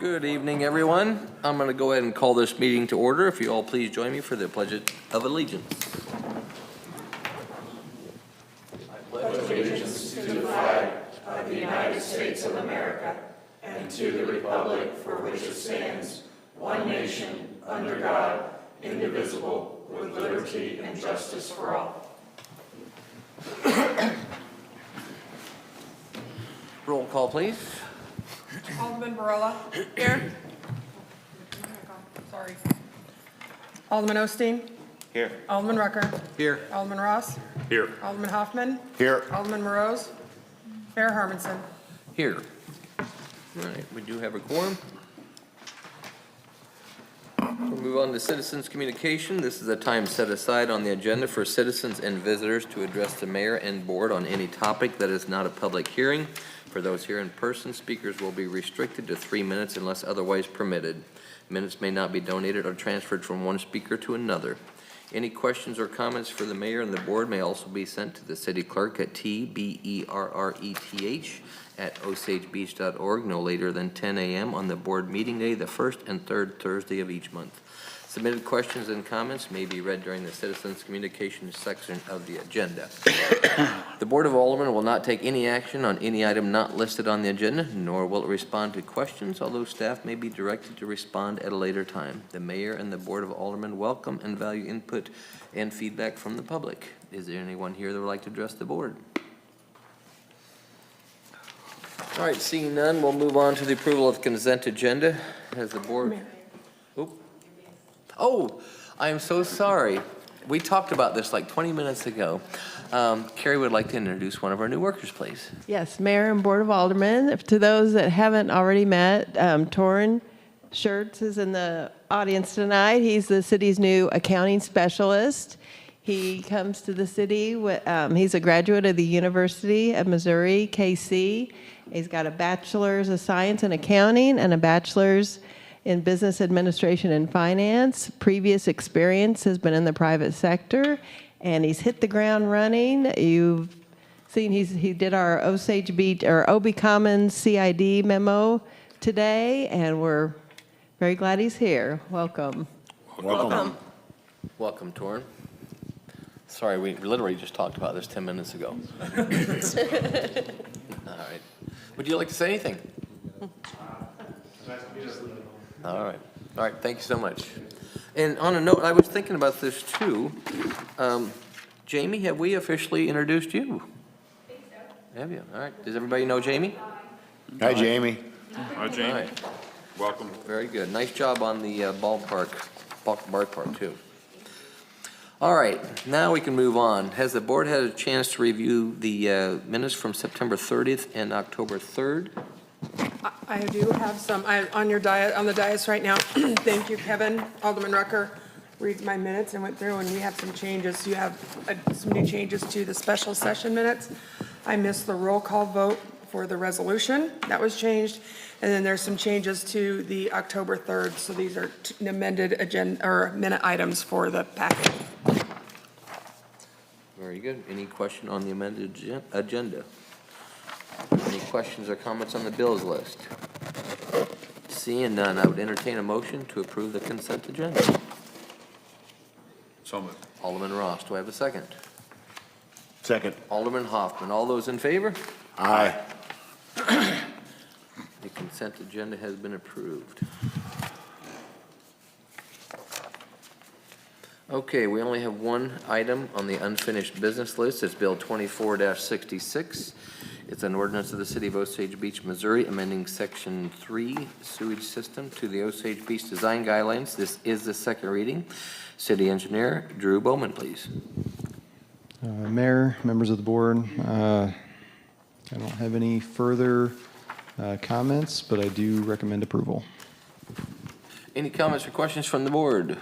Good evening, everyone. I'm going to go ahead and call this meeting to order. If you all please join me for the Pledge of Allegiance. I pledge allegiance to the flag of the United States of America and to the republic for which it stands, one nation, under God, indivisible, with liberty and justice for all. Roll call, please. Alderman Barilla. Here. Sorry. Alderman Osteen. Here. Alderman Rucker. Here. Alderman Ross. Here. Alderman Hoffman. Here. Alderman Morose. Mayor Harmonson. Here. All right, we do have a quorum. We'll move on to citizens' communication. This is a time set aside on the agenda for citizens and visitors to address the mayor and board on any topic that is not a public hearing. For those here in person, speakers will be restricted to 3 minutes unless otherwise permitted. Minutes may not be donated or transferred from one speaker to another. Any questions or comments for the mayor and the board may also be sent to the city clerk at tberreth@osagebeach.org no later than 10 a.m. on the board meeting day, the first and third Thursday of each month. Submitted questions and comments may be read during the citizens' communications section of the agenda. The Board of Aldermen will not take any action on any item not listed on the agenda, nor will it respond to questions, although staff may be directed to respond at a later time. The mayor and the Board of Aldermen welcome and value input and feedback from the public. Is there anyone here that would like to address the board? All right, seeing none, we'll move on to the approval of consent agenda. Has the board... Oh, I am so sorry. We talked about this like 20 minutes ago. Carrie would like to introduce one of our new workers, please. Yes, Mayor and Board of Aldermen. To those that haven't already met, Torrin Schertz is in the audience tonight. He's the city's new accounting specialist. He comes to the city, he's a graduate of the University of Missouri, KC. He's got a bachelor's of science in accounting and a bachelor's in business administration and finance. Previous experience has been in the private sector, and he's hit the ground running. You've seen he did our Osage Beach or OB Commons CID memo today, and we're very glad he's here. Welcome. Welcome. Welcome, Torrin. Sorry, we literally just talked about this 10 minutes ago. All right. Would you like to say anything? All right. All right. Thank you so much. And on a note, I was thinking about this too. Jamie, have we officially introduced you? I think so. Have you? All right. Does everybody know Jamie? Hi, Jamie. Hi, Jamie. All right. Welcome. Very good. Nice job on the ballpark too. All right. Now we can move on. Has the board had a chance to review the minutes from September 30th and October 3rd? I do have some on the dais right now. Thank you, Kevin. Alderman Rucker read my minutes and went through, and we have some changes. You have some new changes to the special session minutes. I missed the roll call vote for the resolution. That was changed. And then there's some changes to the October 3rd. So these are amended agenda or minute items for the packet. Very good. Any question on the amended agenda? Any questions or comments on the bills list? Seeing none, I would entertain a motion to approve the consent agenda. So moved. Alderman Ross, do I have a second? Second. Alderman Hoffman, all those in favor? Aye. The consent agenda has been approved. Okay, we only have one item on the unfinished business list. It's Bill 24-66. It's an ordinance of the City of Osage Beach, Missouri, amending Section 3 sewage system to the Osage Beach Design Guidelines. This is the second reading. City Engineer Drew Bowman, please. Mayor, members of the board, I don't have any further comments, but I do recommend approval. Any comments or questions from the board?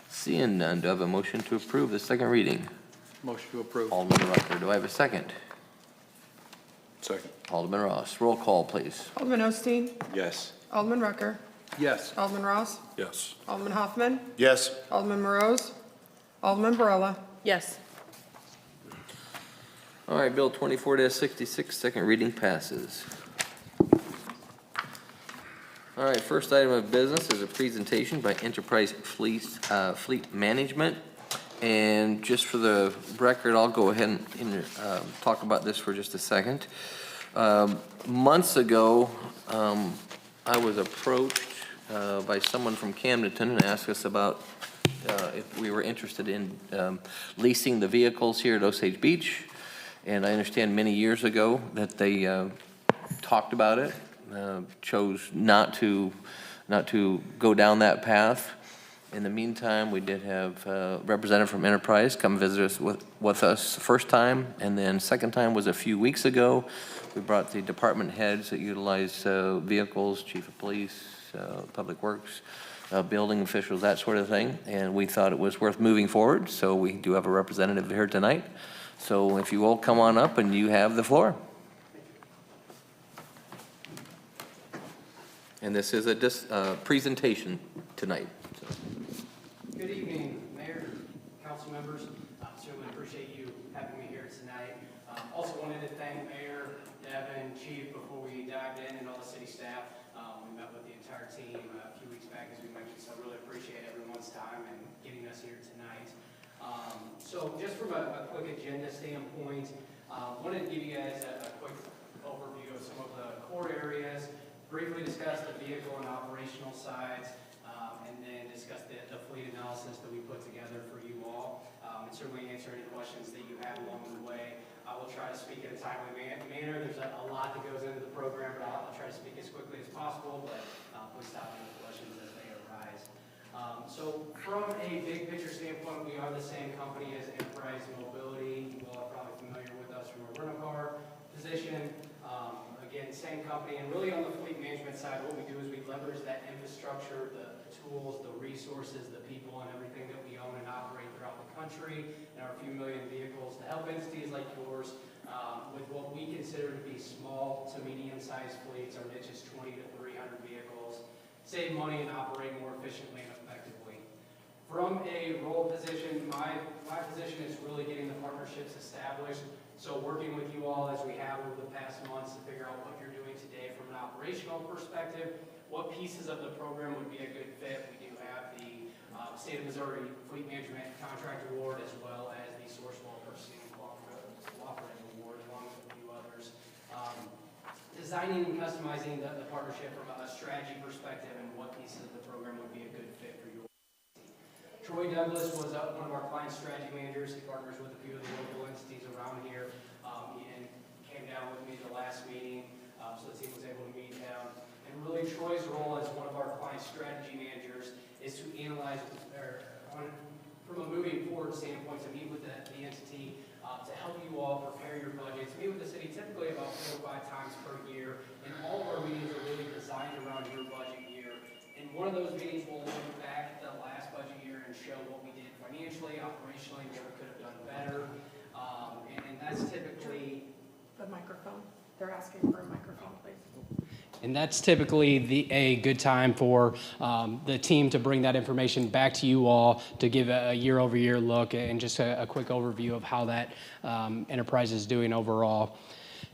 Seeing none, do I have a motion to approve the second reading? Motion to approve. Alderman Rucker, do I have a second? Second. Alderman Ross, roll call, please. Alderman Osteen. Yes. Alderman Rucker. Yes. Alderman Ross. Yes. Alderman Hoffman. Yes. Alderman Morose. Alderman Barilla. Yes. All right, Bill 24-66, second reading passes. All right, first item of business is a presentation by Enterprise Fleet Management. And just for the record, I'll go ahead and talk about this for just a second. Months ago, I was approached by someone from Camdenton and asked us about if we were interested in leasing the vehicles here at Osage Beach. And I understand many years ago that they talked about it, chose not to go down that path. In the meantime, we did have a representative from Enterprise come visit us with us the first time, and then second time was a few weeks ago. We brought the department heads that utilize vehicles, chief of police, public works, building officials, that sort of thing, and we thought it was worth moving forward, so we do have a representative here tonight. So if you will, come on up and you have the floor. And this is a presentation tonight. Good evening, Mayor, council members. Certainly appreciate you having me here tonight. Also wanted to thank Mayor, Devin, Chief before we dived in, and all the city staff. We met with the entire team a few weeks back, as we mentioned, so I really appreciate everyone's time and getting us here tonight. So just from a quick agenda standpoint, wanted to give you guys a quick overview of some of the core areas, briefly discuss the vehicle and operational sides, and then discuss the fleet analysis that we put together for you all, and certainly answer any questions that you have along the way. I will try to speak in a timely manner. There's a lot that goes into the program, but I'll try to speak as quickly as possible, but please stop me with questions as they arise. So from a big picture standpoint, we are the same company as Enterprise Mobility. You all are probably familiar with us from a rental car position. Again, same company, and really on the fleet management side, what we do is we leverage that infrastructure, the tools, the resources, the people, and everything that we own and operate throughout the country, and our few million vehicles to help entities like yours with what we consider to be small to medium-sized fleets. Our niche is 20 to 300 vehicles, save money and operate more efficiently and effectively. From a role position, my position is really getting the partnerships established. So working with you all as we have over the past months to figure out what you're doing today from an operational perspective, what pieces of the program would be a good fit. We do have the State of Missouri Fleet Management Contract Award, as well as the Sourcewell Purchasing Cooperative Award, along with a few others. Designing and customizing the partnership from a strategy perspective and what pieces of the program would be a good fit for you. Troy Douglas was one of our client strategy managers. He partners with a few of the local entities around here, and came down with me at the last meeting, so the team was able to meet him. And really, Troy's role as one of our client strategy managers is to analyze, from a moving forward standpoint, to meet with the entity, to help you all prepare your budgets, meet with the city typically about 4 or 5 times per year, and all of our meetings are really designed around your budget year. And one of those meetings will look back at the last budget year and show what we did financially, operationally, what we could have done better. And that's typically... The microphone. They're asking for a microphone, please. And that's typically a good time for the team to bring that information back to you all to give a year-over-year look and just a quick overview of how that enterprise is doing overall.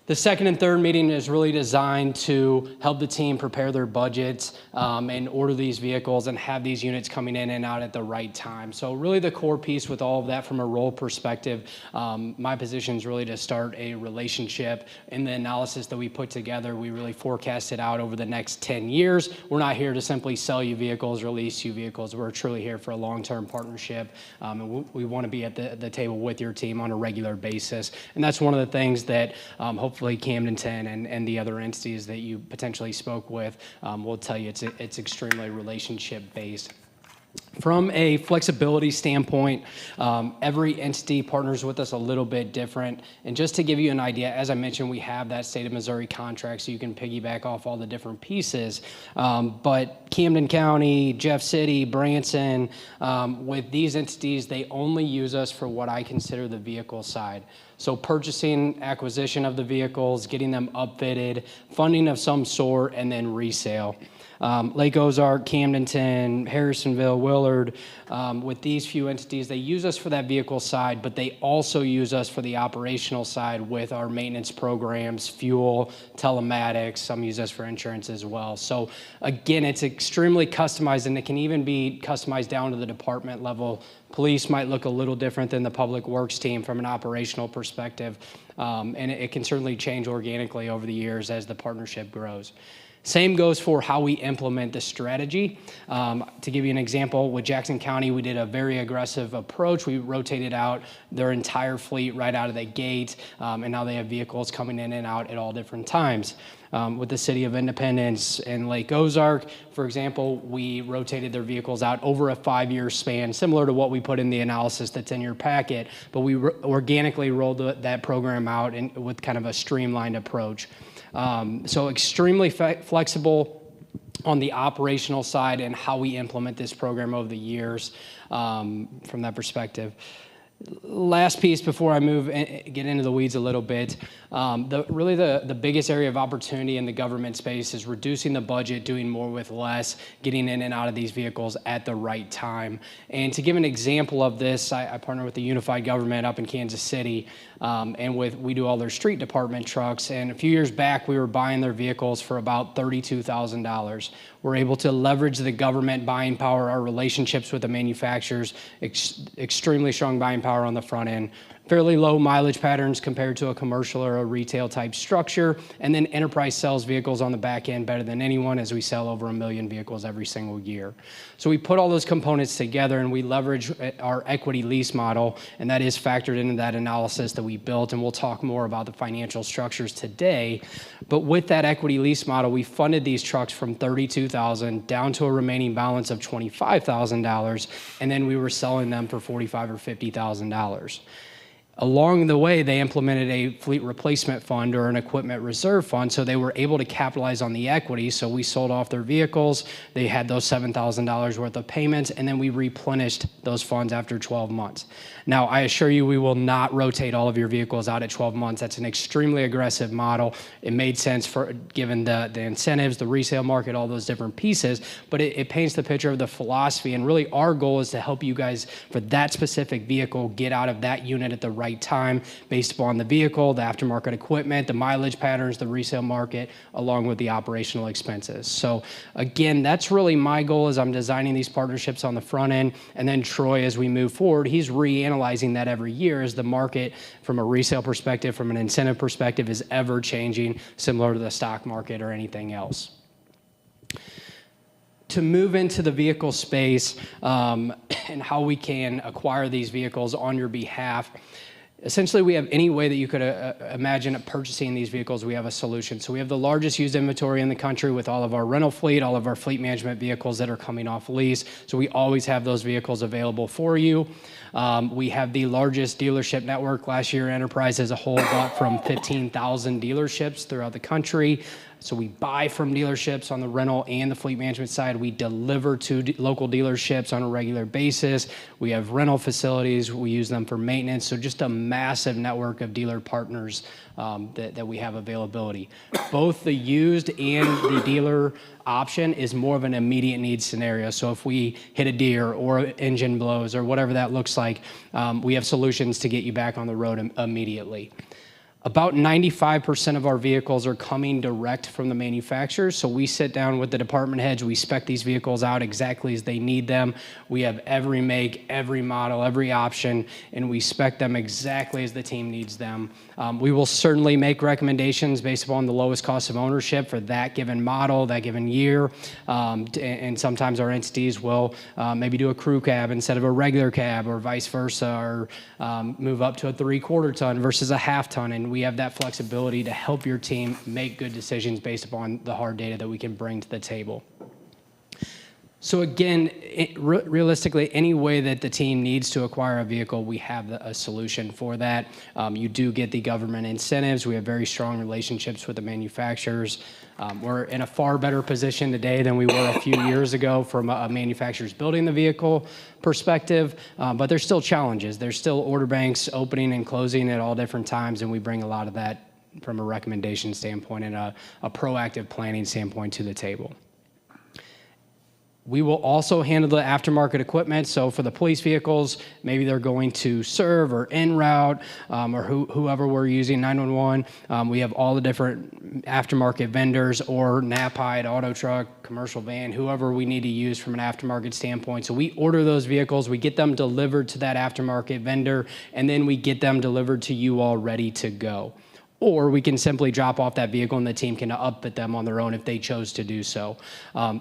The second and third meeting is really designed to help the team prepare their budgets and order these vehicles and have these units coming in and out at the right time. So really the core piece with all of that from a role perspective, my position is really to start a relationship. In the analysis that we put together, we really forecast it out over the next 10 years. We're not here to simply sell you vehicles or lease you vehicles. We're truly here for a long-term partnership, and we want to be at the table with your team on a regular basis. And that's one of the things that hopefully Camdenton and the other entities that you potentially spoke with will tell you it's extremely relationship-based. From a flexibility standpoint, every entity partners with us a little bit different. And just to give you an idea, as I mentioned, we have that State of Missouri contract, so you can piggyback off all the different pieces. But Camden County, Jeff City, Branson, with these entities, they only use us for what I consider the vehicle side. So purchasing, acquisition of the vehicles, getting them upfitted, funding of some sort, and then resale. Lake Ozark, Camdenton, Harrisonville, Willard, with these few entities, they use us for that vehicle side, but they also use us for the operational side with our maintenance programs, fuel, telematics. Some use us for insurance as well. So again, it's extremely customized, and it can even be customized down to the department level. Police might look a little different than the public works team from an operational perspective, and it can certainly change organically over the years as the partnership grows. Same goes for how we implement the strategy. To give you an example, with Jackson County, we did a very aggressive approach. We rotated out their entire fleet right out of the gate, and now they have vehicles coming in and out at all different times. With the City of Independence and Lake Ozark, for example, we rotated their vehicles out over a 5-year span, similar to what we put in the analysis that's in your packet, but we organically rolled that program out with kind of a streamlined approach. So extremely flexible on the operational side and how we implement this program over the years from that perspective. Last piece before I get into the weeds a little bit, really the biggest area of opportunity in the government space is reducing the budget, doing more with less, getting in and out of these vehicles at the right time. And to give an example of this, I partner with the Unified Government up in Kansas City, and we do all their street department trucks. And a few years back, we were buying their vehicles for about $32,000. We're able to leverage the government buying power, our relationships with the manufacturers, extremely strong buying power on the front end, fairly low mileage patterns compared to a commercial or a retail type structure, and then enterprise sells vehicles on the back end better than anyone, as we sell over 1 million vehicles every single year. So we put all those components together and we leverage our equity lease model, and that is factored into that analysis that we built, and we'll talk more about the financial structures today. But with that equity lease model, we funded these trucks from $32,000 down to a remaining balance of $25,000, and then we were selling them for $45,000 or $50,000. Along the way, they implemented a fleet replacement fund or an equipment reserve fund, so they were able to capitalize on the equity. So we sold off their vehicles. They had those $7,000 worth of payments, and then we replenished those funds after 12 months. Now, I assure you, we will not rotate all of your vehicles out at 12 months. That's an extremely aggressive model. It made sense given the incentives, the resale market, all those different pieces, but it paints the picture of the philosophy. And really, our goal is to help you guys for that specific vehicle get out of that unit at the right time based upon the vehicle, the aftermarket equipment, the mileage patterns, the resale market, along with the operational expenses. So again, that's really my goal as I'm designing these partnerships on the front end. And then Troy, as we move forward, he's reanalyzing that every year as the market from a resale perspective, from an incentive perspective, is ever changing, similar to the stock market or anything else. To move into the vehicle space and how we can acquire these vehicles on your behalf, essentially, we have any way that you could imagine purchasing these vehicles, we have a solution. So we have the largest used inventory in the country with all of our rental fleet, all of our fleet management vehicles that are coming off lease. So we always have those vehicles available for you. We have the largest dealership network. Last year, Enterprise as a whole bought from 15,000 dealerships throughout the country. So we buy from dealerships on the rental and the fleet management side. We deliver to local dealerships on a regular basis. We have rental facilities. We use them for maintenance. So just a massive network of dealer partners that we have availability. Both the used and the dealer option is more of an immediate need scenario. So if we hit a deer or an engine blows or whatever that looks like, we have solutions to get you back on the road immediately. About 95% of our vehicles are coming direct from the manufacturers. So we sit down with the department heads, we spec these vehicles out exactly as they need them. We have every make, every model, every option, and we spec them exactly as the team needs them. We will certainly make recommendations based upon the lowest cost of ownership for that given model, that given year. And sometimes our entities will maybe do a crew cab instead of a regular cab, or vice versa, or move up to a 3/4 ton versus a 1/2 ton. And we have that flexibility to help your team make good decisions based upon the hard data that we can bring to the table. So again, realistically, any way that the team needs to acquire a vehicle, we have a solution for that. You do get the government incentives. We have very strong relationships with the manufacturers. We're in a far better position today than we were a few years ago from a manufacturer's building the vehicle perspective, but there's still challenges. There's still order banks opening and closing at all different times, and we bring a lot of that from a recommendation standpoint and a proactive planning standpoint to the table. We will also handle the aftermarket equipment. So for the police vehicles, maybe they're going to serve or en route, or whoever we're using, 911. We have all the different aftermarket vendors or NAPIDE, auto truck, commercial van, whoever we need to use from an aftermarket standpoint. So we order those vehicles, we get them delivered to that aftermarket vendor, and then we get them delivered to you all ready to go. Or we can simply drop off that vehicle and the team can upfit them on their own if they chose to do so.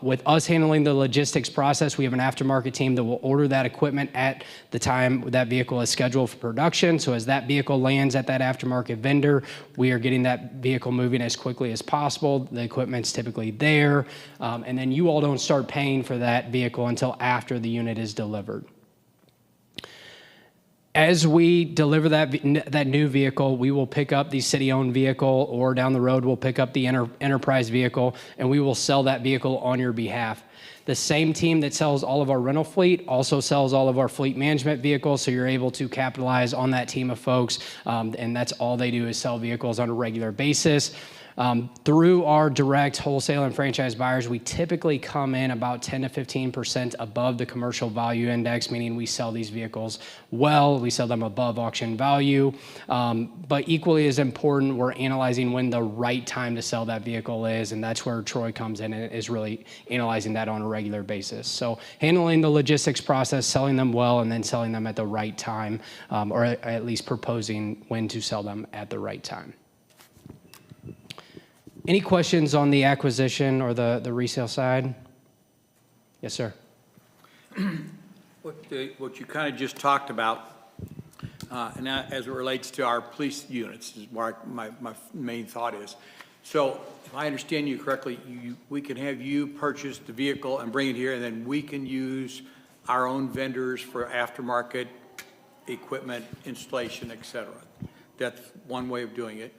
With us handling the logistics process, we have an aftermarket team that will order that equipment at the time that vehicle is scheduled for production. So as that vehicle lands at that aftermarket vendor, we are getting that vehicle moving as quickly as possible. The equipment's typically there. And then you all don't start paying for that vehicle until after the unit is delivered. As we deliver that new vehicle, we will pick up the city-owned vehicle, or down the road, we'll pick up the enterprise vehicle, and we will sell that vehicle on your behalf. The same team that sells all of our rental fleet also sells all of our fleet management vehicles, so you're able to capitalize on that team of folks, and that's all they do is sell vehicles on a regular basis. Through our direct wholesale and franchise buyers, we typically come in about 10 to 15% above the commercial value index, meaning we sell these vehicles well, we sell them above auction value. But equally as important, we're analyzing when the right time to sell that vehicle is, and that's where Troy comes in and is really analyzing that on a regular basis. So handling the logistics process, selling them well, and then selling them at the right time, or at least proposing when to sell them at the right time. Any questions on the acquisition or the resale side? Yes, sir. What you kind of just talked about, and as it relates to our police units, is where my main thought is. So if I understand you correctly, we can have you purchase the vehicle and bring it here, and then we can use our own vendors for aftermarket equipment, installation, et cetera. That's one way of doing it.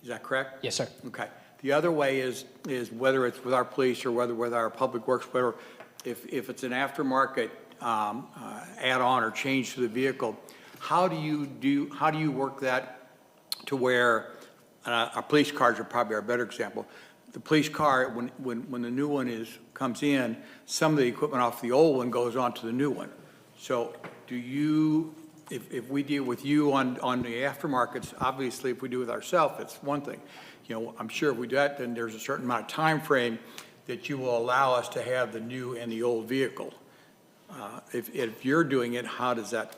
Is that correct? Yes, sir. Okay. The other way is whether it's with our police or whether with our public works, whatever, if it's an aftermarket add-on or change to the vehicle, how do you work that to where our police cars are probably our better example. The police car, when the new one comes in, some of the equipment off the old one goes on to the new one. So do you, if we deal with you on the aftermarkets, obviously if we do with ourselves, it's one thing. You know, I'm sure if we do that, then there's a certain amount of time frame that you will allow us to have the new and the old vehicle. If you're doing it, how does that?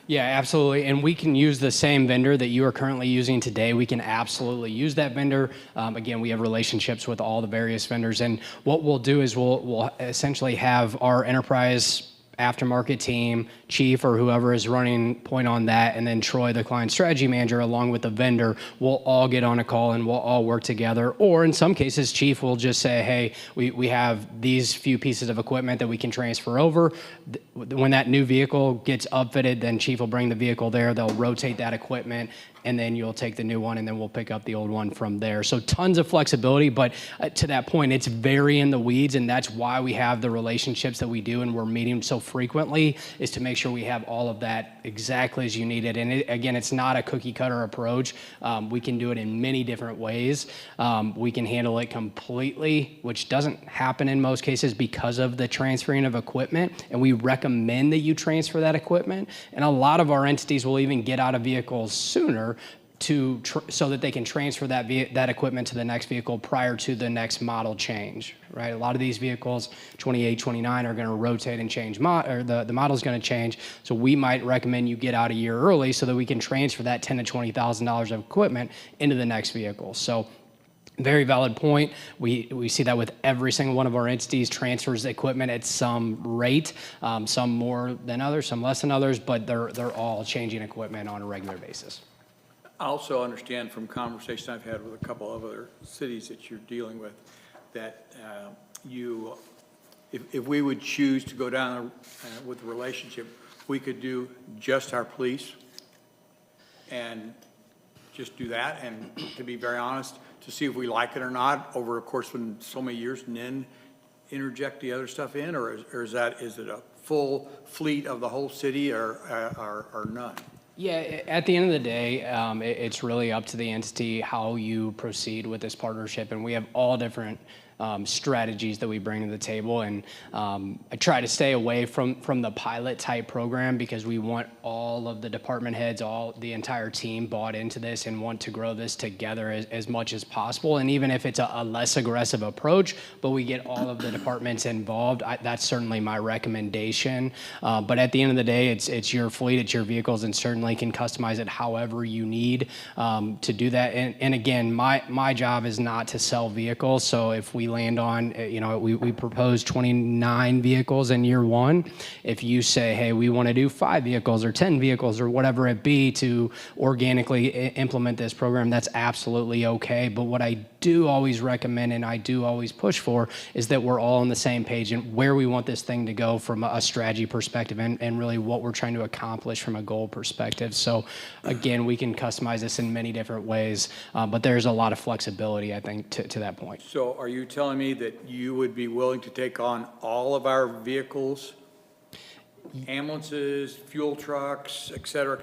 Yeah, absolutely. And we can use the same vendor that you are currently using today. We can absolutely use that vendor. Again, we have relationships with all the various vendors. And what we'll do is we'll essentially have our enterprise aftermarket team, chief or whoever is running point on that, and then Troy, the client strategy manager, along with the vendor, will all get on a call and we'll all work together. Or in some cases, chief will just say, hey, we have these few pieces of equipment that we can transfer over. When that new vehicle gets upfitted, then chief will bring the vehicle there. They'll rotate that equipment, and then you'll take the new one, and then we'll pick up the old one from there. So tons of flexibility, but to that point, it's very in the weeds, and that's why we have the relationships that we do, and we're meeting so frequently, is to make sure we have all of that exactly as you need it. And again, it's not a cookie cutter approach. We can do it in many different ways. We can handle it completely, which doesn't happen in most cases because of the transferring of equipment, and we recommend that you transfer that equipment. And a lot of our entities will even get out of vehicles sooner so that they can transfer that equipment to the next vehicle prior to the next model change, right? A lot of these vehicles, 28, 29, are going to rotate and change, or the model's going to change. So we might recommend you get out a year early so that we can transfer that $10,000 to $20,000 of equipment into the next vehicle. So very valid point. We see that with every single one of our entities, transfers equipment at some rate, some more than others, some less than others, but they're all changing equipment on a regular basis. I also understand from conversations I've had with a couple of other cities that you're dealing with, that if we would choose to go down with the relationship, we could do just our police and just do that, and to be very honest, to see if we like it or not over a course of so many years, and then interject the other stuff in, or is it a full fleet of the whole city, or none? Yeah, at the end of the day, it's really up to the entity how you proceed with this partnership, and we have all different strategies that we bring to the table. And I try to stay away from the pilot type program because we want all of the department heads, the entire team bought into this and want to grow this together as much as possible. And even if it's a less aggressive approach, but we get all of the departments involved, that's certainly my recommendation. But at the end of the day, it's your fleet, it's your vehicles, and certainly can customize it however you need to do that. And again, my job is not to sell vehicles. So if we land on, we propose 29 vehicles in year one. If you say, hey, we want to do 5 vehicles or 10 vehicles or whatever it be to organically implement this program, that's absolutely okay. But what I do always recommend and I do always push for is that we're all on the same page and where we want this thing to go from a strategy perspective and really what we're trying to accomplish from a goal perspective. So again, we can customize this in many different ways, but there's a lot of flexibility, I think, to that point. So are you telling me that you would be willing to take on all of our vehicles, ambulances, fuel trucks, et cetera,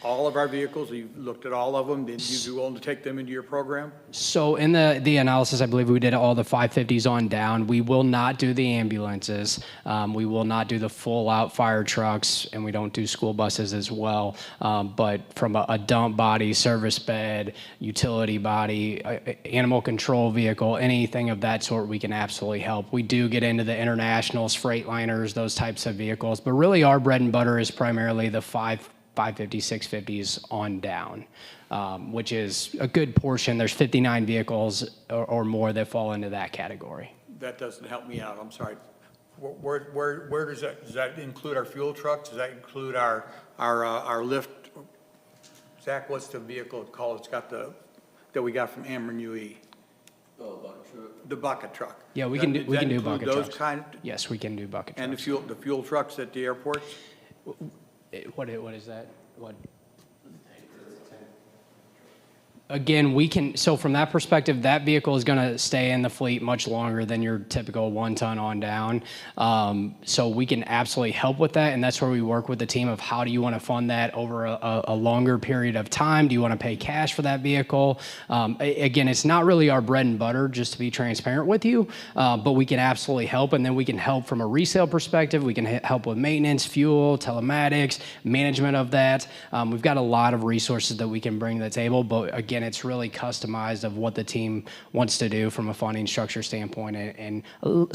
all of our vehicles? You've looked at all of them. Did you be willing to take them into your program? So in the analysis, I believe we did all the 550s on down. We will not do the ambulances. We will not do the full-out fire trucks, and we don't do school buses as well. But from a dump body, service bed, utility body, animal control vehicle, anything of that sort, we can absolutely help. We do get into the internationals, Freightliners, those types of vehicles, but really our bread and butter is primarily the 550, 650s on down, which is a good portion. There's 59 vehicles or more that fall into that category. That doesn't help me out, I'm sorry. Where does that include our fuel trucks? Does that include our lift? Zach, what's the vehicle called? It's got that we got from Ameren UE? The bucket truck. Yeah, we can do bucket those trucks. kind? Yes, we can do bucket And trucks. the fuel trucks at the airports? What is that? What? Again, so from that perspective, that vehicle is going to stay in the fleet much longer than your typical 1-ton on down. So we can absolutely help with that, and that's where we work with the team of how do you want to fund that over a longer period of time? Do you want to pay cash for that vehicle? Again, it's not really our bread and butter, just to be transparent with you, but we can absolutely help, and then we can help from a resale perspective. We can help with maintenance, fuel, telematics, management of that. We've got a lot of resources that we can bring to the table, but again, it's really customized of what the team wants to do from a funding structure standpoint and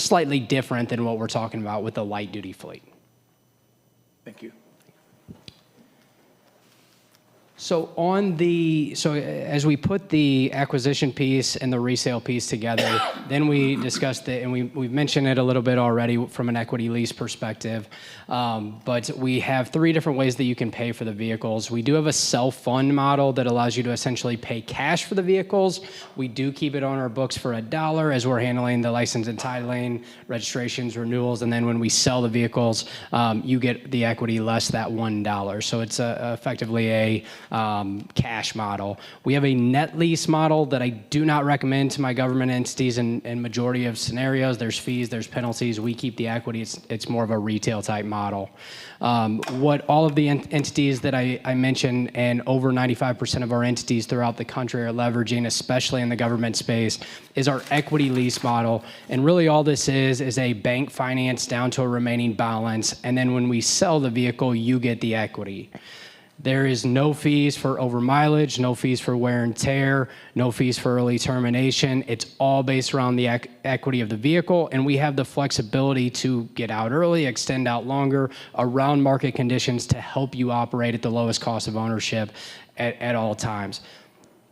slightly different than what we're talking about with the light duty fleet. Thank you. So as we put the acquisition piece and the resale piece together, then we discussed it, and we've mentioned it a little bit already from an equity lease perspective. But we have 3 different ways that you can pay for the vehicles. We do have a self-fund model that allows you to essentially pay cash for the vehicles. We do keep it on our books for $1 as we're handling the license and titling, registrations, renewals, and then when we sell the vehicles, you get the equity less that $1. So it's effectively a cash model. We have a net lease model that I do not recommend to my government entities in majority of scenarios. There's fees, there's penalties. We keep the equity. It's more of a retail type model. What all of the entities that I mentioned, and over 95% of our entities throughout the country are leveraging, especially in the government space, is our equity lease model. And really all this is a bank finance down to a remaining balance. And then when we sell the vehicle, you get the equity. There is no fees for over mileage, no fees for wear and tear, no fees for early termination. It's all based around the equity of the vehicle, and we have the flexibility to get out early, extend out longer, around market conditions to help you operate at the lowest cost of ownership at all times.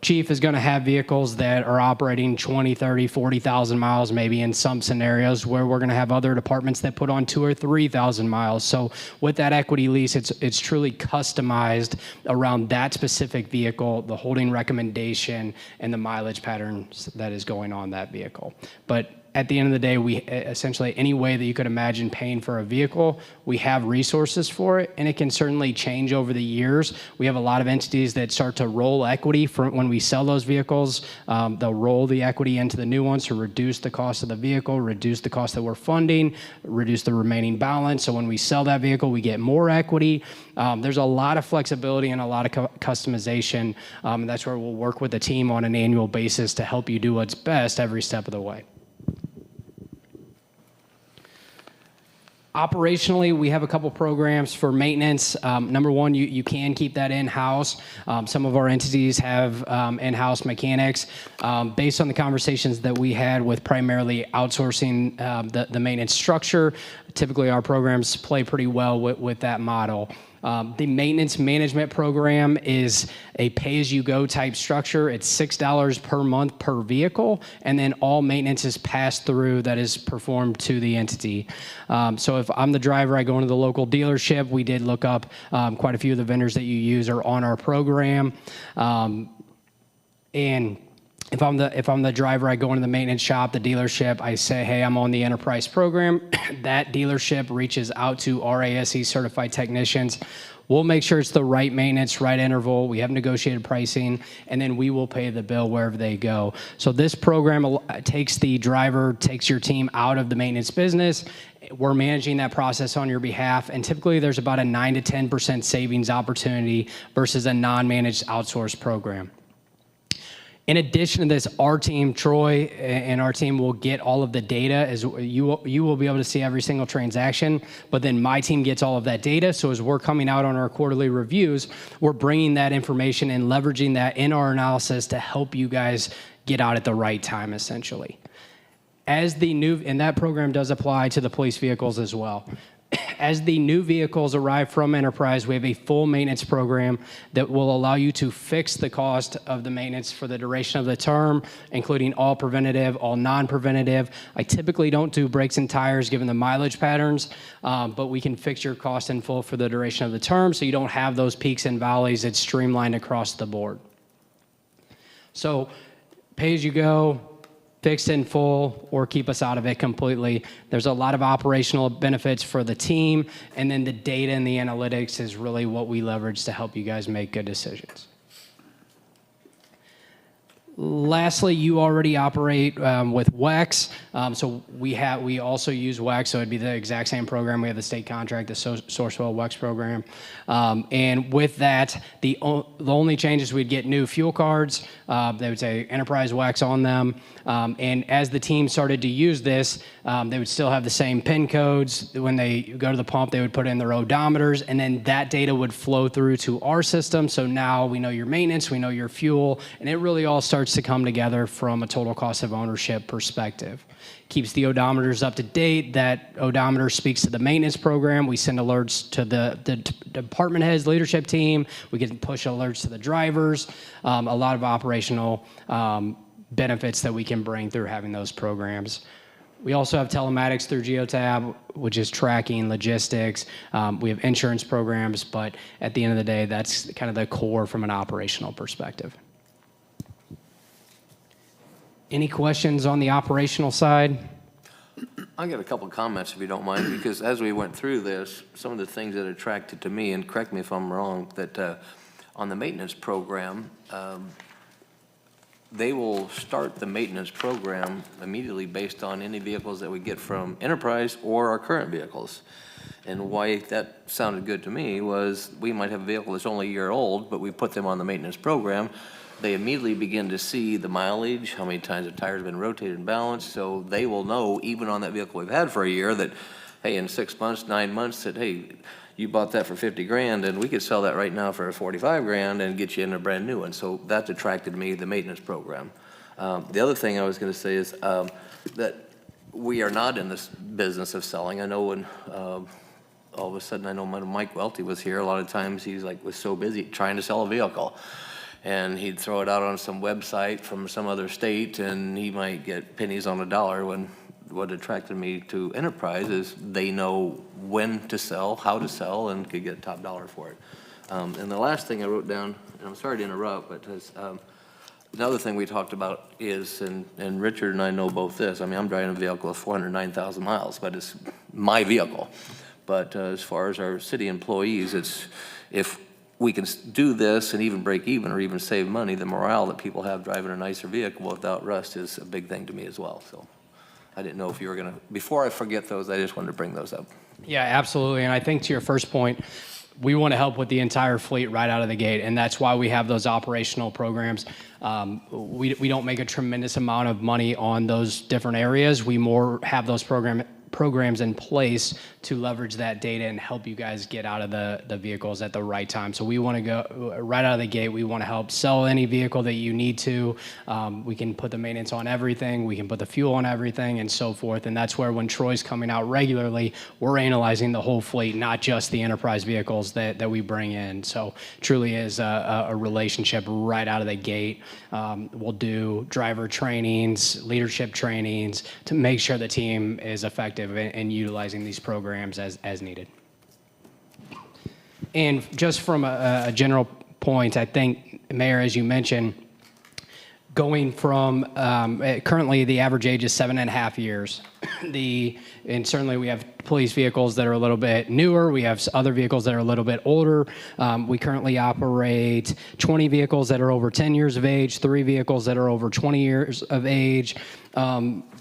Chief is going to have vehicles that are operating 20, 30, 40,000 miles, maybe in some scenarios where we're going to have other departments that put on 2,000 or 3,000 miles. So with that equity lease, it's truly customized around that specific vehicle, the holding recommendation, and the mileage patterns that is going on that vehicle. But at the end of the day, we essentially, any way that you could imagine paying for a vehicle, we have resources for it, and it can certainly change over the years. We have a lot of entities that start to roll equity for when we sell those vehicles. They'll roll the equity into the new ones to reduce the cost of the vehicle, reduce the cost that we're funding, reduce the remaining balance. So when we sell that vehicle, we get more equity. There's a lot of flexibility and a lot of customization. That's where we'll work with the team on an annual basis to help you do what's best every step of the way. Operationally, we have a couple programs for maintenance. Number one, you can keep that in-house. Some of our entities have in-house mechanics. Based on the conversations that we had with primarily outsourcing the maintenance structure, typically our programs play pretty well with that model. The maintenance management program is a pay-as-you-go type structure. It's $6 per month per vehicle, and then all maintenance is passed through that is performed to the entity. So if I'm the driver, I go into the local dealership. We did look up quite a few of the vendors that you use are on our program. And if I'm the driver, I go into the maintenance shop, the dealership, I say, hey, I'm on the enterprise program. That dealership reaches out to our ASE certified technicians. We'll make sure it's the right maintenance, right interval. We have negotiated pricing, and then we will pay the bill wherever they go. So this program takes the driver, takes your team out of the maintenance business. We're managing that process on your behalf, and typically there's about a 9 to 10% savings opportunity versus a non-managed outsourced program. In addition to this, our team, Troy, and our team will get all of the data. As you will be able to see every single transaction, but then my team gets all of that data. So as we're coming out on our quarterly reviews, we're bringing that information and leveraging that in our analysis to help you guys get out at the right time, essentially. And that program does apply to the police vehicles as well. As the new vehicles arrive from Enterprise, we have a full maintenance program that will allow you to fix the cost of the maintenance for the duration of the term, including all preventative, all non-preventative. I typically don't do brakes and tires given the mileage patterns, but we can fix your cost in full for the duration of the term so you don't have those peaks and valleys. It's streamlined across the board. So pay as you go, fixed in full, or keep us out of it completely. There's a lot of operational benefits for the team, and then the data and the analytics is really what we leverage to help you guys make good decisions. Lastly, you already operate with WEX, so we also use WEX, so it'd be the exact same program. We have the state contract, the Sourcewell WEX program, and with that, the only changes, we'd get new fuel cards. They would say Enterprise WEX on them, and as the team started to use this, they would still have the same PIN codes. When they go to the pump, they would put in their odometers, and then that data would flow through to our system. So now we know your maintenance, we know your fuel, and it really all starts to come together from a total cost of ownership perspective. Keeps the odometers up to date. That odometer speaks to the maintenance program. We send alerts to the department heads, leadership team. We can push alerts to the drivers. A lot of operational benefits that we can bring through having those programs. We also have telematics through Geotab, which is tracking logistics. We have insurance programs, but at the end of the day, that's kind of the core from an operational perspective. Any questions on the operational side? I got a couple comments, if you don't mind, because as we went through this, some of the things that attracted to me, and correct me if I'm wrong, that on the maintenance program, they will start the maintenance program immediately based on any vehicles that we get from Enterprise or our current vehicles. And why that sounded good to me was we might have a vehicle that's only a year old, but we put them on the maintenance program. They immediately begin to see the mileage, how many times the tires have been rotated and balanced, so they will know, even on that vehicle we've had for a year, that, hey, in 6 months, 9 months, that, hey, you bought that for 50 grand, and we could sell that right now for 45 grand and get you in a brand new one. So that attracted me, the maintenance program. The other thing I was going to say is that we are not in this business of selling. I know when all of a sudden, I know when Mike Welty was here, a lot of times he's like, was so busy trying to sell a vehicle. And he'd throw it out on some website from some other state, and he might get pennies on a dollar. When what attracted me to Enterprise is they know when to sell, how to sell, and could get top dollar for it. And the last thing I wrote down, and I'm sorry to interrupt, but another thing we talked about is, and Richard and I know both this, I mean, I'm driving a vehicle of 409,000 miles, but it's my vehicle. But as far as our city employees, it's, if we can do this and even break even or even save money, the morale that people have driving a nicer vehicle without rust is a big thing to me as well. So I didn't know if you were going to, before I forget those, I just wanted to bring those up. Yeah, absolutely. And I think to your first point, we want to help with the entire fleet right out of the gate, and that's why we have those operational programs. We don't make a tremendous amount of money on those different areas. We more have those programs programs in place to leverage that data and help you guys get out of the vehicles at the right time. So we want to go right out of the gate. We want to help sell any vehicle that you need to. We can put the maintenance on everything. We can put the fuel on everything and so forth. And that's where when Troy's coming out regularly, we're analyzing the whole fleet, not just the enterprise vehicles that we bring in. So truly is a relationship right out of the gate. We'll do driver trainings, leadership trainings to make sure the team is effective in utilizing these programs as needed. And just from a general point, I think, Mayor, as you mentioned, going from currently the average age is 7.5 years. And certainly we have police vehicles that are a little bit newer. We have other vehicles that are a little bit older. We currently operate 20 vehicles that are over 10 years of age, 3 vehicles that are over 20 years of age.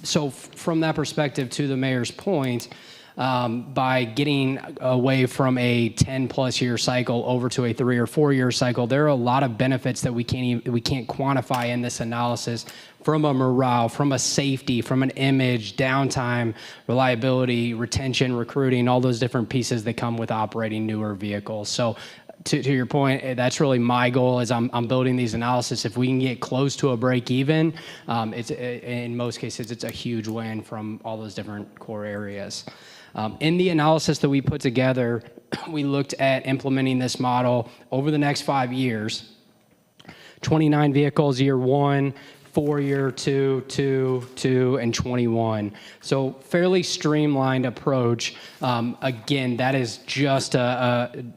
So from that perspective, to the mayor's point, by getting away from a 10+ year cycle over to a 3 or 4 year cycle, there are a lot of benefits that we can't quantify in this analysis, from a morale, from a safety, from an image, downtime, reliability, retention, recruiting, all those different pieces that come with operating newer vehicles. So to your point, that's really my goal as I'm building these analysis. If we can get close to a break even, in most cases, it's a huge win from all those different core areas. In the analysis that we put together, we looked at implementing this model over the next 5 years. 29 vehicles year 1, 4 year 2, 2, and 21. So fairly streamlined approach. Again, that is just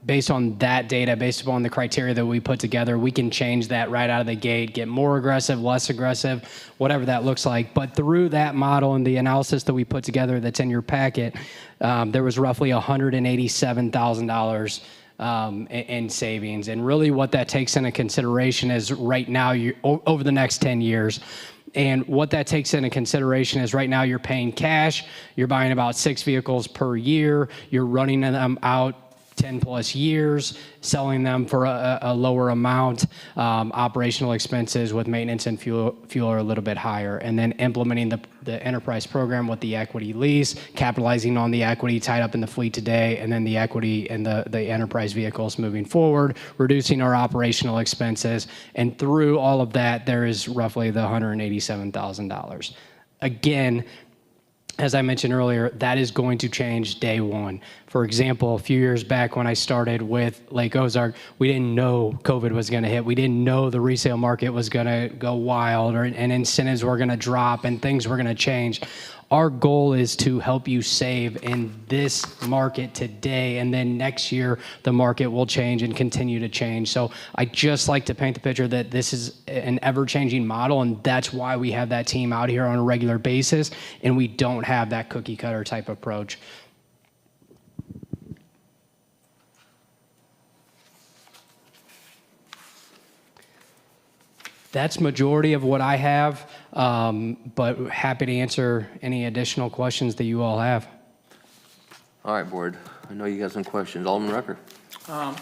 based on that data, based upon the criteria that we put together. We can change that right out of the gate, get more aggressive, less aggressive, whatever that looks like. But through that model and the analysis that we put together that's in your packet, there was roughly $187,000 in savings. And really what that takes into consideration is right now, over the next 10 years, and what that takes into consideration is right now you're paying cash, you're buying about 6 vehicles per year, you're running them out 10+ years, selling them for a lower amount. Operational expenses with maintenance and fuel are a little bit higher. And then implementing the enterprise program with the equity lease, capitalizing on the equity tied up in the fleet today, and then the equity in the enterprise vehicles moving forward, reducing our operational expenses. And through all of that, there is roughly the $187,000. Again, as I mentioned earlier, that is going to change day one. For example, a few years back when I started with Lake Ozark, we didn't know COVID was going to hit. We didn't know the resale market was going to go wild, and incentives were going to drop and things were going to change. Our goal is to help you save in this market today, and then next year the market will change and continue to change. So I just like to paint the picture that this is an ever-changing model, and that's why we have that team out here on a regular basis, and we don't have that cookie-cutter type approach. That's majority of what I have, but happy to answer any additional questions that you all have. All right, Board. I know you got some questions. Alderman Rucker. I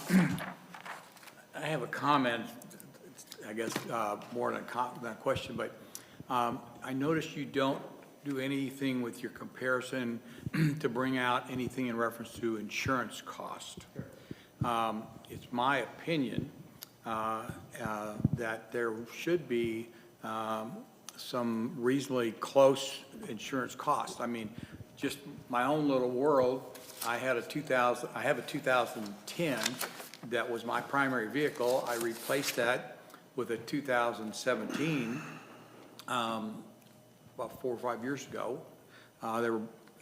have a comment, I guess, more than a question, but I noticed you don't do anything with your comparison to bring out anything in reference to insurance cost. It's my opinion that there should be some reasonably close insurance cost. I mean, just my own little world, I have a 2010 that was my primary vehicle. I replaced that with a 2017 about 4 or 5 years ago.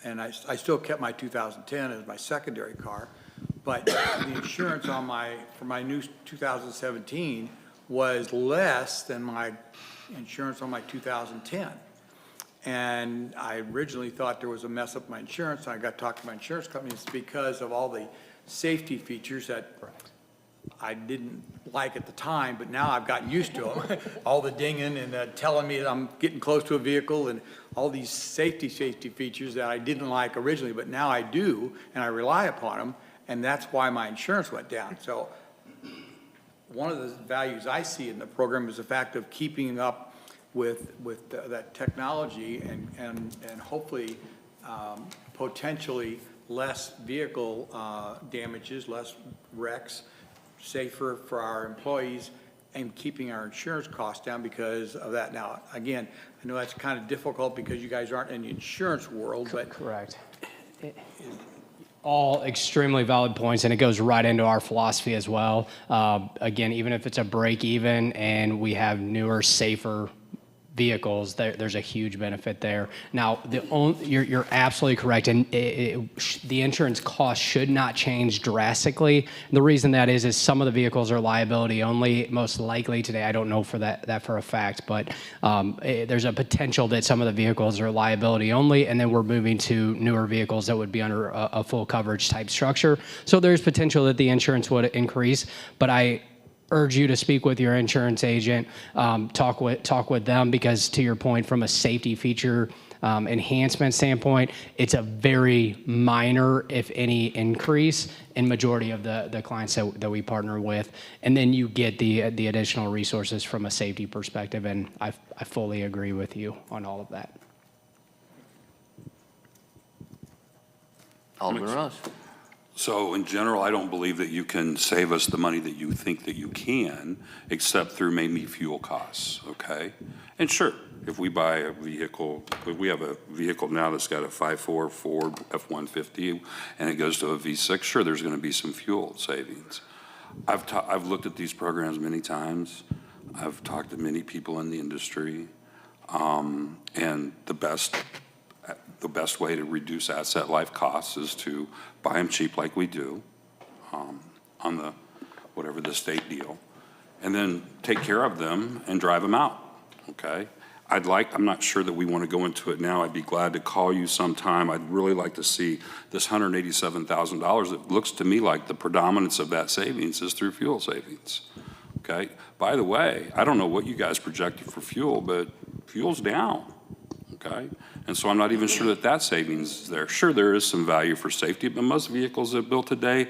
And I still kept my 2010 as my secondary car. But the insurance for my new 2017 was less than my insurance on my 2010. And I originally thought there was a mess up with my insurance. And I got to talk to my insurance company. It's because of all the safety features that I didn't like at the time, but now I've gotten used to them. All the dinging and telling me that I'm getting close to a vehicle and all these safety features that I didn't like originally, but now I do, and I rely upon them. And that's why my insurance went down. So one of the values I see in the program is the fact of keeping up with that technology and hopefully potentially less vehicle damages, less wrecks, safer for our employees, and keeping our insurance costs down because of that. Now, again, I know that's kind of difficult because you guys aren't in the insurance world, but Correct. All extremely valid points, and it goes right into our philosophy as well. Again, even if it's a break even and we have newer, safer vehicles, there's a huge benefit there. Now, you're absolutely correct, and the insurance cost should not change drastically. The reason that is some of the vehicles are liability only, most likely today. I don't know for that for a fact, but there's a potential that some of the vehicles are liability only, and then we're moving to newer vehicles that would be under a full coverage type structure. So there's potential that the insurance would increase, but I urge you to speak with your insurance agent, talk with them, because to your point, from a safety feature enhancement standpoint, it's a very minor, if any, increase in majority of the clients that we partner with. And then you get the additional resources from a safety perspective, and I fully agree with you on all of that. Alderman Ross. So in general, I don't believe that you can save us the money that you think that you can, except through maybe fuel costs, okay? And sure, if we buy a vehicle, if we have a vehicle now that's got a 5.4 Ford F-150 and it goes to a V6, sure, there's gonna be some fuel savings. I've looked at these programs many times. I've talked to many people in the industry, and the best way to reduce asset life costs is to buy them cheap like we do on the whatever the state deal, and then take care of them and drive them out, okay? I'm not sure that we want to go into it now. I'd be glad to call you sometime. I'd really like to see this $187,000. It looks to me like the predominance of that savings is through fuel savings, okay? By the way, I don't know what you guys projected for fuel, but fuel's down, okay? And so I'm not even sure that savings is there. Sure, there is some value for safety, but most vehicles that are built today,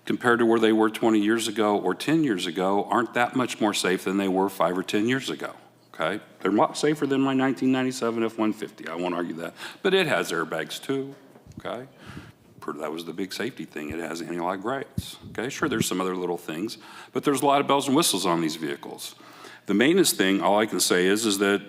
compared to where they were 20 years ago or 10 years ago, aren't that much more safe than they were 5 or 10 years ago, okay? They're a lot safer than my 1997 F-150, I won't argue that. But it has airbags too, okay? That was the big safety thing. It has anti-lock brakes, okay? Sure, there's some other little things, but there's a lot of bells and whistles on these vehicles. The maintenance thing, all I can say is that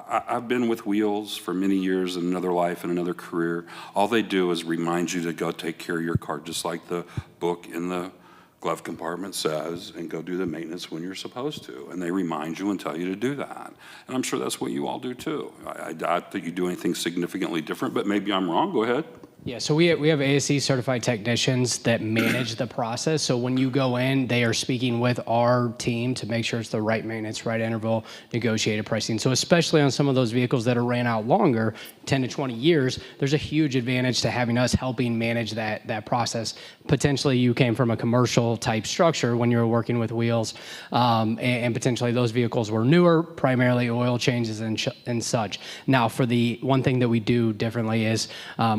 I've been with Wheels for many years in another life and another career. All they do is remind you to go take care of your car, just like the book in the glove compartment says, and go do the maintenance when you're supposed to. And they remind you and tell you to do that. And I'm sure that's what you all do too. I doubt that you do anything significantly different, but maybe I'm wrong. Go ahead. Yeah, so we have ASE certified technicians that manage the process. So when you go in, they are speaking with our team to make sure it's the right maintenance, right interval, negotiated pricing. So especially on some of those vehicles that are ran out longer, 10 to 20 years, there's a huge advantage to having us helping manage that process. Potentially you came from a commercial type structure when you were working with Wheels, and potentially those vehicles were newer, primarily oil changes and such. Now for the one thing that we do differently is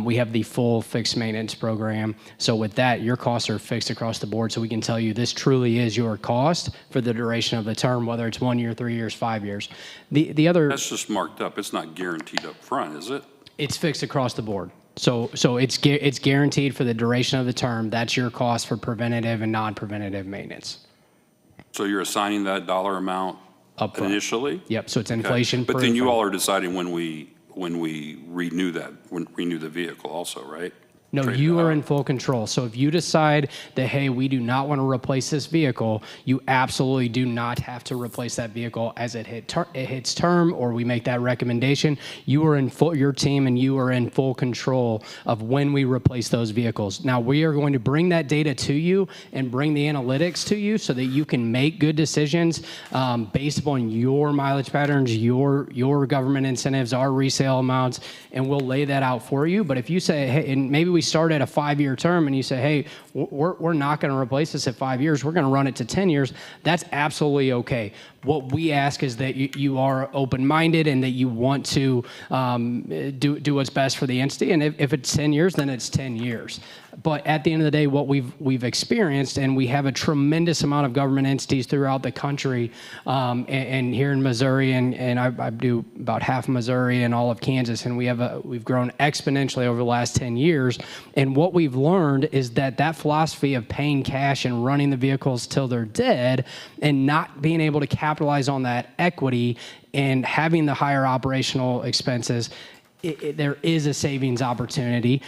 we have the full fixed maintenance program. So with that, your costs are fixed across the board. So we can tell you this truly is your cost for the duration of the term, whether it's 1 year, 3 years, 5 years. The other, That's just marked up. It's not guaranteed up front, is it? it's fixed across the board. So it's guaranteed for the duration of the term. That's your cost for preventative and non-preventative maintenance. So you're assigning that dollar amount Up front. initially? Yep. So it's Okay. inflation. But then you proof. all are deciding when we renew the vehicle also, right? No, Trade you it are out. in full control. So if you decide that, hey, we do not want to replace this vehicle, you absolutely do not have to replace that vehicle as it hits term, or we make that recommendation. You are in your team and you are in full control of when we replace those vehicles. Now, we are going to bring that data to you and bring the analytics to you so that you can make good decisions based upon your mileage patterns, your government incentives, our resale amounts, and we'll lay that out for you. But if you say, hey, and maybe we start at a 5-year term and you say, hey, we're not going to replace this at 5 years. We're going to run it to 10 years. That's absolutely okay. What we ask is that you are open-minded and that you want to do what's best for the entity. And if it's 10 years, then it's 10 years. But at the end of the day, what we've experienced, and we have a tremendous amount of government entities throughout the country, and here in Missouri, and I do about half Missouri and all of Kansas, and we've grown exponentially over the last 10 years. And what we've learned is that philosophy of paying cash and running the vehicles till they're dead, and not being able to capitalize on that equity and having the higher operational expenses, there is a savings opportunity,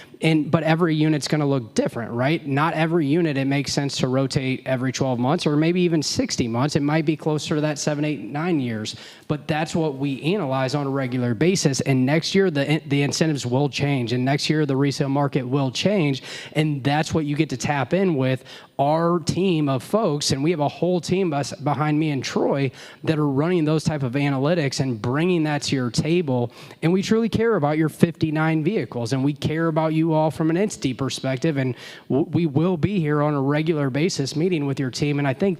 but every unit's going to look different, right? Not every unit, it makes sense to rotate every 12 months or maybe even 60 months. It might be closer to that 7, 8, 9 years, but that's what we analyze on a regular basis. And next year, the incentives will change, and next year, the resale market will change, and that's what you get to tap in with our team of folks, and we have a whole team behind me and Troy that are running those type of analytics and bringing that to your table. And we truly care about your 59 vehicles, and we care about you all from an entity perspective, and we will be here on a regular basis meeting with your team. And I think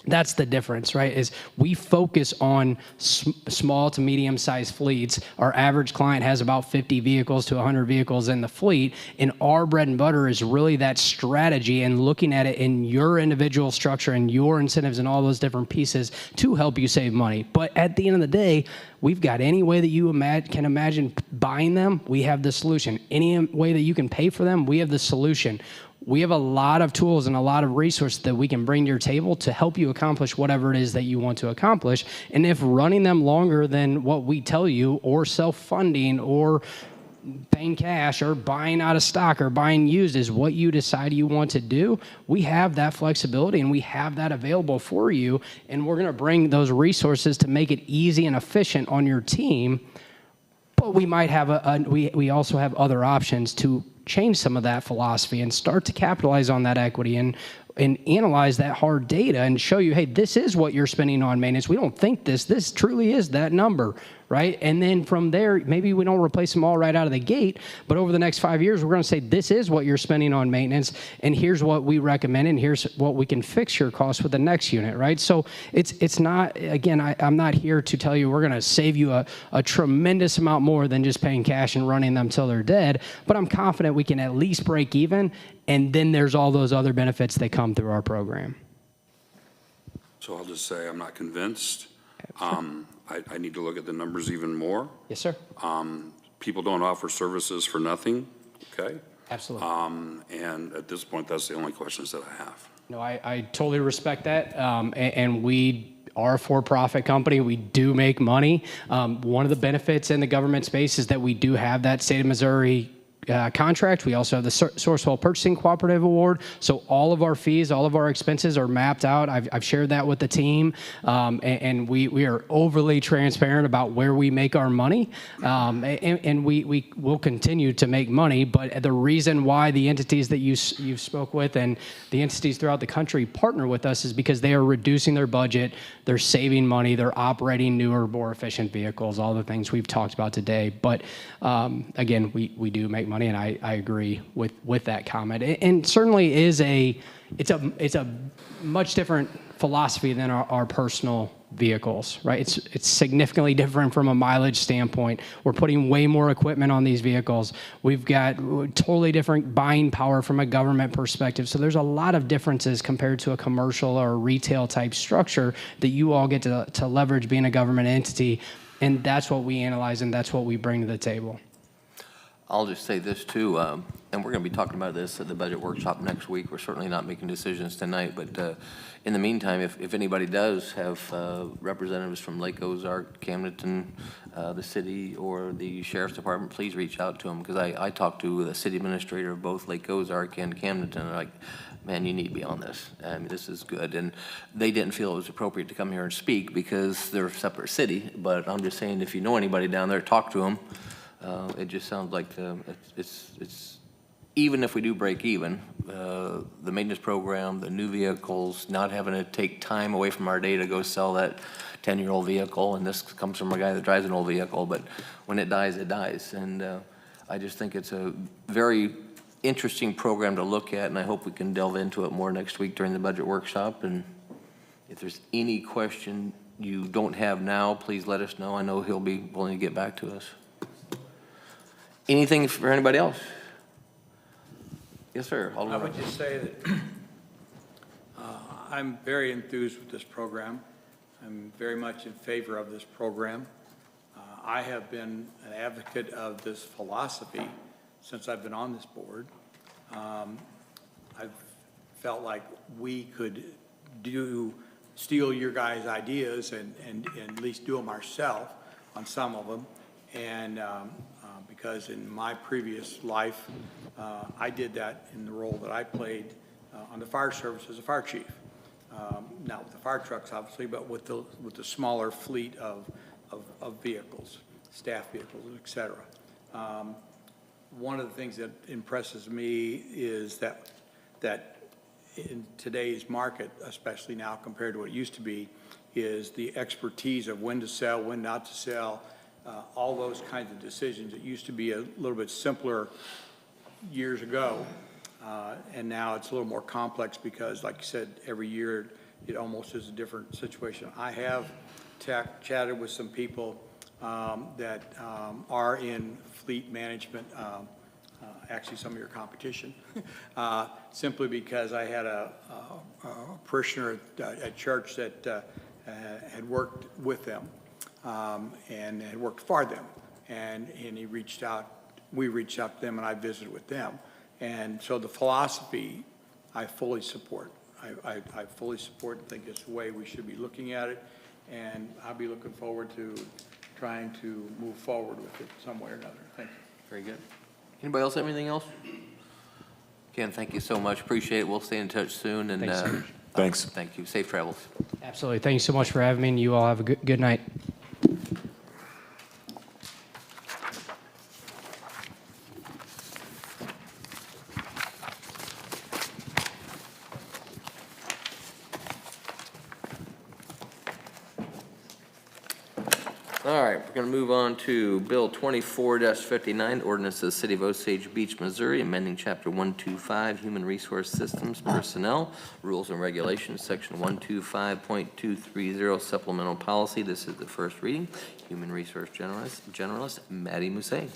that's the difference, right? Is we focus on small to medium-sized fleets. Our average client has about 50 vehicles to 100 vehicles in the fleet, and our bread and butter is really that strategy and looking at it in your individual structure and your incentives and all those different pieces to help you save money. But at the end of the day, we've got any way that you can imagine buying them, we have the solution. Any way that you can pay for them, we have the solution. We have a lot of tools and a lot of resources that we can bring to your table to help you accomplish whatever it is that you want to accomplish. And if running them longer than what we tell you, or self-funding, or paying cash, or buying out of stock, or buying used is what you decide you want to do, we have that flexibility and we have that available for you. And we're going to bring those resources to make it easy and efficient on your team. But we might have we also have other options to change some of that philosophy and start to capitalize on that equity and analyze that hard data and show you, hey, this is what you're spending on maintenance. We don't think this truly is that number, right? And then from there, maybe we don't replace them all right out of the gate, but over the next 5 years, we're going to say, this is what you're spending on maintenance, and here's what we recommend, and here's what we can fix your cost with the next unit, right? So it's not, again, I'm not here to tell you we're going to save you a tremendous amount more than just paying cash and running them till they're dead, but I'm confident we can at least break even, and then there's all those other benefits that come through our program. So I'll just say I'm not convinced. I need to look at the numbers even more. Yes, sir. People don't offer services for nothing, okay? Absolutely. And at this point, that's the only questions that I have. No, I totally respect that, and we are a for-profit company. We do make money. One of the benefits in the government space is that we do have that state of Missouri contract. We also have the Sourcewell Purchasing Cooperative Award. So all of our fees, all of our expenses are mapped out. I've shared that with the team, and we are overly transparent about where we make our money, and we will continue to make money. But the reason why the entities that you spoke with and the entities throughout the country partner with us is because they are reducing their budget, they're saving money, they're operating newer, more efficient vehicles, all the things we've talked about today. But again, we do make money, and I agree with that comment. And certainly it's a much different philosophy than our personal vehicles, right? It's significantly different from a mileage standpoint. We're putting way more equipment on these vehicles. We've got totally different buying power from a government perspective. So there's a lot of differences compared to a commercial or retail type structure that you all get to leverage being a government entity. And that's what we analyze, and that's what we bring to the table. I'll just say this too, and we're going to be talking about this at the budget workshop next week. We're certainly not making decisions tonight, but in the meantime, if anybody does have representatives from Lake Ozark, Camden, the city, or the sheriff's department, please reach out to them, because I talked to the city administrator of both Lake Ozark and Camden, and they're like, man, you need to be on this. I mean, this is good. And they didn't feel it was appropriate to come here and speak because they're a separate city, but I'm just saying, if you know anybody down there, talk to them. It just sounds like it's even if we do break even, the maintenance program, the new vehicles, not having to take time away from our day to go sell that 10-year-old vehicle, and this comes from a guy that drives an old vehicle, but when it dies, it dies. And I just think it's a very interesting program to look at, and I hope we can delve into it more next week during the budget workshop. And if there's any question you don't have now, please let us know. I know he'll be willing to get back to us. Anything for anybody else? Yes, sir. I Alderman would Rucker. just say that I'm very enthused with this program. I'm very much in favor of this program. I have been an advocate of this philosophy since I've been on this board. I've felt like we could steal your guys' ideas and at least do them ourselves on some of them. And because in my previous life, I did that in the role that I played on the fire service as a fire chief. Not with the fire trucks, obviously, but with the smaller fleet of vehicles, staff vehicles, et cetera. One of the things that impresses me is that in today's market, especially now compared to what it used to be, is the expertise of when to sell, when not to sell, all those kinds of decisions. It used to be a little bit simpler years ago, and now it's a little more complex because, like you said, every year it almost is a different situation. I have chatted with some people that are in fleet management, actually some of your competition, simply because I had a parishioner at church that had worked with them and had worked for them. And he reached out, we reached out to them, and I visited with them. And so the philosophy, I fully support. I fully support and think it's the way we should be looking at it. And I'll be looking forward to trying to move forward with it some way or another. Thank you. Very good. Anybody else have anything else? Ken, thank you so much. Appreciate it. We'll stay in touch soon. And Thanks, sir. Thanks. Thank you. Safe travels. Absolutely. Thank you so much for having me, and you all have a good night. All right, we're going to move on to Bill 24-59, ordinance of the City of Osage Beach, Missouri, amending Chapter 125, Human Resource Systems Personnel, Rules and Regulations, Section 125.230, Supplemental Policy. This is the first reading. Human Resource Generalist Maddie Musse.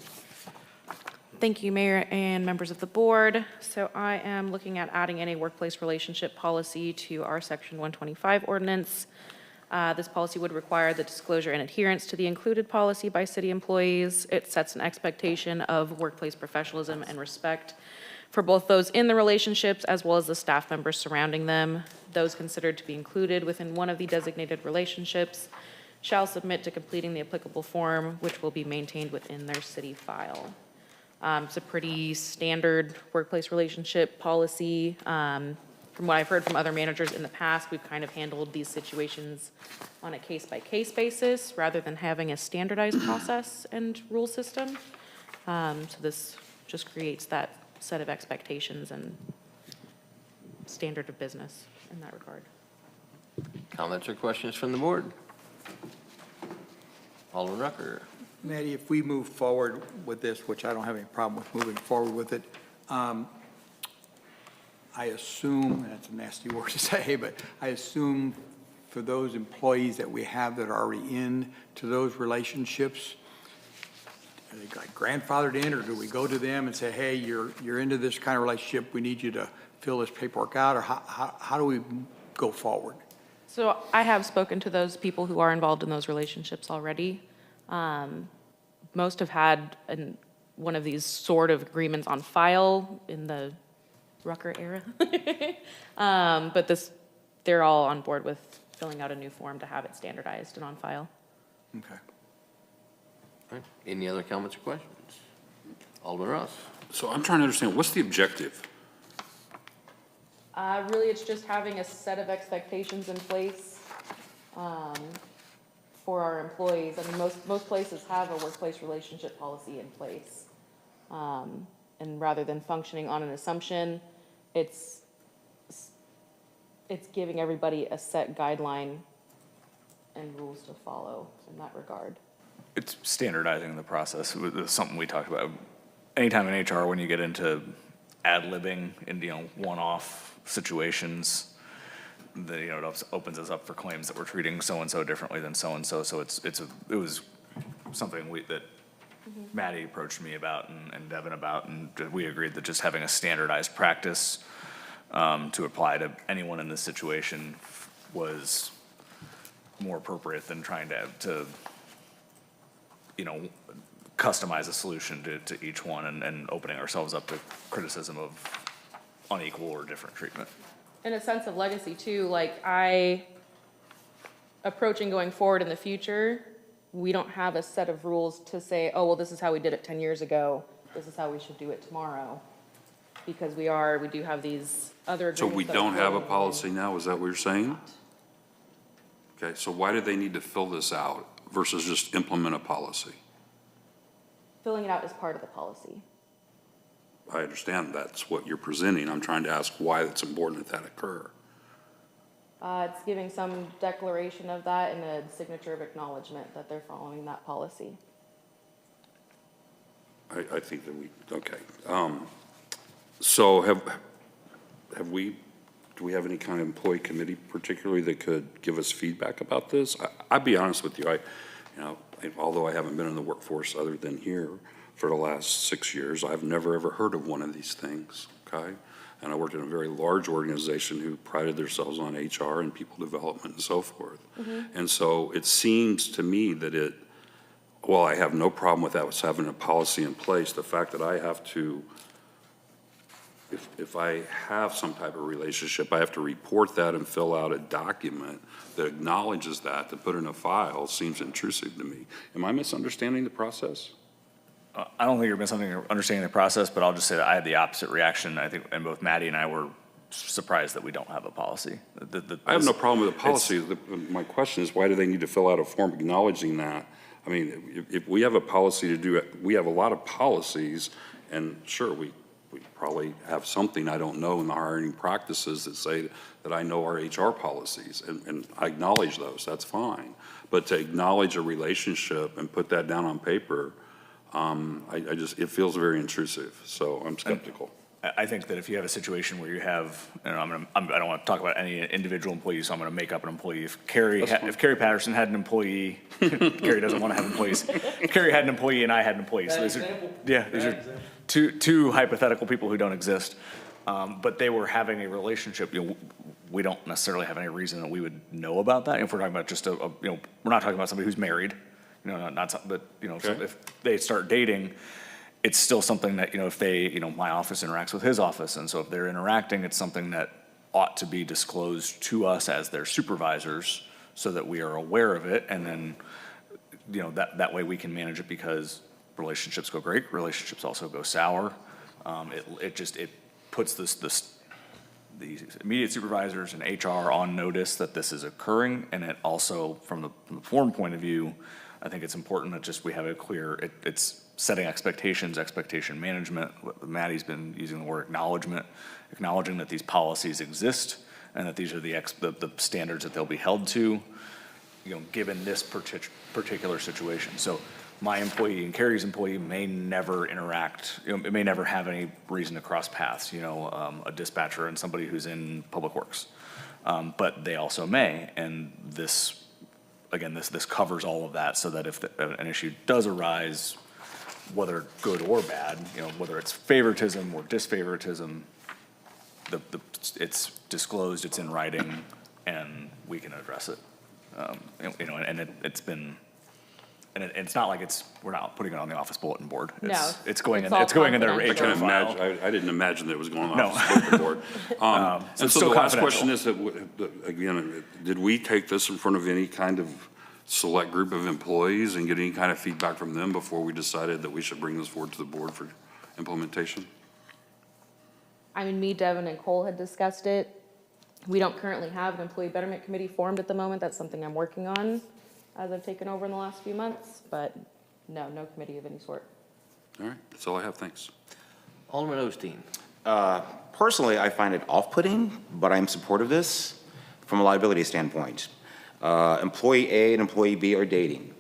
Thank you, Mayor and members of the board. So I am looking at adding in a workplace relationship policy to our Section 125 ordinance. This policy would require the disclosure and adherence to the included policy by city employees. It sets an expectation of workplace professionalism and respect for both those in the relationships as well as the staff members surrounding them. Those considered to be included within one of the designated relationships shall submit to completing the applicable form, which will be maintained within their city file. It's a pretty standard workplace relationship policy. From what I've heard from other managers in the past, we've kind of handled these situations on a case-by-case basis rather than having a standardized process and rule system. So this just creates that set of expectations and standard of business in that regard. Comments or questions from the board? Alderman Rucker. Maddie, if we move forward with this, which I don't have any problem with moving forward with it, I assume, and that's a nasty word to say, but I assume for those employees that we have that are already in to those relationships, are they like grandfathered in, or do we go to them and say, hey, you're into this kind of relationship, we need you to fill this paperwork out, or how do we go forward? So I have spoken to those people who are involved in those relationships already. Most have had one of these sort of agreements on file in the Rucker era. But they're all on board with filling out a new form to have it standardized and on file. Okay. All right. Any other comments or questions? Alderman Ross. So I'm trying to understand, what's the objective? Really, it's just having a set of expectations in place for our employees. I mean, most places have a workplace relationship policy in place. And rather than functioning on an assumption, it's giving everybody a set guideline and rules to follow in that regard. It's standardizing the process. It's something we talked about. Anytime in HR, when you get into ad-libbing and, one-off situations, it opens us up for claims that we're treating so-and-so differently than so-and-so. So it was something that Maddie approached me about and Devin about, and we agreed that just having a standardized practice to apply to anyone in this situation was more appropriate than trying to customize a solution to each one and opening ourselves up to criticism of unequal or different treatment. In a sense of legacy too, like approaching going forward in the future, we don't have a set of rules to say, oh, well, this is how we did it 10 years ago. This is how we should do it tomorrow. Because we do have these other So agreements. we that don't have a we're policy now, is that what you're saying? Okay, so why do they need to fill this out versus just implement a policy? filling it out as part of the policy. I understand that's what you're presenting. I'm trying to ask why it's important that that occur. It's giving some declaration of that and a signature of acknowledgement that they're following that policy. I think that okay. So do we have any kind of employee committee particularly that could give us feedback about this? I'll be honest with you, although I haven't been in the workforce other than here for the last 6 years, I've never ever heard of one of these things, okay? And I worked in a very large organization who prided themselves on HR and people development and so forth. Mm-hmm. And so it seems to me that well, I have no problem with that, with having a policy in place. The fact that I have to, if I have some type of relationship, I have to report that and fill out a document that acknowledges that to put in a file seems intrusive to me. Am I misunderstanding the process? I don't think you're misunderstanding the process, but I'll just say that I had the opposite reaction. I think, and both Maddie and I were surprised that we don't have a policy. I have no problem with the policy. My question is, why do they need to fill out a form acknowledging that? I mean, if we have a policy to do it, we have a lot of policies, and sure, we probably have something I don't know in the hiring practices that say that I know our HR policies, and I acknowledge those, that's fine. But to acknowledge a relationship and put that down on paper, it feels very intrusive, so I'm skeptical. I think that if you have a situation where you have, and I don't want to talk about any individual employee, so I'm going to make up an employee. If Carrie Patterson had an employee, Carrie doesn't want to have employees. If Carrie had an employee and I had an employee, so these are two hypothetical people who don't exist, but they were having a relationship. We don't necessarily have any reason that we would know about that. If we're talking about just we're not talking about somebody who's married, but so if they start dating, it's still something that, if they, my office interacts with his office. And so if they're interacting, it's something that ought to be disclosed to us as their supervisors so that we are aware of it. And then, that way we can manage it, because relationships go great. Relationships also go sour. It puts the immediate supervisors and HR on notice that this is occurring. And it also, from the form point of view, I think it's important that we have a clear, it's setting expectations, expectation management. Maddie's been using the word acknowledgement, acknowledging that these policies exist and that these are the standards that they'll be held to, given this particular situation. So my employee and Carrie's employee may never interact, it may never have any reason to cross paths, a dispatcher and somebody who's in public works. But they also may, and this covers all of that, so that if an issue does arise, whether good or bad, whether it's favoritism or disfavoritism, it's disclosed, it's in writing, and we can address it. And it's not like we're not putting it on the office bulletin board. It's going in their HR file. I didn't imagine that it was going on No. the bulletin board. So the last question is that, again, did we take this in front of any kind of select group of employees and get any kind of feedback from them before we decided that we should bring this forward to the board for implementation? I mean, me, Devin, and Cole had discussed it. We don't currently have an employee betterment committee formed at the moment. That's something I'm working on as I've taken over in the last few months, but no committee of any sort. All right, that's all I have, thanks. Alderman Osteen. Personally, I find it off-putting, but I'm supportive of this from a liability standpoint. Employee A and employee B are dating.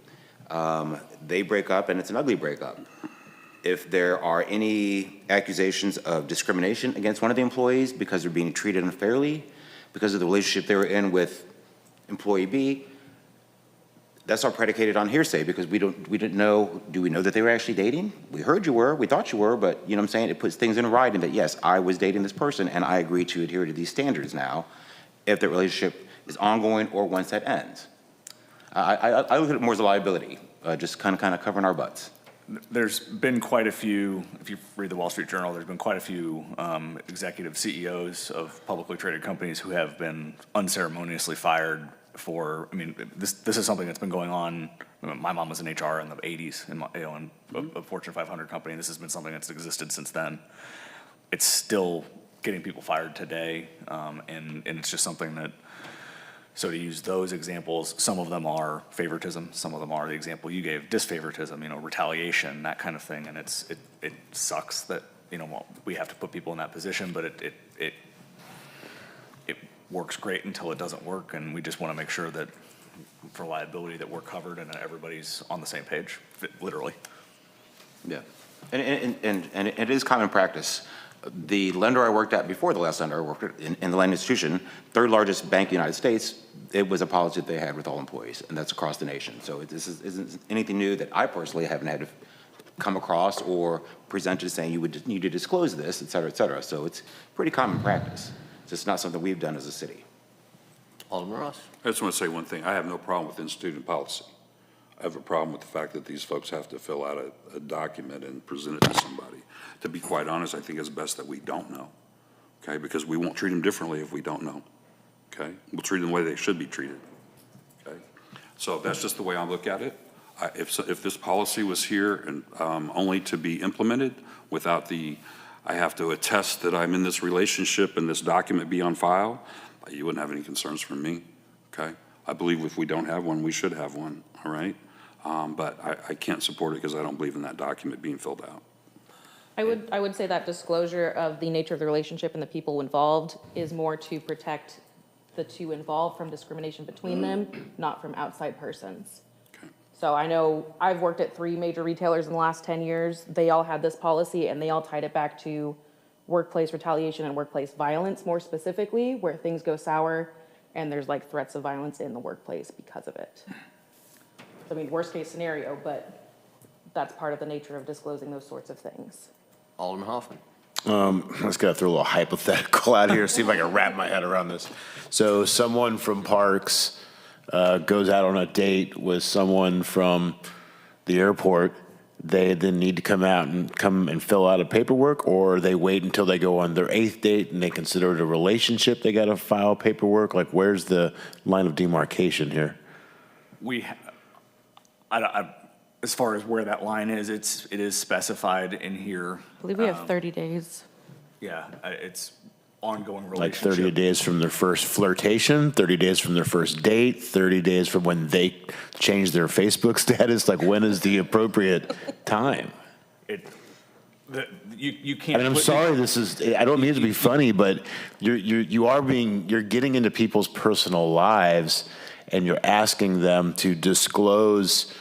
They break up, and it's an ugly breakup. If there are any accusations of discrimination against one of the employees because they're being treated unfairly, because of the relationship they were in with employee B, That's all predicated on hearsay because we didn't know, do we know that they were actually dating? We heard you were, we thought you were, but you know what I'm saying? It puts things in writing that, yes, I was dating this person and I agree to adhere to these standards now if the relationship is ongoing or once that ends. I look at it more as a liability, just kind of covering our butts. There's been quite a few, if you read the Wall Street Journal, there's been quite a few executive CEOs of publicly traded companies who have been unceremoniously fired for, I mean, this is something that's been going on. My mom was in HR in the 80s in a Fortune 500 company. This has been something that's existed since then. It's still getting people fired today, and it's just something that, so to use those examples, some of them are favoritism, some of them are the example you gave, disfavoritism, retaliation, that kind of thing, and it sucks that, we have to put people in that position, but it works great until it doesn't work, and we just want to make sure that for liability that we're covered and that everybody's on the same page, literally. Yeah, and it is common practice. The lender I worked at before the last lender I worked at in the land institution, third largest bank in the United States, it was a policy that they had with all employees, and that's across the nation. So this isn't anything new that I personally haven't had to come across or presented saying you would need to disclose this, et cetera, et cetera. So it's pretty common practice. It's just not something we've done as a city. Alderman Ross. I just want to say one thing. I have no problem with instituting policy. I have a problem with the fact that these folks have to fill out a document and present it to somebody. To be quite honest, I think it's best that we don't know, okay? Because we won't treat them differently if we don't know, okay? We'll treat them the way they should be treated, okay? So that's just the way I look at it. If this policy was here and only to be implemented without I have to attest that I'm in this relationship and this document be on file, you wouldn't have any concerns from me, okay? I believe if we don't have one, we should have one, all right? But I can't support it because I don't believe in that document being filled out. I would say that disclosure of the nature of the relationship and the people involved is more to protect the two involved from discrimination between them, not from outside persons. Okay. So I know I've worked at 3 major retailers in the last 10 years. They all had this policy and they all tied it back to workplace retaliation and workplace violence more specifically, where things go sour and there's like threats of violence in the workplace because of it. I mean, worst case scenario, but that's part of the nature of disclosing those sorts of things. Alderman Hoffman. I just gotta throw a little hypothetical out here, see if I can wrap my head around this. So someone from Parks goes out on a date with someone from the airport. They then need to come and fill out a paperwork, or they wait until they go on their 8th date and they consider it a relationship. They got to file paperwork. Like, where's the line of demarcation here? As far as where that line is, it is specified in here. I believe we have 30 days. Yeah, it's ongoing Like relationship. 30 days from their first flirtation, 30 days from their first date, 30 days from when they change their Facebook status. Like, when is the appropriate time? You can't. And I'm sorry, I don't mean to be funny, but you're getting into people's personal lives and you're asking them to disclose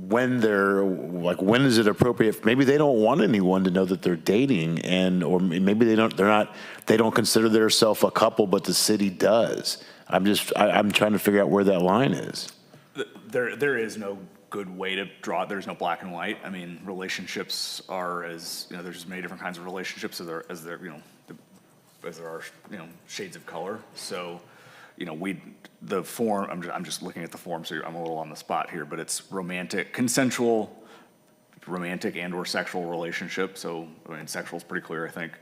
when is it appropriate? Maybe they don't want anyone to know that they're dating, or maybe they don't consider themselves a couple, but the city does. I'm trying to figure out where that line is. There is no good way to draw it. There's no black and white. I mean, relationships are there's just many different kinds of relationships as there are shades of color. So, the form, I'm just looking at the form, so I'm a little on the spot here, but it's consensual, romantic and or sexual relationship. So, I mean, sexual is pretty clear, I think.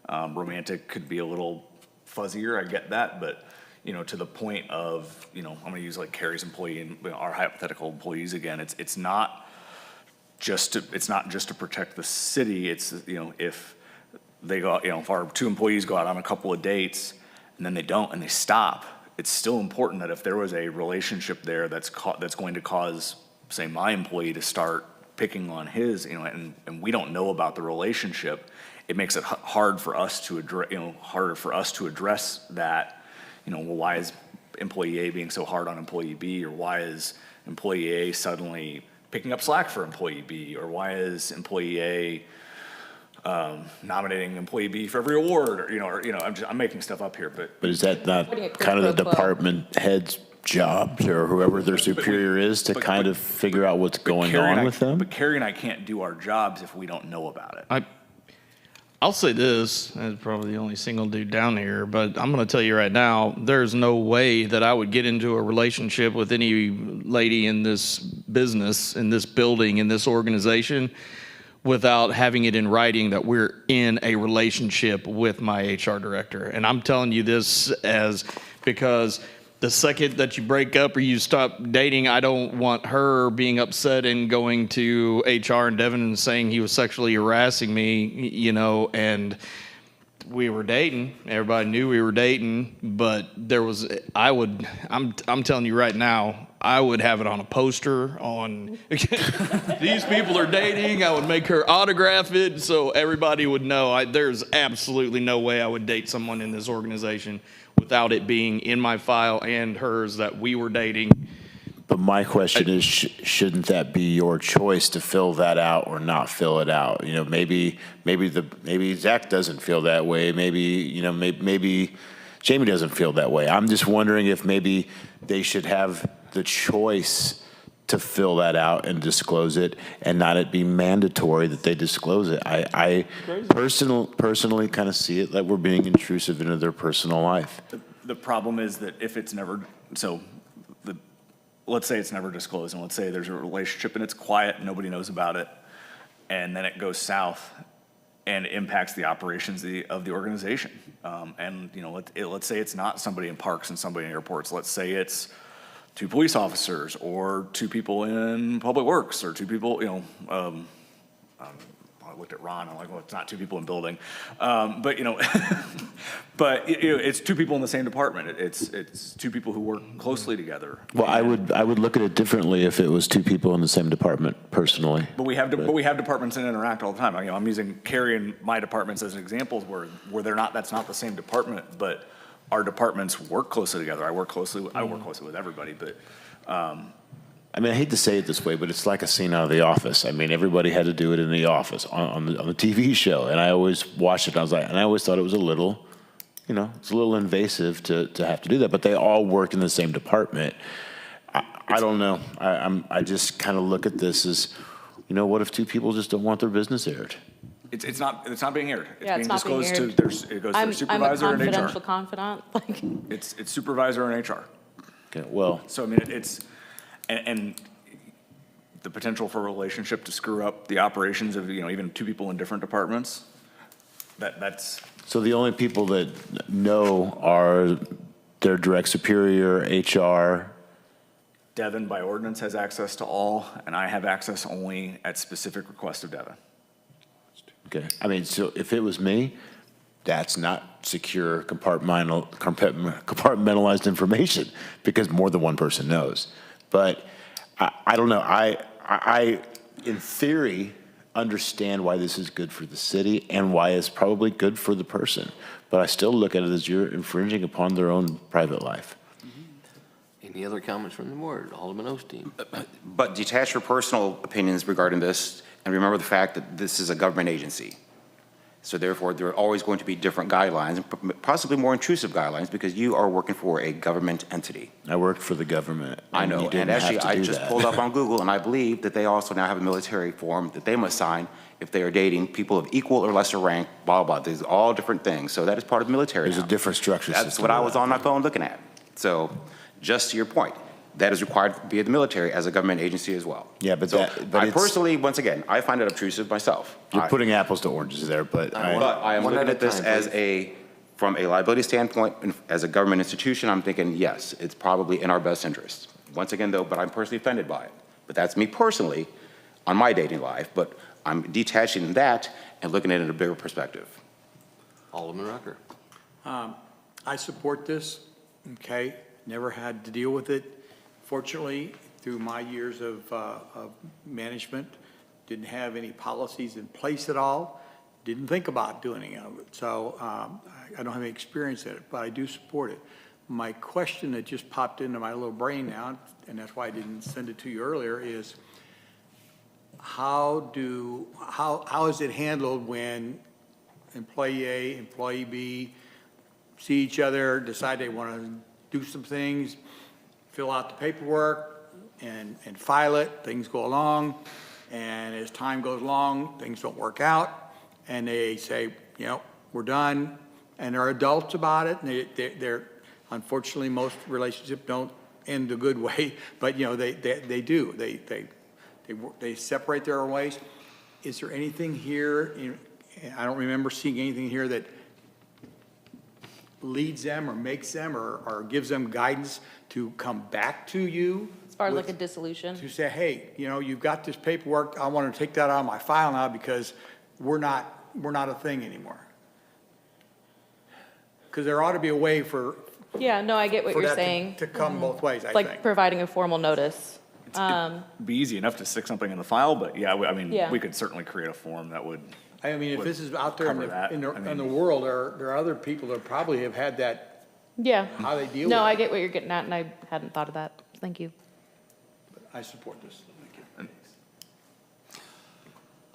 Romantic could be a little fuzzier, I get that, but, to the point of, I'm gonna use like Carrie's employee and our hypothetical employees again, it's not just to protect the city, it's, if they go, if our 2 employees go out on a couple of dates and then they don't and they stop, it's still important that if there was a relationship there that's going to cause, say, my employee to start picking on his, and we don't know about the relationship, it makes it hard for us to address that. Well, why is employee A being so hard on employee B, or why is employee A suddenly picking up slack for employee B, or why is employee A nominating employee B for every award, I'm making stuff up here, but But is that not kind of the department head's job or whoever their superior is to kind of figure out what's going on with them. But Carrie and I can't do our jobs if we don't know about it. I'll say this, as probably the only single dude down here, but I'm going to tell you right now, there's no way that I would get into a relationship with any lady in this business, in this building, in this organization, without having it in writing that we're in a relationship with my HR director. And I'm telling you this because the second that you break up or you stop dating, I don't want her being upset and going to HR and Devin and saying he was sexually harassing me, you know, and we were dating. Everybody knew we were dating, but I'm telling you right now, I would have it on a poster on these people are dating. I would make her autograph it so everybody would know. There's absolutely no way I would date someone in this organization without it being in my file and hers that we were dating. But my question is, shouldn't that be your choice to fill that out or not fill it out? You know, maybe Zach doesn't feel that way. Maybe Jamie doesn't feel that way. I'm just wondering if maybe they should have the choice to fill that out and disclose it, and not it be mandatory that they disclose it. I personally kind of see it like we're being intrusive into their personal life. The problem is that if it's never, let's say it's never disclosed, and let's say there's a relationship and it's quiet, nobody knows about it, and then it goes south and impacts the operations of the organization. And you know, let's say it's not somebody in parks and somebody in airports. Let's say it's 2 police officers or 2 people in public works or 2 people, you know, I looked at Ron, I'm like, well, it's not 2 people in building. But, you know, it's 2 people in the same department. It's 2 people who work closely together. Well, I would look at it differently if it was 2 people in the same department, personally. But we have departments that interact all the time. I'm using Carrie and my departments as examples where that's not the same department, but our departments work closely together. I work closely with everybody, but. I mean, I hate to say it this way, but it's like a scene out of The Office. I mean, everybody had to do it in The Office on the TV show, and I always watched it. And I always thought it was a little, you know, it's a little invasive to have to do that. But they all work in the same department. I don't know. I just kind of look at this as, you know, what if 2 people just don't want their business aired? It's not being aired. Yeah, being it's not being disclosed aired. to it goes to the supervisor I'm a and HR. confidential confidant. Like, It's supervisor and HR. Okay, well, So I mean, and the potential for a relationship to screw up the operations of, you know, even 2 people in different departments. That's so the only people that know are their direct superior, HR. Devin by ordinance has access to all, and I have access only at specific request of Devin. Okay, I mean, so if it was me, that's not secure compartmentalized information because more than one person knows. But I don't know. I, in theory, understand why this is good for the city and why it's probably good for the person. But I still look at it as you're infringing upon their own private life. Any other comments from the board? Alderman Osteen. But detach your personal opinions regarding this, and remember the fact that this is a government agency. So therefore, there are always going to be different guidelines, and possibly more intrusive guidelines, because you are working for a government entity. I worked for the government. I and know, you didn't and actually, have to I do just that. pulled up on Google, and I believe that they also now have a military form that they must sign if they are dating people of equal or lesser rank, blah, blah. These are all different things. So that is part of the military There's now. a different structure That's system what I to was that. on my phone looking at. So just to your point, that is required via the military as a government agency as well. Yeah, but So but I it's- personally, once again, I find it obtrusive myself. You're putting apples to oranges there, but But I am One looking at a at this time, as please. from a liability standpoint, and as a government institution, I'm thinking, yes, it's probably in our best interest. Once again, though, but I'm personally offended by it. But that's me personally on my dating life, but I'm detaching that and looking at it in a bigger perspective. Alderman Rucker. I support this, okay? Never had to deal with it. Fortunately, through my years of management, didn't have any policies in place at all, didn't think about doing any of it. So I don't have any experience in it, but I do support it. My question that just popped into my little brain now, and that's why I didn't send it to you earlier, is how is it handled when employee A, employee B see each other, decide they want to do some things, fill out the paperwork and file it, things go along, and as time goes along, things don't work out, and they say, you know, we're done, and they're adults about it, and they're, unfortunately, most relationships don't end a good way, but, you know, they do. They separate their ways. Is there anything here, I don't remember seeing anything here that leads them or makes them or gives them guidance to come back to you? As far as like a dissolution? To say, hey, you know, you've got this paperwork, I want to take that out of my file now because we're not a thing anymore. Because there ought to be a way for Yeah, no, I get what for you're that saying. to come both ways, I Like think. providing a formal notice. It'd be easy enough to stick something in the file, but yeah, I mean, Yeah. we could certainly create a form that would, I mean, if this is out there cover that. in I the mean- world, there are other people that probably have had that, Yeah. how they deal with No, I it. get what you're getting at, and I hadn't thought of that. Thank you. I support this. Thank you.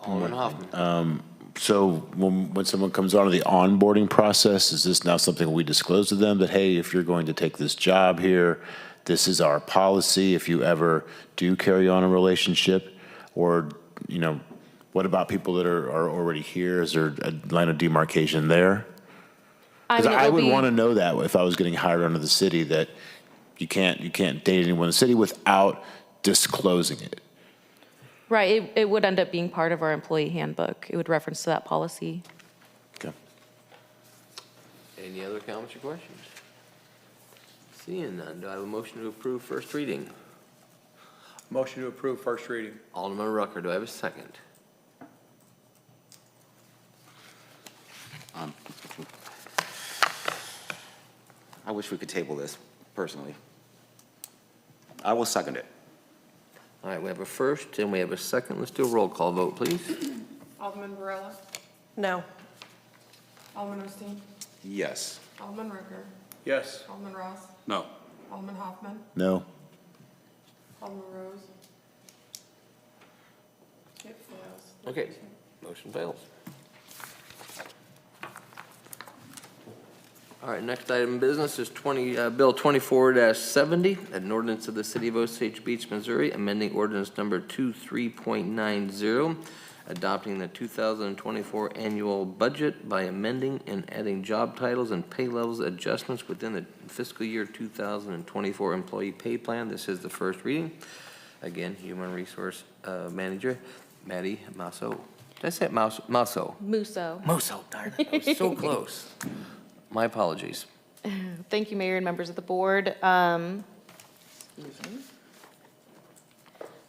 Alderman Hoffman. So when someone comes on to the onboarding process, is this now something we disclose to them that, hey, if you're going to take this job here, this is our policy if you ever do carry on a relationship? Or, you know, what about people that are already here? Is there a line of demarcation there? Because mean, it I will would be- want to know that if I was getting hired under the city, that you can't date anyone in the city without disclosing it. Right, it would end up being part of our employee handbook. It would reference to that policy. Okay. Any other comments or questions? Seeing none, do I have a motion to approve first reading? Motion to approve first reading. Alderman Rucker, do I have a second? I wish we could table this, personally. I will second it. All right, we have a first and we have a second. Let's do a roll call vote, please. Alderman Varela? No. Alderman Osteen? Yes. Alderman Rucker? Yes. Alderman Ross? No. Alderman Hoffman? No? Alderman Rose? It fails. Okay, motion fails. All right, next item of business is Bill 24-70, an ordinance of the City of Osage Beach, Missouri, amending ordinance number 23.90, adopting the 2024 annual budget by amending and adding job titles and pay levels adjustments within the fiscal year 2024 employee pay plan. This is the first reading. Again, Human Resource Manager, Maddie Masso. Did I say it Masso? Musso. Musso, darn it. I was so close. My apologies. Thank you, Mayor and members of the board. Excuse me.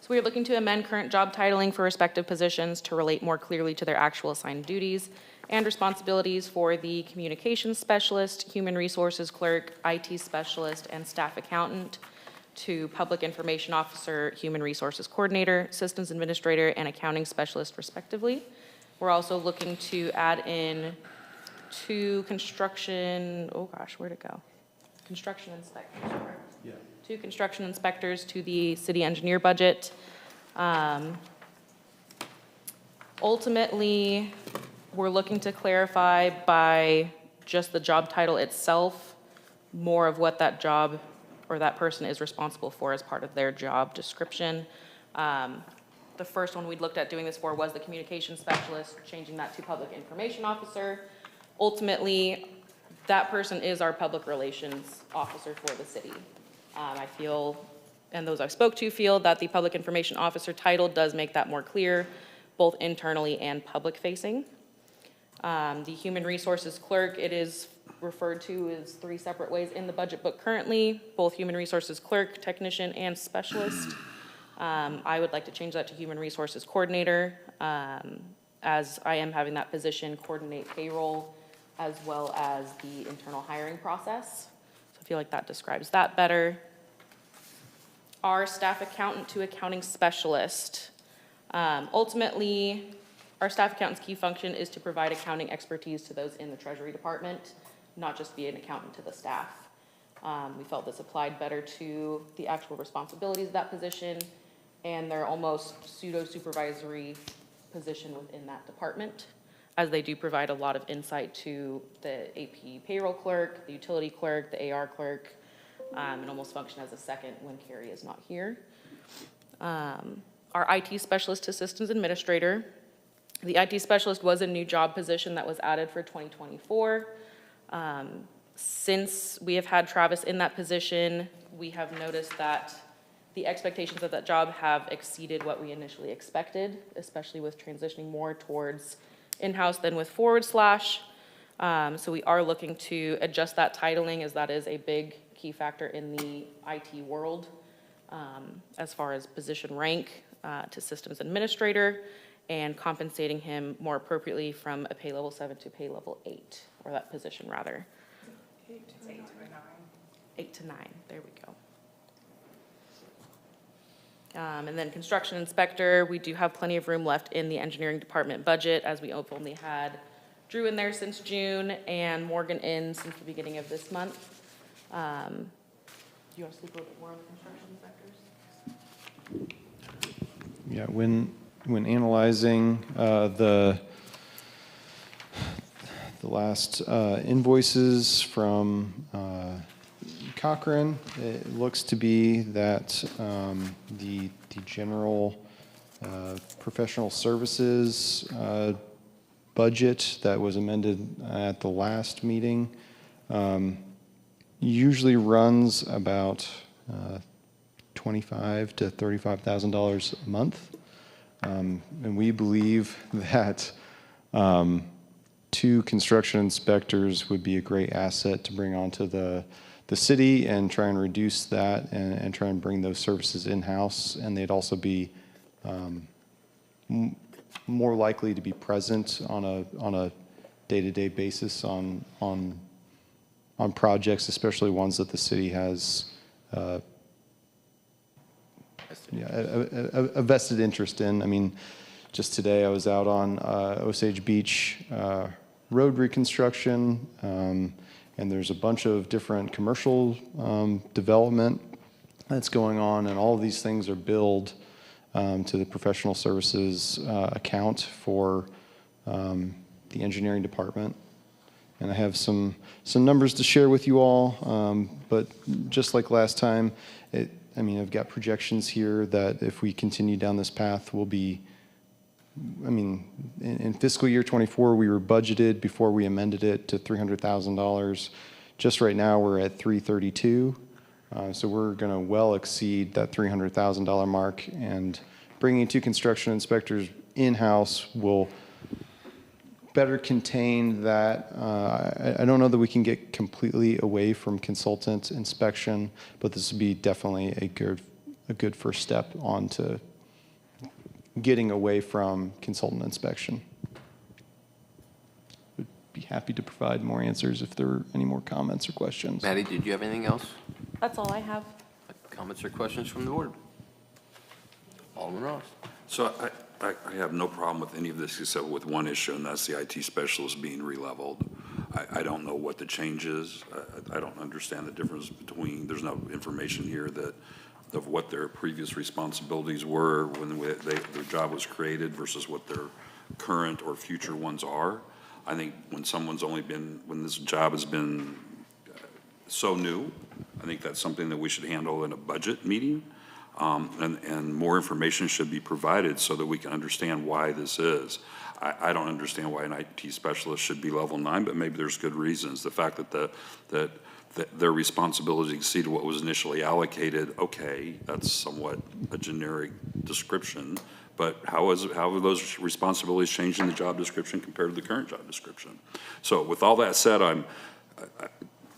So we are looking to amend current job titling for respective positions to relate more clearly to their actual assigned duties and responsibilities for the communications specialist, human resources clerk, IT specialist, and staff accountant to public information officer, human resources coordinator, systems administrator, and accounting specialist respectively. We're also looking to add in two construction, oh gosh, where'd it go? Construction inspectors, correct? Yeah. Two construction inspectors to the city engineer budget. Ultimately, we're looking to clarify by just the job title itself, more of what that job or that person is responsible for as part of their job description. The first one we looked at doing this for was the communication specialist, changing that to public information officer. Ultimately, that person is our public relations officer for the city. I feel, and those I spoke to feel, that the public information officer title does make that more clear, both internally and public-facing. The human resources clerk, it is referred to as three separate ways in the budget book currently, both human resources clerk, technician, and specialist. I would like to change that to human resources coordinator, as I am having that position coordinate payroll as well as the internal hiring process. So I feel like that describes that better. Our staff accountant to accounting specialist. Ultimately, our staff accountant's key function is to provide accounting expertise to those in the Treasury Department, not just be an accountant to the staff. We felt this applied better to the actual responsibilities of that position and their almost pseudo-supervisory position within that department, as they do provide a lot of insight to the AP payroll clerk, the utility clerk, the AR clerk, and almost function as a second when Carrie is not here. Our IT specialist to systems administrator. The IT specialist was a new job position that was added for 2024. Since we have had Travis in that position, we have noticed that the expectations of that job have exceeded what we initially expected, especially with transitioning more towards in-house than with forward slash. So we are looking to adjust that titling, as that is a big key factor in the IT world, as far as position rank to systems administrator, and compensating him more appropriately from a pay level 7 to pay level 8, or that position rather. 8 to 9, there we go. And then construction inspector, we do have plenty of room left in the engineering department budget, as we have only had Drew in there since June and Morgan in since the beginning of this month. Do you want to speak a little bit more on the construction inspectors? Yeah, when analyzing the last invoices from Cochrane, it looks to be that the general professional services budget that was amended at the last meeting usually runs about $25,000 to $35,000 a month. And we believe that 2 construction inspectors would be a great asset to bring onto the city and try and reduce that and try and bring those services in-house. And they'd also be more likely to be present on a day-to-day basis on projects, especially ones that the city has a vested interest in. I mean, just today I was out on Osage Beach road reconstruction, and there's a bunch of different commercial development that's going on, and all of these things are billed to the professional services account for the engineering department. And I have some numbers to share with you all, but just like last time, I've got projections here that if we continue down this path, we'll be, in fiscal year 24, we were budgeted before we amended it to $300,000. Just right now, we're at $332,000. So we're going to well exceed that $300,000 mark, and bringing 2 construction inspectors in-house will better contain that. I don't know that we can get completely away from consultant inspection, but this would be definitely a good first step onto getting away from consultant inspection. Would be happy to provide more answers if there are any more comments or questions. Maddie, did you have anything else? That's all I have. Comments or questions from the board? Alderman Ross. So I have no problem with any of this except with one issue, and that's the IT specialist being re-leveled. I don't know what the change is. I don't understand the difference between, there's no information here of what their previous responsibilities were when their job was created versus what their current or future ones are. I think when this job has been so new, I think that's something that we should handle in a budget meeting. And more information should be provided so that we can understand why this is. I don't understand why an IT specialist should be level 9, but maybe there's good reasons. The fact that their responsibility exceeded what was initially allocated, okay, that's somewhat a generic description, but how are those responsibilities changed in the job description compared to the current job description? So with all that said,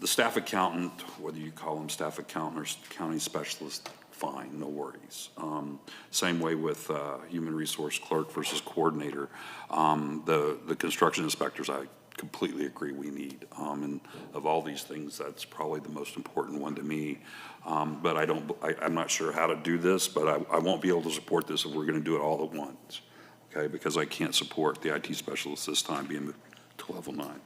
the staff accountant, whether you call them staff accountant or accounting specialist, fine, no worries. Same way with human resource clerk versus coordinator. The construction inspectors, I completely agree we need. And of all these things, that's probably the most important one to me. But I'm not sure how to do this, but I won't be able to support this if we're going to do it all at once. Okay, because I can't support the IT specialist this time being moved to level 9.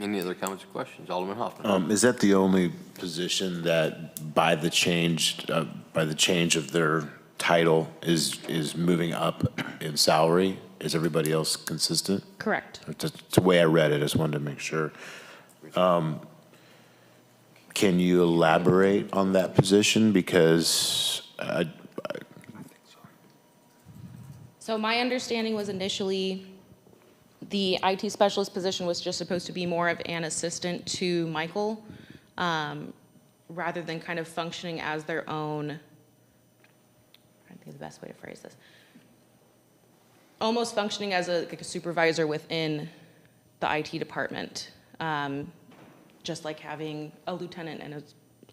Any other comments or questions? Alderman Hoffman. Is that the only position that by the change of their title is moving up in salary? Is everybody else consistent? Correct. That's the way I read it. I just wanted to make sure. Can Can you elaborate on that position? Because So my understanding was initially the IT specialist position was just supposed to be more of an assistant to Michael, rather than kind of functioning as their own, I think the best way to phrase this, almost functioning as like a supervisor within the IT department, just like having a lieutenant and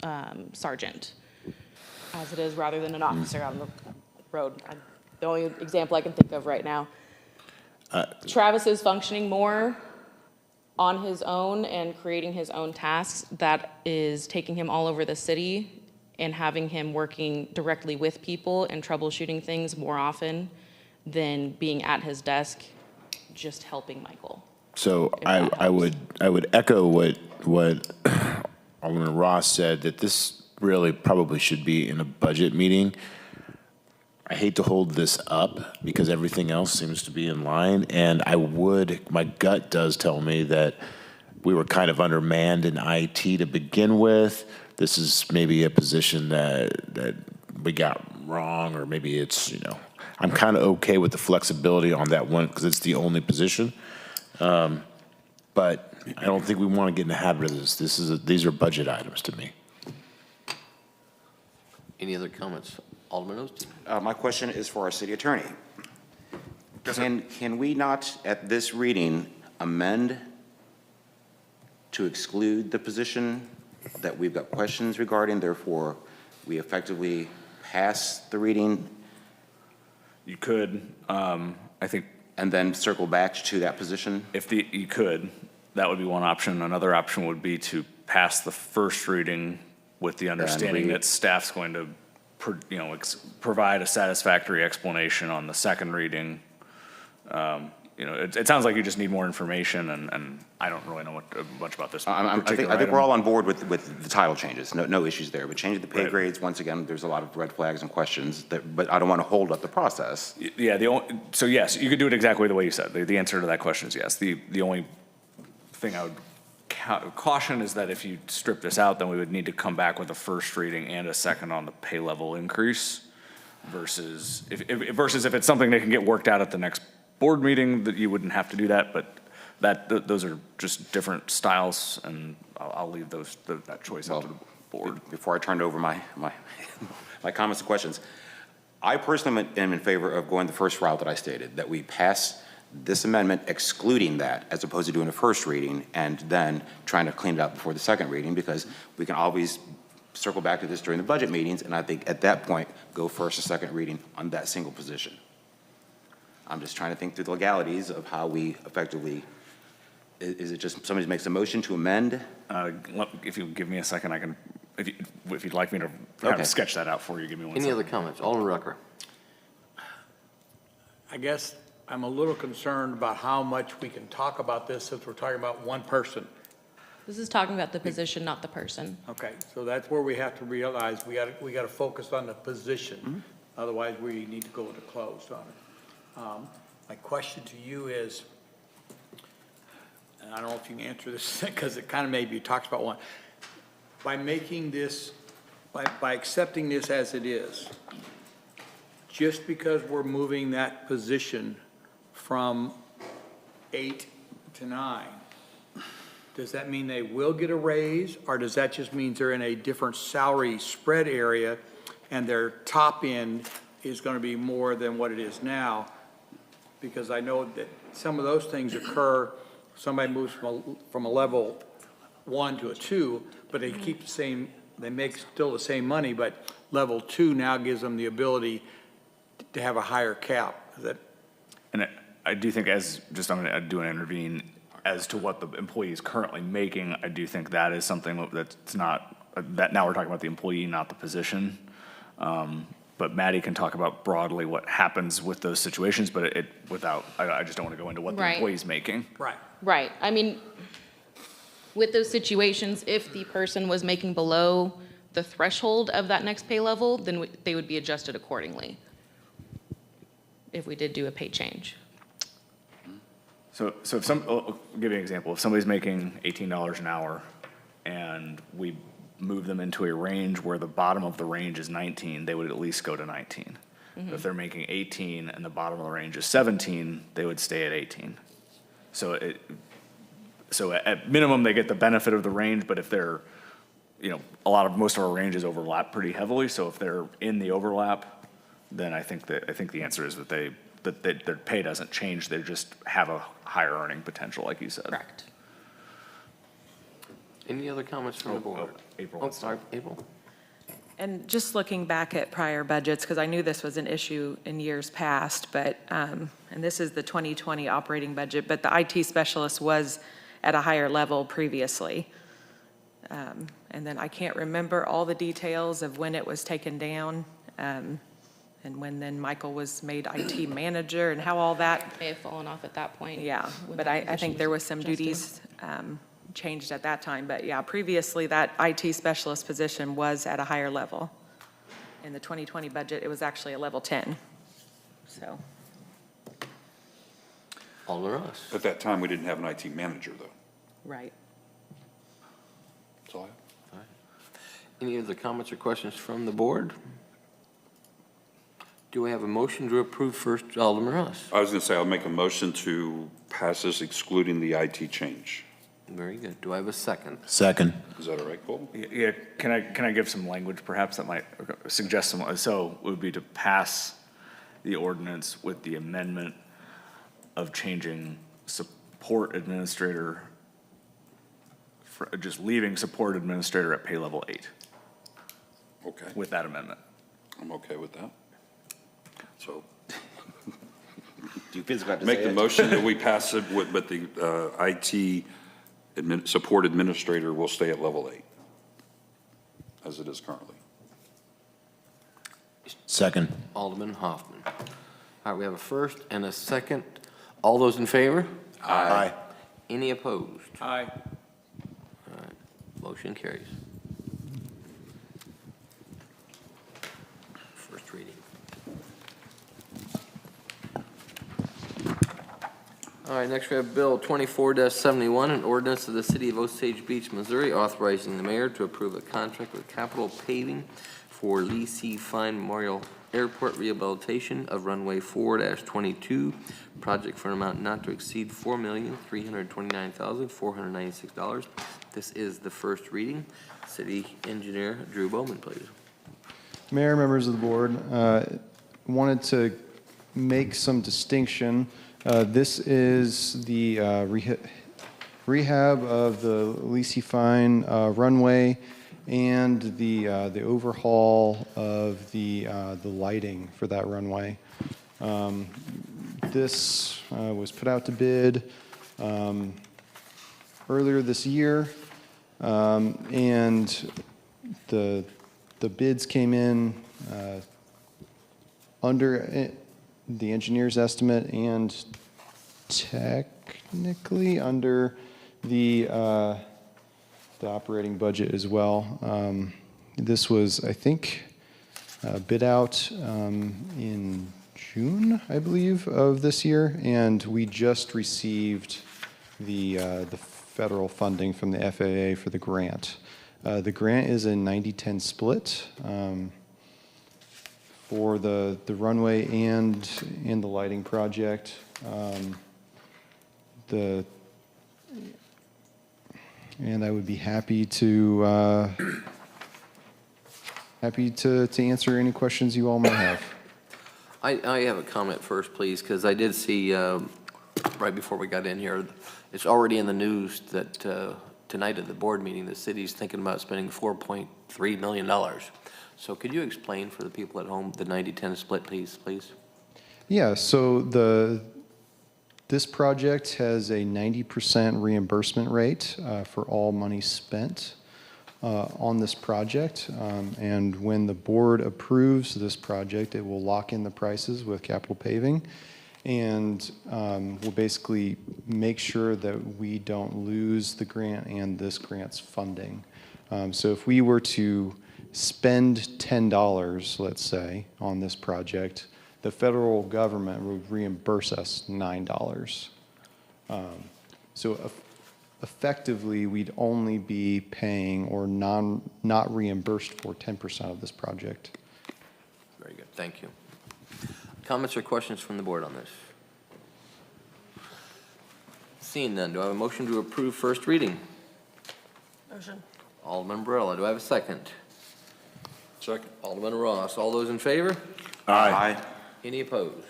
a sergeant, as it is, rather than an officer on the road. The only example I can think of right now. Travis is functioning more on his own and creating his own tasks. That is taking him all over the city and having him working directly with people and troubleshooting things more often than being at his desk, just helping Michael. so If that I would echo what Alderman Ross said, that this really probably should be in a budget meeting. I hate to hold this up because everything else seems to be in line, and my gut does tell me that we were kind of undermanned in IT to begin with. This is maybe a position that we got wrong, or maybe it's, I'm kind of okay with the flexibility on that one because it's the only position. But I don't think we want to get in the habit of this. These are budget items to me. Any other comments? Alderman Osteen. My question is for our city attorney. Can we not, at this reading, amend to exclude the position that we've got questions regarding, therefore we effectively pass the reading? You could, I think. And then circle back to that position? You could, that would be one option. Another option would be to pass the first reading with the understanding that staff's going to provide a satisfactory explanation on the second reading. It sounds like you just need more information, and I don't really know much about this. I think we're all on board with the title changes. No issues there. But changing the pay grades, once again, there's a lot of red flags and questions. But I don't want to hold up the process. Yeah. So yes, you could do it exactly the way you said. The answer to that question is yes. The only thing I would caution is that if you strip this out, then we would need to come back with a first reading and a second on the pay level increase, versus if it's something that can get worked out at the next board meeting, that you wouldn't have to do that. But those are just different styles, and I'll leave that choice up to the board. Before I turn over my comments and questions, I personally am in favor of going the first route that I stated, that we pass this amendment excluding that, as opposed to doing a first reading and then trying to clean it up before the second reading, because we can always circle back to this during the budget meetings, and I think at that point, go first or second reading on that single position. I'm just trying to think through the legalities of how we effectively, is it just somebody makes a motion to amend? If you give me a second, I can, if you'd like me to kind of sketch that out for you, give me one second. Any other comments? Alderman Rucker. I guess I'm a little concerned about how much we can talk about this since we're talking about one person. This is talking about the position, not the person. Okay, so that's where we have to realize we got to focus on the position. Otherwise, we need to go into closed on it. My question to you is, and I don't know if you can answer this because it kind of maybe talks about one. By making this, by accepting this as it is, just because we're moving that position from 8 to 9, does that mean they will get a raise, or does that just mean they're in a different salary spread area and their top end is going to be more than what it is now? Because I know that some of those things occur, somebody moves from a level 1 to a 2, but they keep the same, they make still the same money, but level 2 now gives them the ability to have a higher cap. Is that? And I do think, I'm going to do an intervene as to what the employee is currently making. I do think that is something that's not, that now we're talking about the employee, not the position. But Maddie can talk about broadly what happens with those situations, but I just don't want to go into what the employee's making. Right. Right. I mean, with those situations, if the person was making below the threshold of that next pay level, then they would be adjusted accordingly if we did do a pay change. So if I'll give you an example. If somebody's making $18 an hour and we move them into a range where the bottom of the range is 19, they would at least go to 19. If they're making 18 and the bottom of the range is 17, they would stay at 18. So at minimum, they get the benefit of the range, but if they're, most of our ranges overlap pretty heavily, so if they're in the overlap, then I think the answer is that their pay doesn't change, they just have a higher earning potential, like you said. Correct. Any other comments from the board? April. Oh, sorry, April. And just looking back at prior budgets, because I knew this was an issue in years past, but, and this is the 2020 operating budget, but the IT specialist was at a higher level previously. And then I can't remember all the details of when it was taken down, and when then Michael was made IT manager and how all that, May have fallen off at that point. yeah. when But that I position think was there was some adjusted. duties changed at that time. But yeah, previously that IT specialist position was at a higher level. In the 2020 budget, it was actually a level 10. So, Alderman Ross. At that time, we didn't have an IT manager, though. right. That's all I have. Any other comments or questions from the board? Do we have a motion to approve first, Alderman Ross? I was going to say, I'll make a motion to pass this excluding the IT change. Very good. Do I have a second? Second. Is that all right, Cole? Yeah, can I give some language perhaps that might suggest some, so it would be to pass the ordinance with the amendment of changing support administrator, just leaving support administrator at pay level 8 Okay, with that amendment. I'm okay with that. So Do you physically have to make say the it? motion that we pass it with, but the IT support administrator will stay at level 8, as it is currently. Second. Alderman Hoffman. All right, we have a first and a second. All those in favor? Aye. Any opposed? Aye. All right, motion carries. First reading. All right, next we have Bill 24-71, an ordinance of the City of Osage Beach, Missouri, authorizing the mayor to approve a contract with Capital Paving for Lee C. Fine Memorial Airport rehabilitation of runway 4-22, project for an amount not to exceed $4,329,496. This is the first reading. City Engineer Drew Bowman, please. Mayor, members of the board, wanted to make some distinction. This is the rehab of the Lacey Fine runway and the overhaul of the lighting for that runway. This was put out to bid earlier this year, and the bids came in under the engineer's estimate and technically under the operating budget as well. This was, I think, bid out in June, I believe, of this year, and we just received the federal funding from the FAA for the grant. The grant is a 90-10 split for the runway and the lighting project. And I would be happy to answer any questions you all may have. I have a comment first, please, because I did see, right before we got in here, it's already in the news that tonight at the board meeting, the city's thinking about spending $4.3 million. So could you explain for the people at home the 90-10 split, please? Yeah, so this project has a 90% reimbursement rate for all money spent on this project. And when the board approves this project, it will lock in the prices with Capital Paving. And we'll basically make sure that we don't lose the grant and this grant's funding. So if we were to spend $10, let's say, on this project, the federal government would reimburse us $9. So effectively, we'd only be paying or not reimbursed for 10% of this project. Very good, thank you. Comments or questions from the board on this? Seeing none, do I have a motion to approve first reading? Motion. Alderman Barella, do I have a second? Second. Alderman Ross, all those in favor? Aye. Any opposed?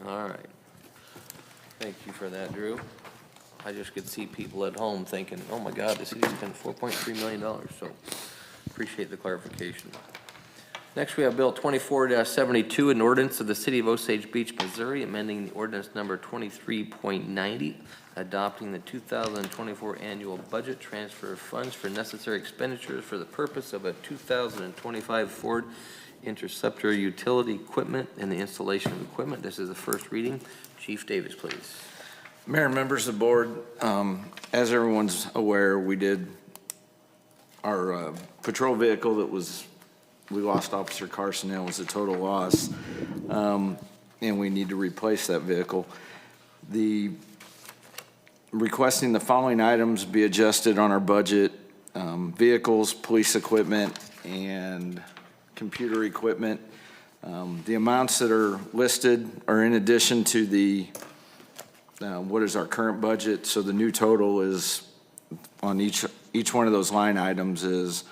All right. Thank you for that, Drew. I just could see people at home thinking, oh my God, the city spent $4.3 million, so appreciate the clarification. Next, we have Bill 24-72, an ordinance of the City of Osage Beach, Missouri, amending the ordinance number 23.90, adopting the 2024 annual budget, transfer of funds for necessary expenditures for the purpose of a 2025 Ford Interceptor utility equipment and the installation of equipment. This is the first reading. Chief Davis, please. Mayor and members of the board, as everyone's aware, we did our patrol vehicle we lost Officer Carson. It was a total loss, and we need to replace that vehicle. Requesting the following items be adjusted on our budget: vehicles, police equipment, and computer equipment. The amounts that are listed are in addition to what is our current budget. So the new total is on each one of those line items is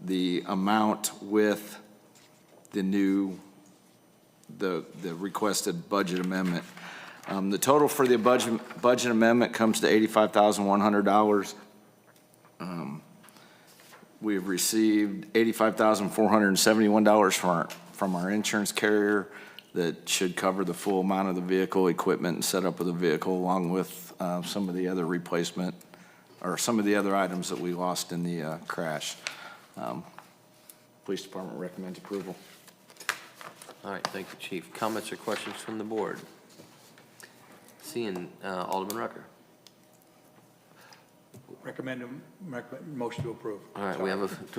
the amount with the requested budget amendment. The total for the budget amendment comes to $85,100. We've received $85,471 from our insurance carrier that should cover the full amount of the vehicle, equipment, and setup of the vehicle, along with some of the other replacement or some of the other items that we lost in the crash. Police Department recommends approval. All right, thank you, Chief. Comments or questions from the board? Seeing Alderman Rucker. Recommend motion to approve. All right, do we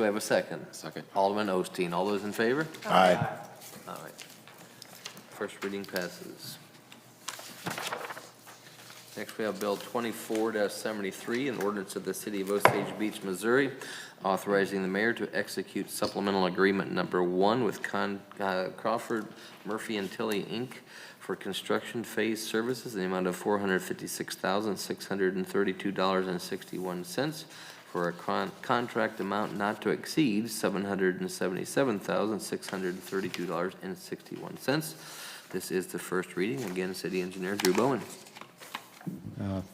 have a second? Second. Alderman Osteen, all those in favor? Aye. All right. First reading passes. Next, we have Bill 24-73, an ordinance of the City of Osage Beach, Missouri, authorizing the mayor to execute supplemental agreement number 1 with Crawford, Murphy and Tilley, Inc. for construction phase services in the amount of $456,632.61 for a contract amount not to exceed $777,632.61. This is the first reading. Again, City Engineer Drew Bowen.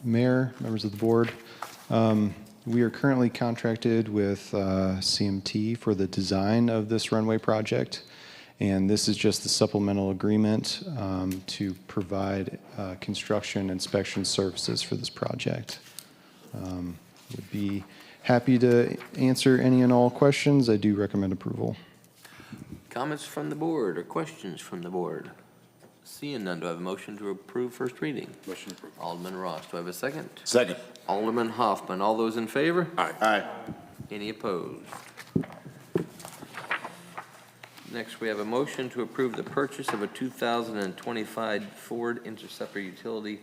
Mayor, members of the board, we are currently contracted with CMT for the design of this runway project, and this is just the supplemental agreement to provide construction inspection services for this project. Would be happy to answer any and all questions. I do recommend approval. Comments from the board or questions from the board? Seeing none, do I have a motion to approve first reading? Motion approved. Alderman Ross, do I have a second? Second. Alderman Hoffman, all those in favor? Aye. Aye. Any opposed? Next, we have a motion to approve the purchase of a 2025 Ford Interceptor utility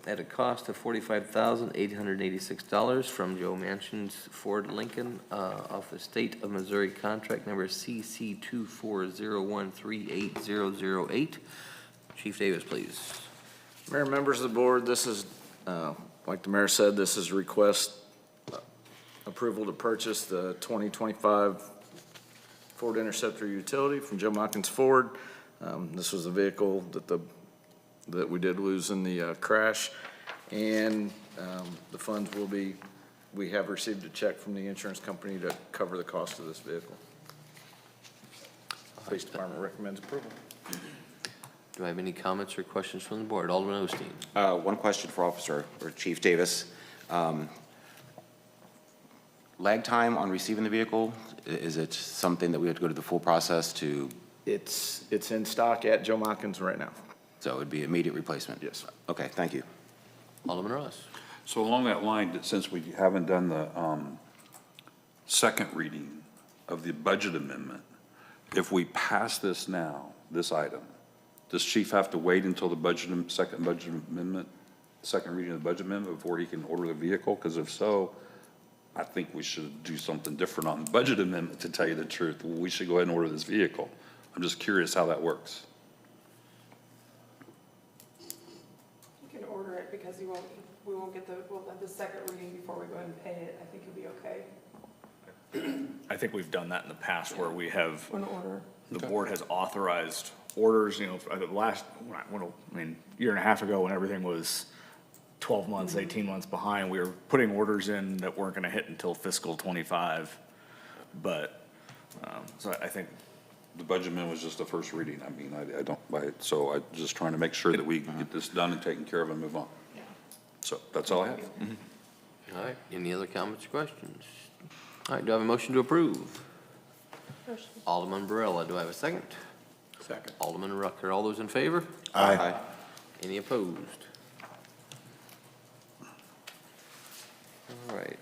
at a cost of $45,886 from Joe Manchin's Ford Lincoln off the State of Missouri contract number CC240138008. Chief Davis, please. Mayor and members of the board, this is, like the mayor said, this is request approval to purchase the 2025 Ford Interceptor utility from Joe Manchin's Ford. This was a vehicle that we did lose in the crash, and the funds will be, we have received a check from the insurance company to cover the cost of this vehicle. Police Department recommends approval. Do I have any comments or questions from the board? Alderman Osteen. One question for Officer or Chief Davis. Lag time on receiving the vehicle, is it something that we have to go to the full process to? It's in stock at Joe Manchin's right now. So it would be immediate replacement? Yes. Okay, thank you. Alderman Ross. So along that line, since we haven't done the second reading of the budget amendment, if we pass this now, this item, does Chief have to wait until the second budget amendment second reading of the budget amendment before he can order the vehicle? Because if so, I think we should do something different on the budget amendment, to tell you the truth. We should go ahead and order this vehicle. I'm just curious how that works. You can order it because we won't get we'll have the second reading before we go ahead and pay it. I think it'll be okay. I think we've done that in the past where we have, One order. the board has authorized orders, you know, the last, year and a half ago when everything was 12 months, 18 months behind, we were putting orders in that weren't gonna hit until fiscal '25. But, so I think, The budget amendment was just the first reading. I mean, I don't, so I'm just trying to make sure that we get this done and taken care of and move on. So that's all I have. All right, any other comments or questions? All right, do I have a motion to approve? Motion. Alderman Barilla, do I have a second? Second. Alderman Rucker, all those in favor? Aye. Any opposed? All right.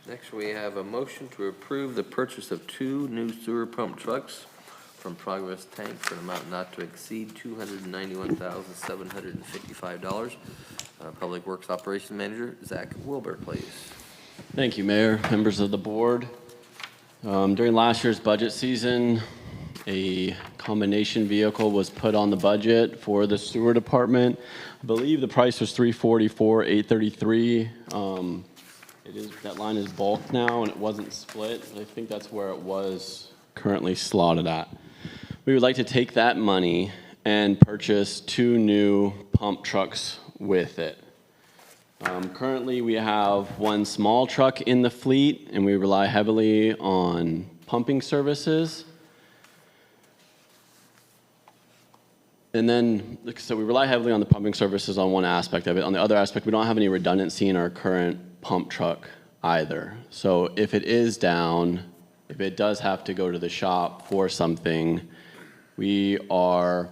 Next, we have a motion to approve the purchase of 2 new sewer pump trucks from Progress Tank for an amount not to exceed $291,755. Public Works Operations Manager, Zach Wilbur, please. Thank you, Mayor, members of the board. During last year's budget season, a combination vehicle was put on the budget for the sewer department. I believe the price was $344,833. That line is bulk now, and it wasn't split. I think that's where it was currently slotted at. We would like to take that money and purchase 2 new pump trucks with it. Currently, we have 1 small truck in the fleet, and we rely heavily on pumping services. And then, so we rely heavily on the pumping services on one aspect of it. On the other aspect, we don't have any redundancy in our current pump truck either. So if it is down, if it does have to go to the shop for something, we are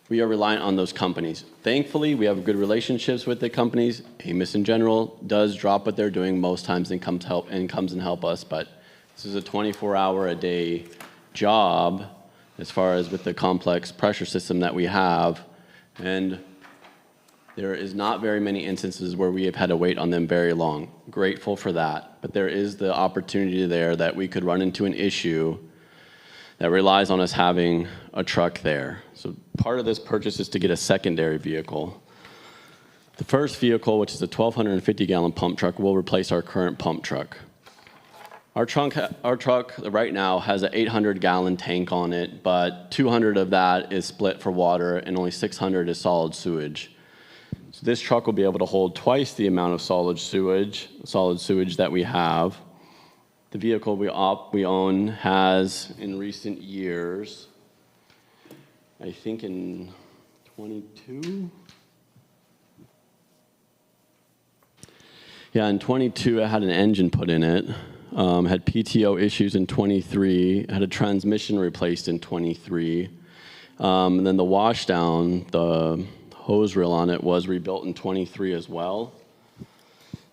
reliant on those companies. Thankfully, we have good relationships with the companies. Amos in general does drop what they're doing most times and comes and help us, but this is a 24-hour-a-day job as far as with the complex pressure system that we have, and there is not very many instances where we have had to wait on them very long. Grateful for that, but there is the opportunity there that we could run into an issue that relies on us having a truck there. So part of this purchase is to get a secondary vehicle. The first vehicle, which is a 1,250-gallon pump truck, will replace our current pump truck. Our truck right now has an 800-gallon tank on it, but 200 of that is split for water and only 600 is solid sewage. So this truck will be able to hold twice the amount of solid sewage that we have. The vehicle we own has, in recent years, I think in 22? Yeah, in 22, it had an engine put in it. Had PTO issues in 23, had a transmission replaced in 23. And then the washdown, the hose reel on it was rebuilt in 23 as well.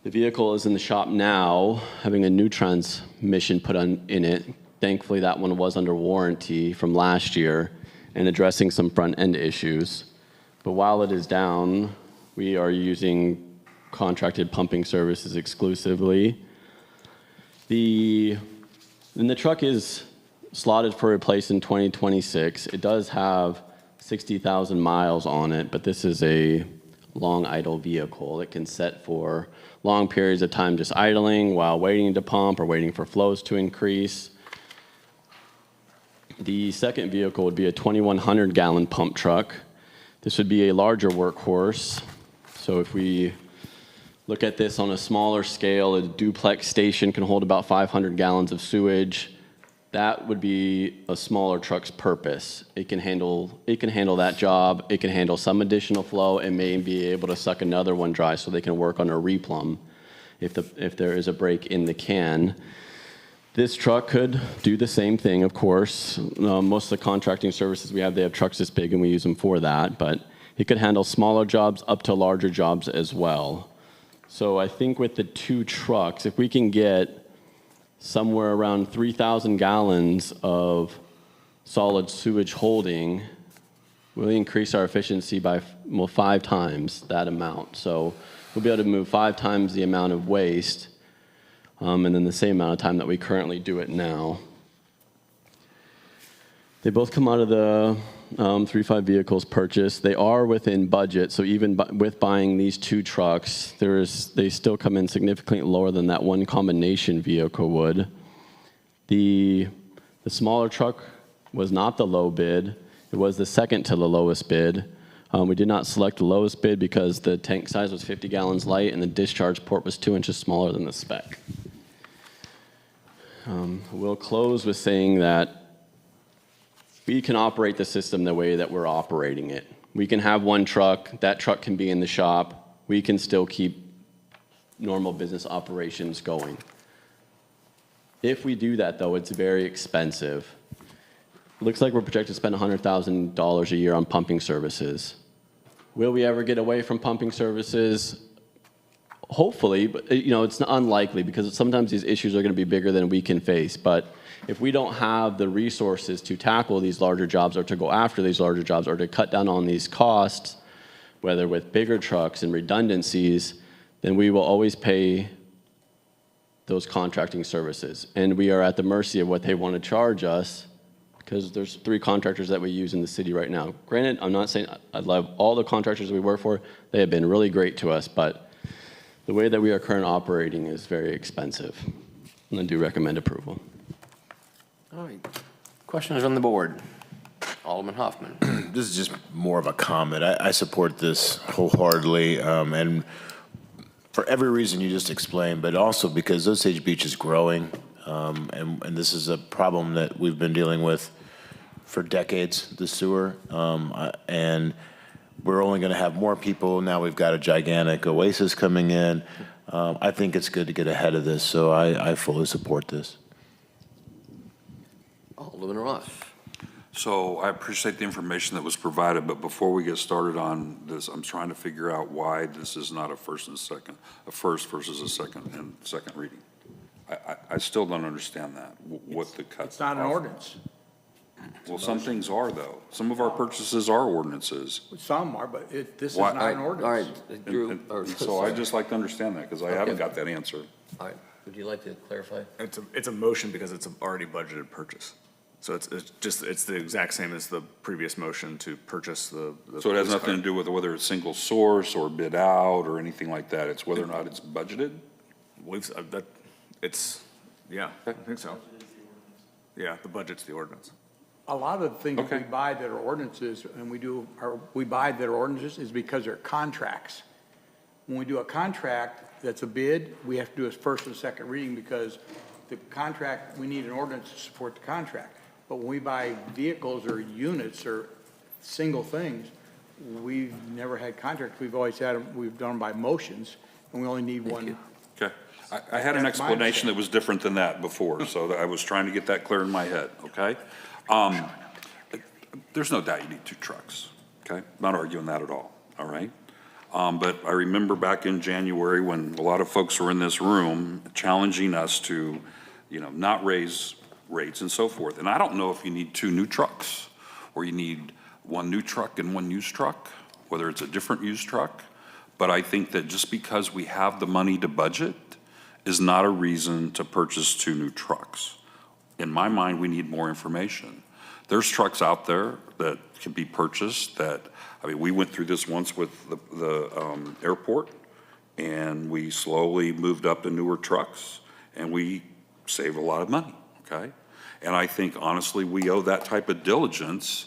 The vehicle is in the shop now, having a new transmission put in it. Thankfully, that one was under warranty from last year and addressing some front-end issues. But while it is down, we are using contracted pumping services exclusively. And the truck is slotted for replace in 2026. It does have 60,000 miles on it, but this is a long idle vehicle. It can set for long periods of time just idling while waiting to pump or waiting for flows to increase. The second vehicle would be a 2,100-gallon pump truck. This would be a larger workhorse. So if we look at this on a smaller scale, a duplex station can hold about 500 gallons of sewage. That would be a smaller truck's purpose. It can handle that job. It can handle some additional flow and may be able to suck another one dry so they can work on a replumb if there is a break in the can. This truck could do the same thing, of course. Most of the contracting services we have, they have trucks this big and we use them for that, but it could handle smaller jobs up to larger jobs as well. So I think with the 2 trucks, if we can get somewhere around 3,000 gallons of solid sewage holding We'll increase our efficiency by, 5 times that amount. So we'll be able to move 5 times the amount of waste, and then the same amount of time that we currently do it now. They both come out of the 3.5 vehicles purchased. They are within budget, so even with buying these 2 trucks, they still come in significantly lower than that one combination vehicle would. The smaller truck was not the low bid. It was the second to the lowest bid. We did not select the lowest bid because the tank size was 50 gallons light and the discharge port was 2 inches smaller than the spec. We'll close with saying that we can operate the system the way that we're operating it. We can have one truck, that truck can be in the shop, we can still keep normal business operations going. If we do that, though, it's very expensive. It looks like we're projected to spend $100,000 a year on pumping services. Will we ever get away from pumping services? Hopefully, but it's unlikely because sometimes these issues are going to be bigger than we can face. But if we don't have the resources to tackle these larger jobs or to go after these larger jobs or to cut down on these costs, whether with bigger trucks and redundancies, then we will always pay those contracting services. And we are at the mercy of what they want to charge us because there's 3 contractors that we use in the city right now. Granted, I'm not saying I love all the contractors we work for. They have been really great to us, but the way that we are currently operating is very expensive. And I do recommend approval. All right. Questions on the board? Alderman Hoffman. This is just more of a comment. I support this wholeheartedly, and for every reason you just explained, but also because Osage Beach is growing, and this is a problem that we've been dealing with for decades, the sewer, and we're only going to have more people. Now we've got a gigantic oasis coming in. I think it's good to get ahead of this, so I fully support this. Alderman Ross. So I appreciate the information that was provided, but before we get started on this, I'm trying to figure out why this is not a first versus a second reading. I still don't understand that, what the cut. It's not an ordinance. Well, some things are, though. Some of our purchases are ordinances. Some are, but this is not an ordinance. All right, Drew. So I'd just like to understand that, because I haven't got that answer. All right, would you like to clarify? It's a motion because it's an already budgeted purchase. So it's the exact same as the previous motion to purchase the So it has nothing to do with whether it's single source or bid out or anything like that. It's whether or not it's budgeted? Yeah, I think so. Yeah, the budget's the ordinance. A lot of the things we buy that are ordinances, and we buy that are ordinances is because they're contracts. When we do a contract that's a bid, we have to do a first and second reading because the contract, we need an ordinance to support the contract. But when we buy vehicles or units or single things, we've never had contracts. We've always had them, we've done them by motions, and we only need one. Okay. I had an explanation that was different than that before, so I was trying to get that clear in my head, okay? There's no doubt you need 2 trucks, okay? Not arguing that at all right? But I remember back in January when a lot of folks were in this room challenging us to, not raise rates and so forth. And I don't know if you need 2 new trucks or you need 1 new truck and 1 used truck, whether it's a different used truck. But I think that just because we have the money to budget is not a reason to purchase 2 new trucks. In my mind, we need more information. There's trucks out there that can be purchased we went through this once with the airport, and we slowly moved up to newer trucks, and we saved a lot of money, okay? And I think, honestly, we owe that type of diligence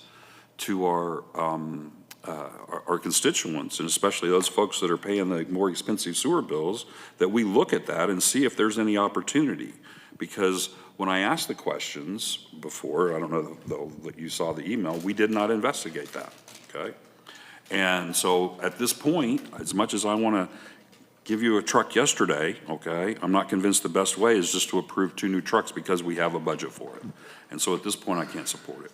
to our constituents, and especially those folks that are paying the more expensive sewer bills, that we look at that and see if there's any opportunity. Because when I asked the questions before, I don't know though that you saw the email, we did not investigate that, okay? And so at this point, as much as I want to give you a truck yesterday, okay, I'm not convinced the best way is just to approve 2 new trucks because we have a budget for it. And so at this point, I can't support it.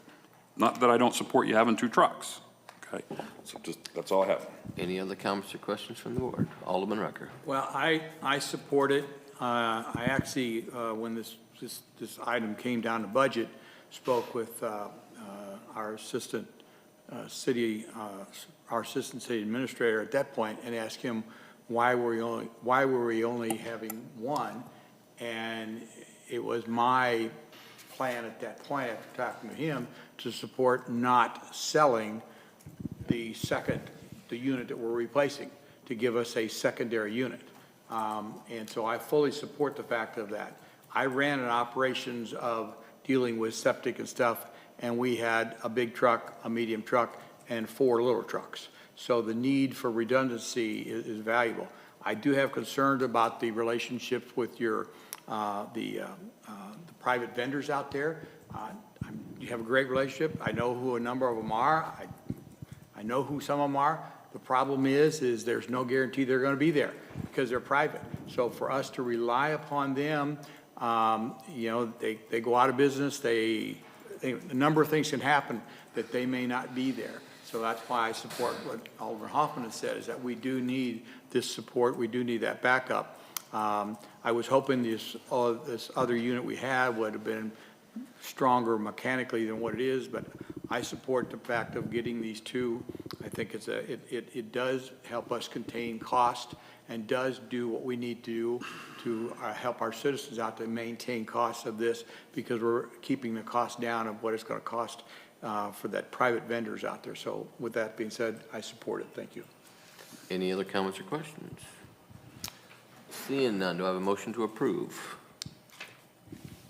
Not that I don't support you having 2 trucks, okay? So that's all I have. Any other comments or questions from the board? Alderman Rucker. Well, I support it. I actually, when this item came down to budget, spoke with our assistant our assistant city administrator at that point and asked him why were we only having one? And it was my plan at that point, after talking to him, to support not selling the unit that we're replacing, to give us a secondary unit. And so I fully support the fact of that. I ran an operations of dealing with septic and stuff, and we had a big truck, a medium truck, and 4 little trucks. So the need for redundancy is valuable. I do have concerns about the relationships with your the private vendors out there. You have a great relationship. I know who a number of them are. I know who some of them are. The problem is there's no guarantee they're going to be there because they're private. So for us to rely upon them, you know, they go out of business. A number of things can happen that they may not be there. So that's why I support what Alderman Hoffman has said, is that we do need this support. We do need that backup. I was hoping this other unit we had would have been stronger mechanically than what it is, but I support the fact of getting these 2. I think it does help us contain cost and does do what we need to do to help our citizens out to maintain costs of this, because we're keeping the cost down of what it's going to cost for that private vendors out there. So with that being said, I support it. Thank you. Any other comments or questions? Seeing none, do I have a motion to approve?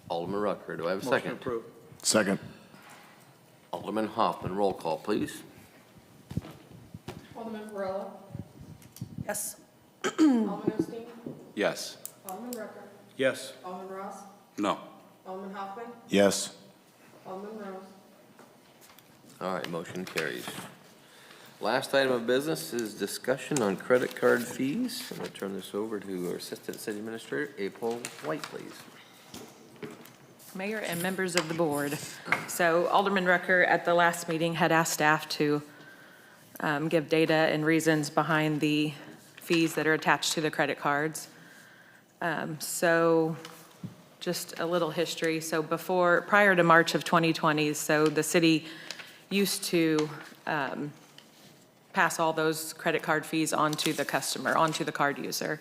Alderman Rucker, do I have a second? Motion approved. Second. Alderman Hoffman, roll call, please. Alderman Varela? Yes. Alderman Osteen? Yes. Alderman Rucker? Yes. Alderman Ross? No. Alderman Hoffman? Yes. Alderman Rose? All right, motion carries. Last item of business is discussion on credit card fees. I'm going to turn this over to our Assistant City Administrator, April White, please. Mayor and members of the board. So Alderman Rucker at the last meeting had asked staff to give data and reasons behind the fees that are attached to the credit cards. So just a little history. So prior to March of 2020, so the city used to pass all those credit card fees onto the customer, onto the card user.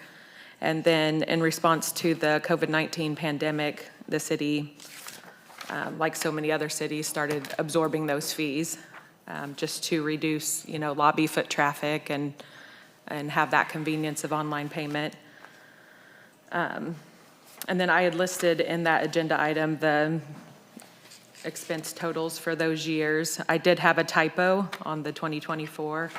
And then in response to the COVID-19 pandemic, the city, like so many other cities, started absorbing those fees just to reduce, you know, lobby foot traffic and have that convenience of online payment. And then I had listed in that agenda item the expense totals for those years. I did have a typo on the 2024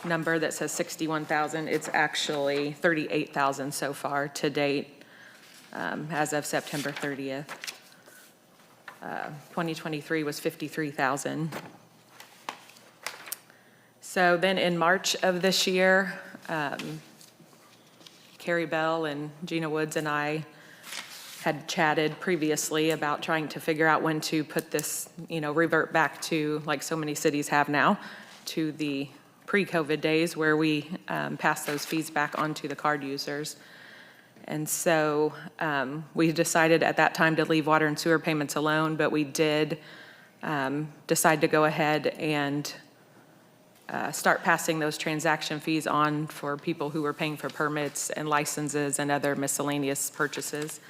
number that says 61,000. It's actually 38,000 so far to date as of September 30th. 2023 was 53,000. So then in March of this year, Carrie Bell and Gina Woods and I had chatted previously about trying to figure out when to put this, you know, revert back to, like so many cities have now, to the pre-COVID days where we pass those fees back onto the card users. And so we decided at that time to leave water and sewer payments alone, but we did decide to go ahead and start passing those transaction fees on for people who were paying for permits and licenses and other miscellaneous purchases.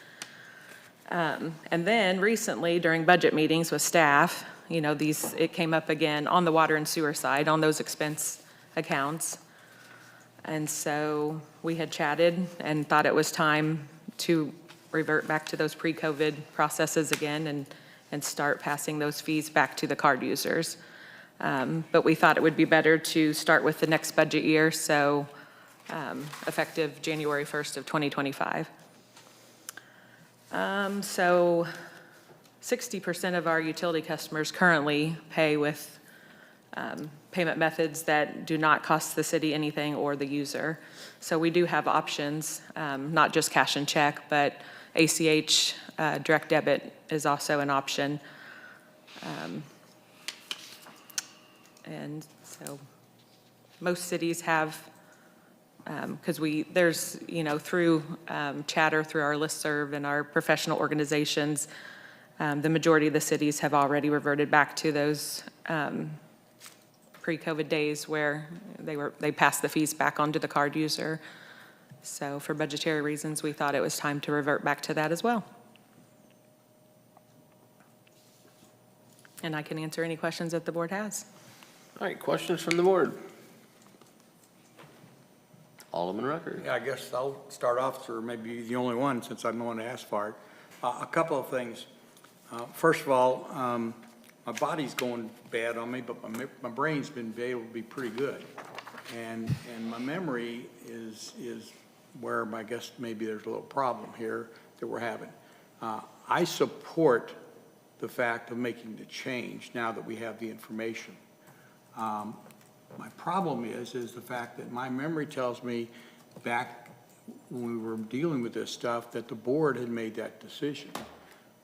And then recently during budget meetings with staff, you know, it came up again on the water and sewer side on those expense accounts. And so we had chatted and thought it was time to revert back to those pre-COVID processes again and start passing those fees back to the card users. But we thought it would be better to start with the next budget year, so effective January 1st of 2025. So 60% of our utility customers currently pay with payment methods that do not cost the city anything or the user. So we do have options, not just cash and check, but ACH direct debit is also an option. And so most cities have, because there's, you know, through chatter, through our listserv and our professional organizations, the majority of the cities have already reverted back to those pre-COVID days where they passed the fees back on to the card user. So for budgetary reasons, we thought it was time to revert back to that as well. And I can answer any questions that the board has. All right, questions from the board? Alderman Rucker. Yeah, I guess I'll start off, or maybe the only one since I'm the one to ask for it. A couple of things. First of all, my body's going bad on me, but my brain's been able to be pretty good. And my memory is where I guess maybe there's a little problem here that we're having. I support the fact of making the change now that we have the information. My problem is the fact that my memory tells me back when we were dealing with this stuff that the board had made that decision.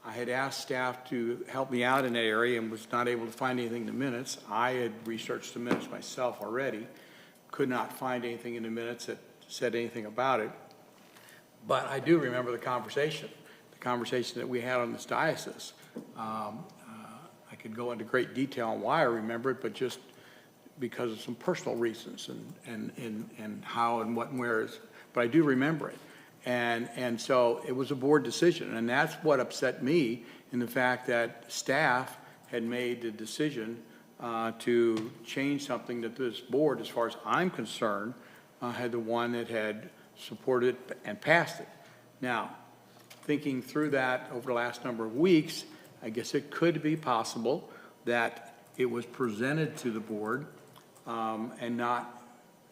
I had asked staff to help me out in that area and was not able to find anything in the minutes. I had researched the minutes myself already, could not find anything in the minutes that said anything about it. But I do remember the conversation that we had on this diocese. I could go into great detail on why I remember it, but just because of some personal reasons and how and what and where is, but I do remember it. And so it was a board decision, and that's what upset me in the fact that staff had made the decision to change something that this board, as far as I'm concerned, had the one that had supported and passed it. Now, thinking through that over the last number of weeks, I guess it could be possible that it was presented to the board and not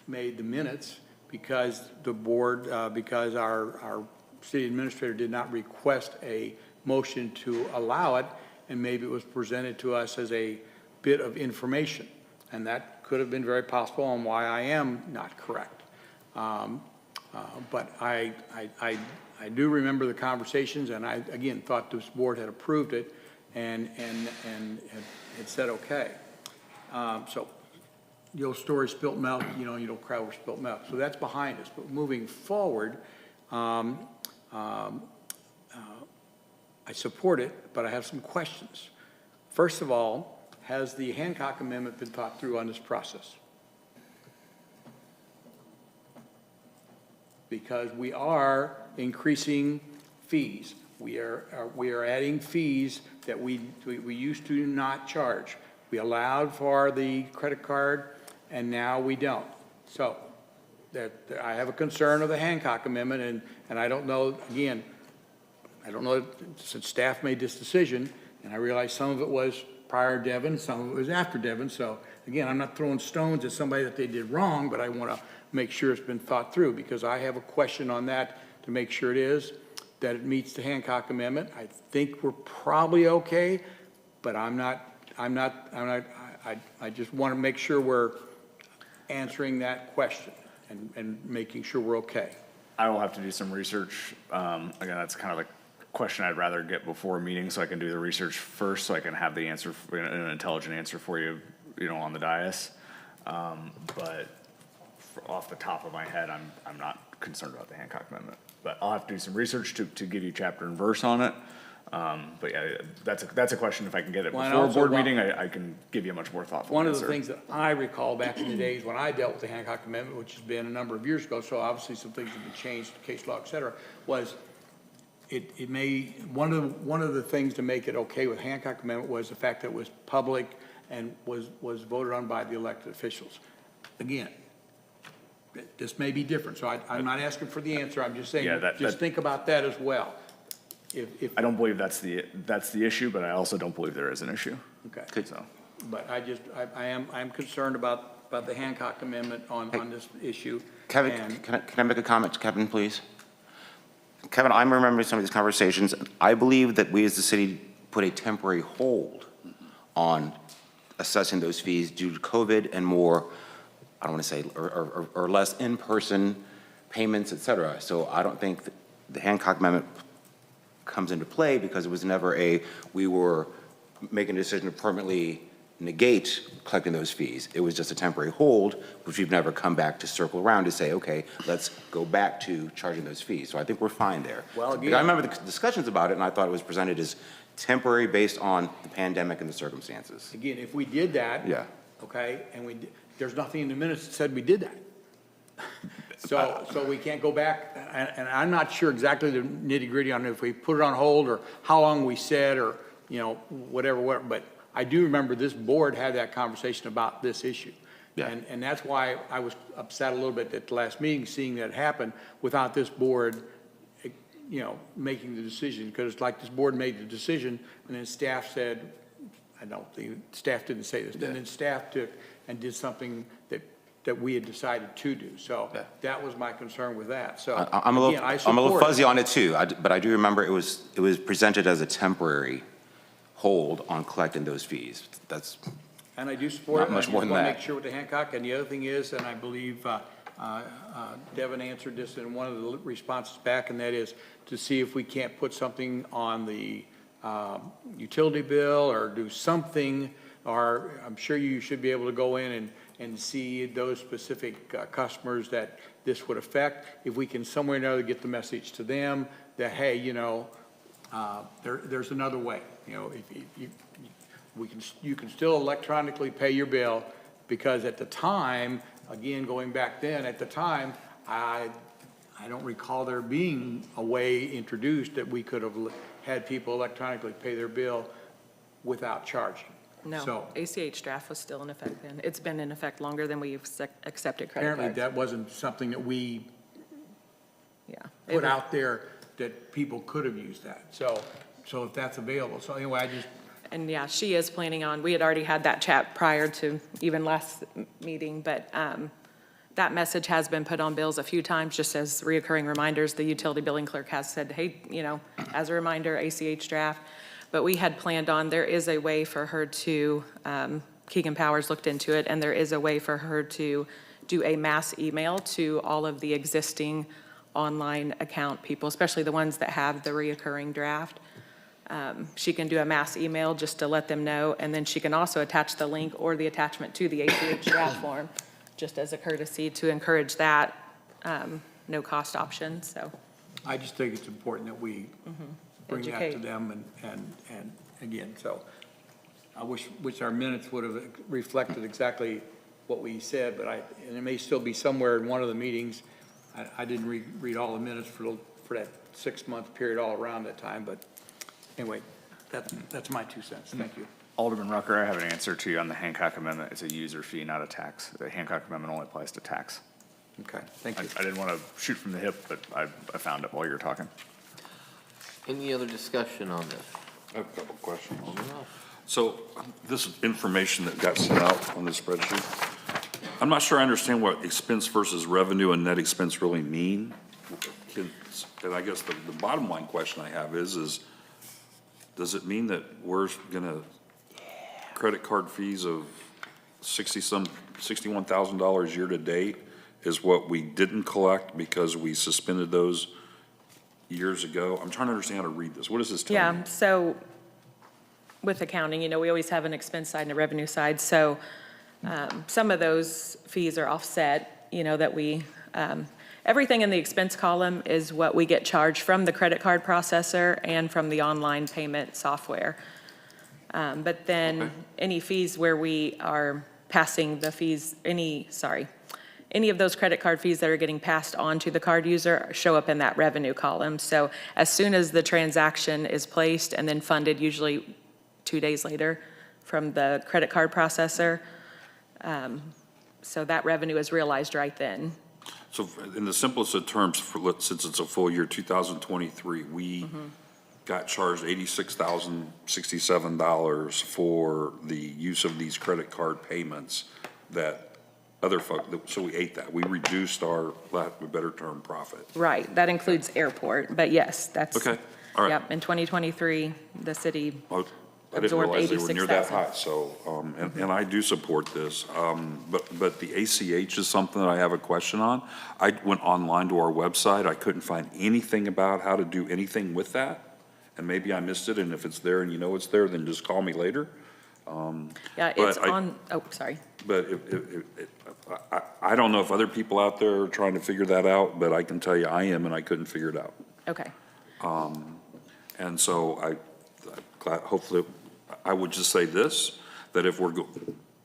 made the minutes because the board, because our city administrator did not request a motion to allow it, and maybe it was presented to us as a bit of information. And that could have been very possible on why I am not correct. But I do remember the conversations, and I, again, thought this board had approved it and had said okay. So the old story, spilt milk, you don't cry over spilt milk. So that's behind us. But moving forward, I support it, but I have some questions. First of all, has the Hancock Amendment been thought through on this process? Because we are increasing fees. We are adding fees that we used to not charge. We allowed for the credit card, and now we don't. So I have a concern of the Hancock Amendment, and I don't know, again, I don't know, since staff made this decision, and I realize some of it was prior Devon, some of it was after Devon. So again, I'm not throwing stones at somebody that they did wrong, but I want to make sure it's been thought through, because I have a question on that to make sure it is, that it meets the Hancock Amendment. I think we're probably okay, but I just want to make sure we're answering that question and making sure we're okay. I will have to do some research. Again, that's kind of a question I'd rather get before a meeting, so I can do the research first, so I can have the answer, an intelligent answer for you, on the dais. But off the top of my head, I'm not concerned about the Hancock Amendment. But I'll have to do some research to give you chapter and verse on it. But yeah, that's a question. If I can get it before a board meeting, I can give you a much more thoughtful answer. One of the things that I recall back in the days when I dealt with the Hancock Amendment, which has been a number of years ago, so obviously some things have been changed, case law, et cetera, was it may, one of the things to make it okay with Hancock Amendment was the fact that it was public and was voted on by the elected officials. Again, this may be different, so I'm not asking for the answer. I'm just saying, just think about that as well. If I don't believe that's the issue, but I also don't believe there is an issue. Okay. So, but I am concerned about the Hancock Amendment on this issue. Kevin, can I make a comment to Kevin, please? Kevin, I'm remembering some of these conversations. I believe that we as the city put a temporary hold on assessing those fees due to COVID and more, I don't want to say, or less in-person payments, et cetera. So I don't think the Hancock Amendment comes into play because it was never we were making a decision to permanently negate collecting those fees. It was just a temporary hold, which we've never come back to circle around to say, okay, let's go back to charging those fees. So I think we're fine there. Well, again, I remember the discussions about it, and I thought it was presented as temporary based on the pandemic and the circumstances. Again, if we did that, yeah, okay? And there's nothing in the minutes that said we did that. So we can't go back, and I'm not sure exactly the nitty-gritty on if we put it on hold or how long we said or, whatever, but I do remember this board had that conversation about this issue. Yeah. And that's why I was upset a little bit at the last meeting, seeing that happen without this board, making the decision, because it's like this board made the decision, and then staff said, I don't think, staff didn't say this, and then staff took and did something that we had decided to do. So that was my concern with that. So I'm a again, I little support it. fuzzy on it too, but I do remember it was presented as a temporary hold on collecting those fees. That's And I do support it. Not much more than I just want that. to make sure with the Hancock. And the other thing is, and I believe Devin answered this in one of the responses back, and that is to see if we can't put something on the utility bill or do something, or I'm sure you should be able to go in and see those specific customers that this would affect. If we can somewhere or another get the message to them that, hey, there's another way. You can still electronically pay your bill, because at the time, again, going back then, at the time, I don't recall there being a way introduced that we could have had people electronically pay their bill without charging. No, So ACH draft was still in effect then. It's been in effect longer than we've accepted credit apparently cards. that wasn't something that we Yeah. put out there that people could have used that. So if that's available. So anyway, And yeah, she is planning on, we had already had that chat prior to even last meeting, but that message has been put on bills a few times, just as reoccurring reminders. The utility billing clerk has said, hey, as a reminder, ACH draft. But we had planned on, there is a way for her to, Keegan Powers looked into it, and there is a way for her to do a mass email to all of the existing online account people, especially the ones that have the reoccurring draft. She can do a mass email just to let them know, and then she can also attach the link or the attachment to the ACH draft form, just as a courtesy to encourage that no-cost option, so. I just think it's important that we bring that to Educate. them and again, so I wish our minutes would have reflected exactly what we said, but and it may still be somewhere in one of the meetings. I didn't read all the minutes for that 6-month period all around that time, but anyway, that's my 2 cents. Thank you. Alderman Rucker, I have an answer to you on the Hancock Amendment. It's a user fee, not a tax. The Hancock Amendment only applies to tax. Okay, thank you. I didn't want to shoot from the hip, but I found it while you were talking. Any other discussion on this? I have a couple questions. So this information that got sent out on this spreadsheet, I'm not sure I understand what expense versus revenue and net expense really mean. And I guess the bottom line question I have is does it mean that we're gonna credit card fees of $61,000 year to date is what we didn't collect because we suspended those years ago? I'm trying to understand how to read this. What does this tell me? Yeah, so with accounting, we always have an expense side and a revenue side. So some of those fees are offset, that we, everything in the expense column is what we get charged from the credit card processor and from the online payment software. But then any fees where we are passing the fees, any of those credit card fees that are getting passed on to the card user show up in that revenue column. So as soon as the transaction is placed and then funded, usually 2 days later from the credit card processor, so that revenue is realized right then. So in the simplest of terms, since it's a full year, 2023, we got charged $86,067 for the use of these credit card payments that other folks, so we ate that. We reduced our, lack of a better term, profit. Right, that includes airport, but yes, that's. Okay, all right. Yep, in 2023, the city Well, I didn't absorbed realize they were near that 86,000. high, so, and I do support this. But the ACH is something that I have a question on. I went online to our website, I couldn't find anything about how to do anything with that. And maybe I missed it, and if it's there and you know it's there, then just call me later. Yeah, it's on, sorry. But I don't know if other people out there are trying to figure that out, but I can tell you I am, and I couldn't figure it out. Okay, And so hopefully, I would just say this, that if we're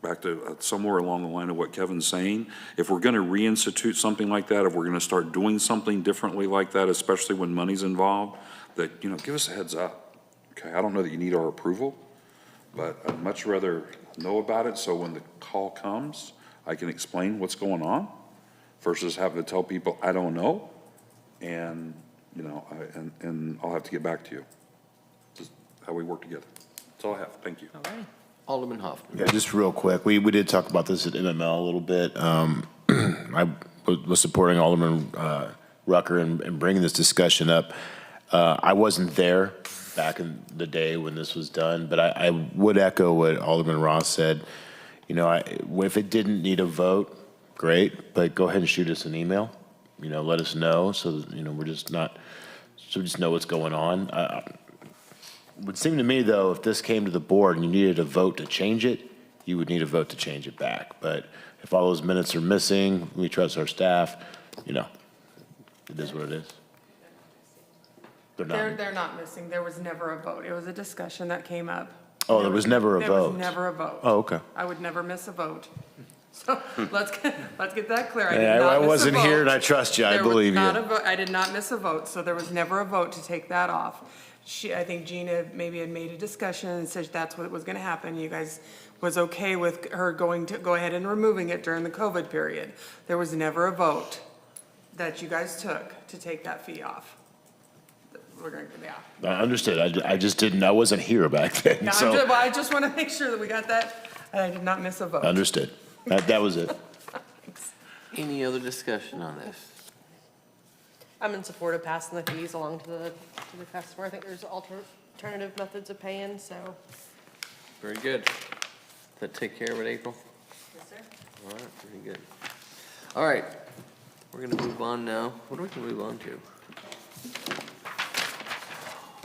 back to somewhere along the line of what Kevin's saying, if we're going to reinstitute something like that, if we're going to start doing something differently like that, especially when money's involved, that, you know, give us a heads up. Okay, I don't know that you need our approval, but I'd much rather know about it so when the call comes, I can explain what's going on versus having to tell people, I don't know, and, you know, and I'll have to get back to you. Just how we work together. That's all I have. Thank you. All right. Alderman Hoffman. Yeah, just real quick, we did talk about this at MML a little bit. I was supporting Alderman Rucker in bringing this discussion up. I wasn't there back in the day when this was done, but I would echo what Alderman Ross said. You know, if it didn't need a vote, great, but go ahead and shoot us an email. You know, let us know so that, you know, we're just not, so we just know what's going on. It would seem to me, though, if this came to the board and you needed a vote to change it, you would need a vote to change it back. But if all those minutes are missing, we trust our staff, you know, it is what it is. They're not missing. There was never a vote. It was a discussion that came up. Oh, there was never a There was vote. never a vote. Oh, okay. I would never miss a vote. So let's get that clear. Hey, I wasn't here and I trust you. I believe you. I did not miss a vote, so there was never a vote to take that off. I think Gina maybe had made a discussion and said that's what was going to happen. You guys was okay with her going to go ahead and removing it during the COVID period. There was never a vote that you guys took to take that fee off. We're going to, yeah. I understood. I just didn't, I wasn't here back then, Yeah, so. I just want to make sure that we got that. I did not miss a vote. Understood. That was it. Any other discussion on this? I'm in support of passing the fees along to the customer. I think there's alternative methods of paying, so. Very good. Does that take care of it, April? Yes, sir. All right, very good. All right, we're going to move on now. What are we going to move on to?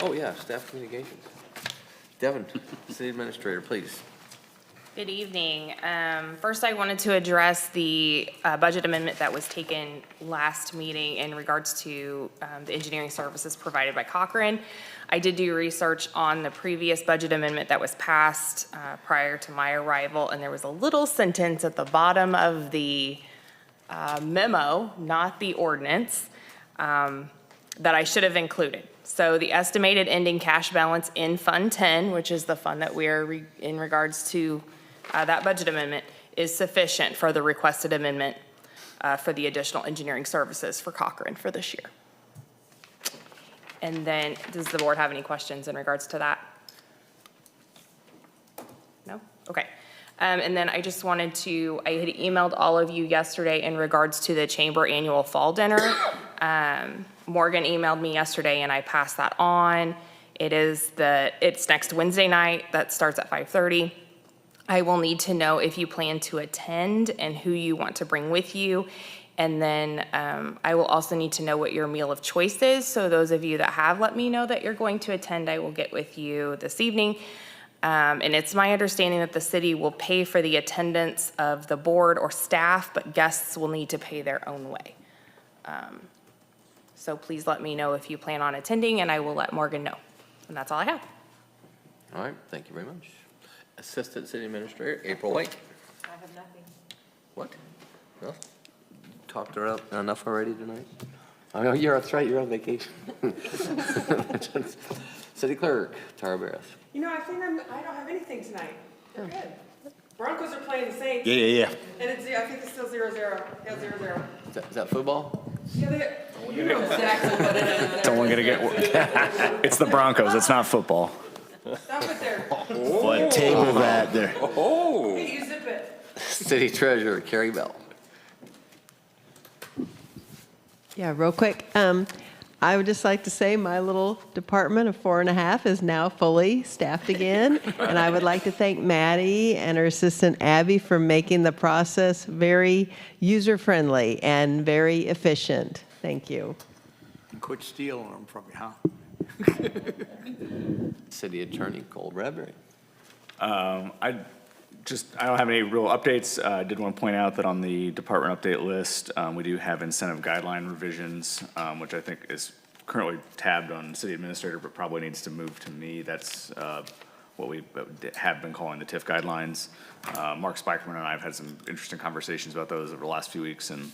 Oh, yeah, staff communications. Devin, City Administrator, please. Good evening. First, I wanted to address the budget amendment that was taken last meeting in regards to the engineering services provided by Cochrane. I did do research on the previous budget amendment that was passed prior to my arrival, and there was a little sentence at the bottom of the memo, not the ordinance, that I should have included. So the estimated ending cash balance in Fund 10, which is the fund that we are in regards to that budget amendment, is sufficient for the requested amendment for the additional engineering services for Cochrane for this year. And then, does the board have any questions in regards to that? No? Okay. And then I just wanted to, I had emailed all of you yesterday in regards to the Chamber Annual Fall Dinner. Morgan emailed me yesterday and I passed that on. It's next Wednesday night. That starts at 5:30. I will need to know if you plan to attend and who you want to bring with you. And then I will also need to know what your meal of choice is. So those of you that have let me know that you're going to attend, I will get with you this evening. And it's my understanding that the city will pay for the attendance of the board or staff, but guests will need to pay their own way. So please let me know if you plan on attending and I will let Morgan know. And that's all I have. All right, thank you very much. Assistant City Administrator, April White. I have nothing. What? No? Talked her up enough already tonight? I know, that's right, you're on vacation. City Clerk, Tara Barris. You know, I think I don't have anything tonight. We're good. Broncos are playing the Saints. Yeah. And I think it's still 0-0. Yeah, 0-0. Is that football? Yeah, you know exactly what it is. Someone gonna get, it's the Broncos, it's not football. Stop it there. What table that there? Oh. Hey, you zip it. City Treasurer, Carrie Bell. Yeah, real quick. I would just like to say my little department of 4.5 is now fully staffed again. And I would like to thank Maddie and her assistant Abby for making the process very user-friendly and very efficient. Thank you. Quit stealing them from you, huh? City Attorney, Cole Bradbury. I don't have any real updates. I did want to point out that on the department update list, we do have incentive guideline revisions, which I think is currently tabbed on city administrator, but probably needs to move to me. That's what we have been calling the TIF guidelines. Mark Spikerman and I have had some interesting conversations about those over the last few weeks, and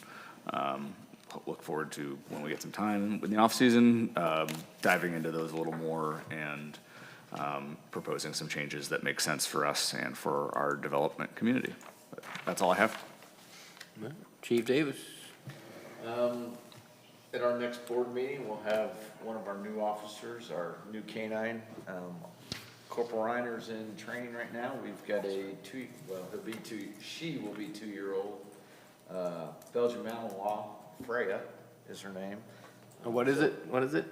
look forward to, when we get some time in the off-season, diving into those a little more and proposing some changes that make sense for us and for our development community. But that's all I have. Chief Davis. At our next board meeting, we'll have one of our new officers, our new canine. Corporal Reiner's in training right now. We've got she will be 2-year-old. Belgian Malinois, Freya is her name. What is it? What is it?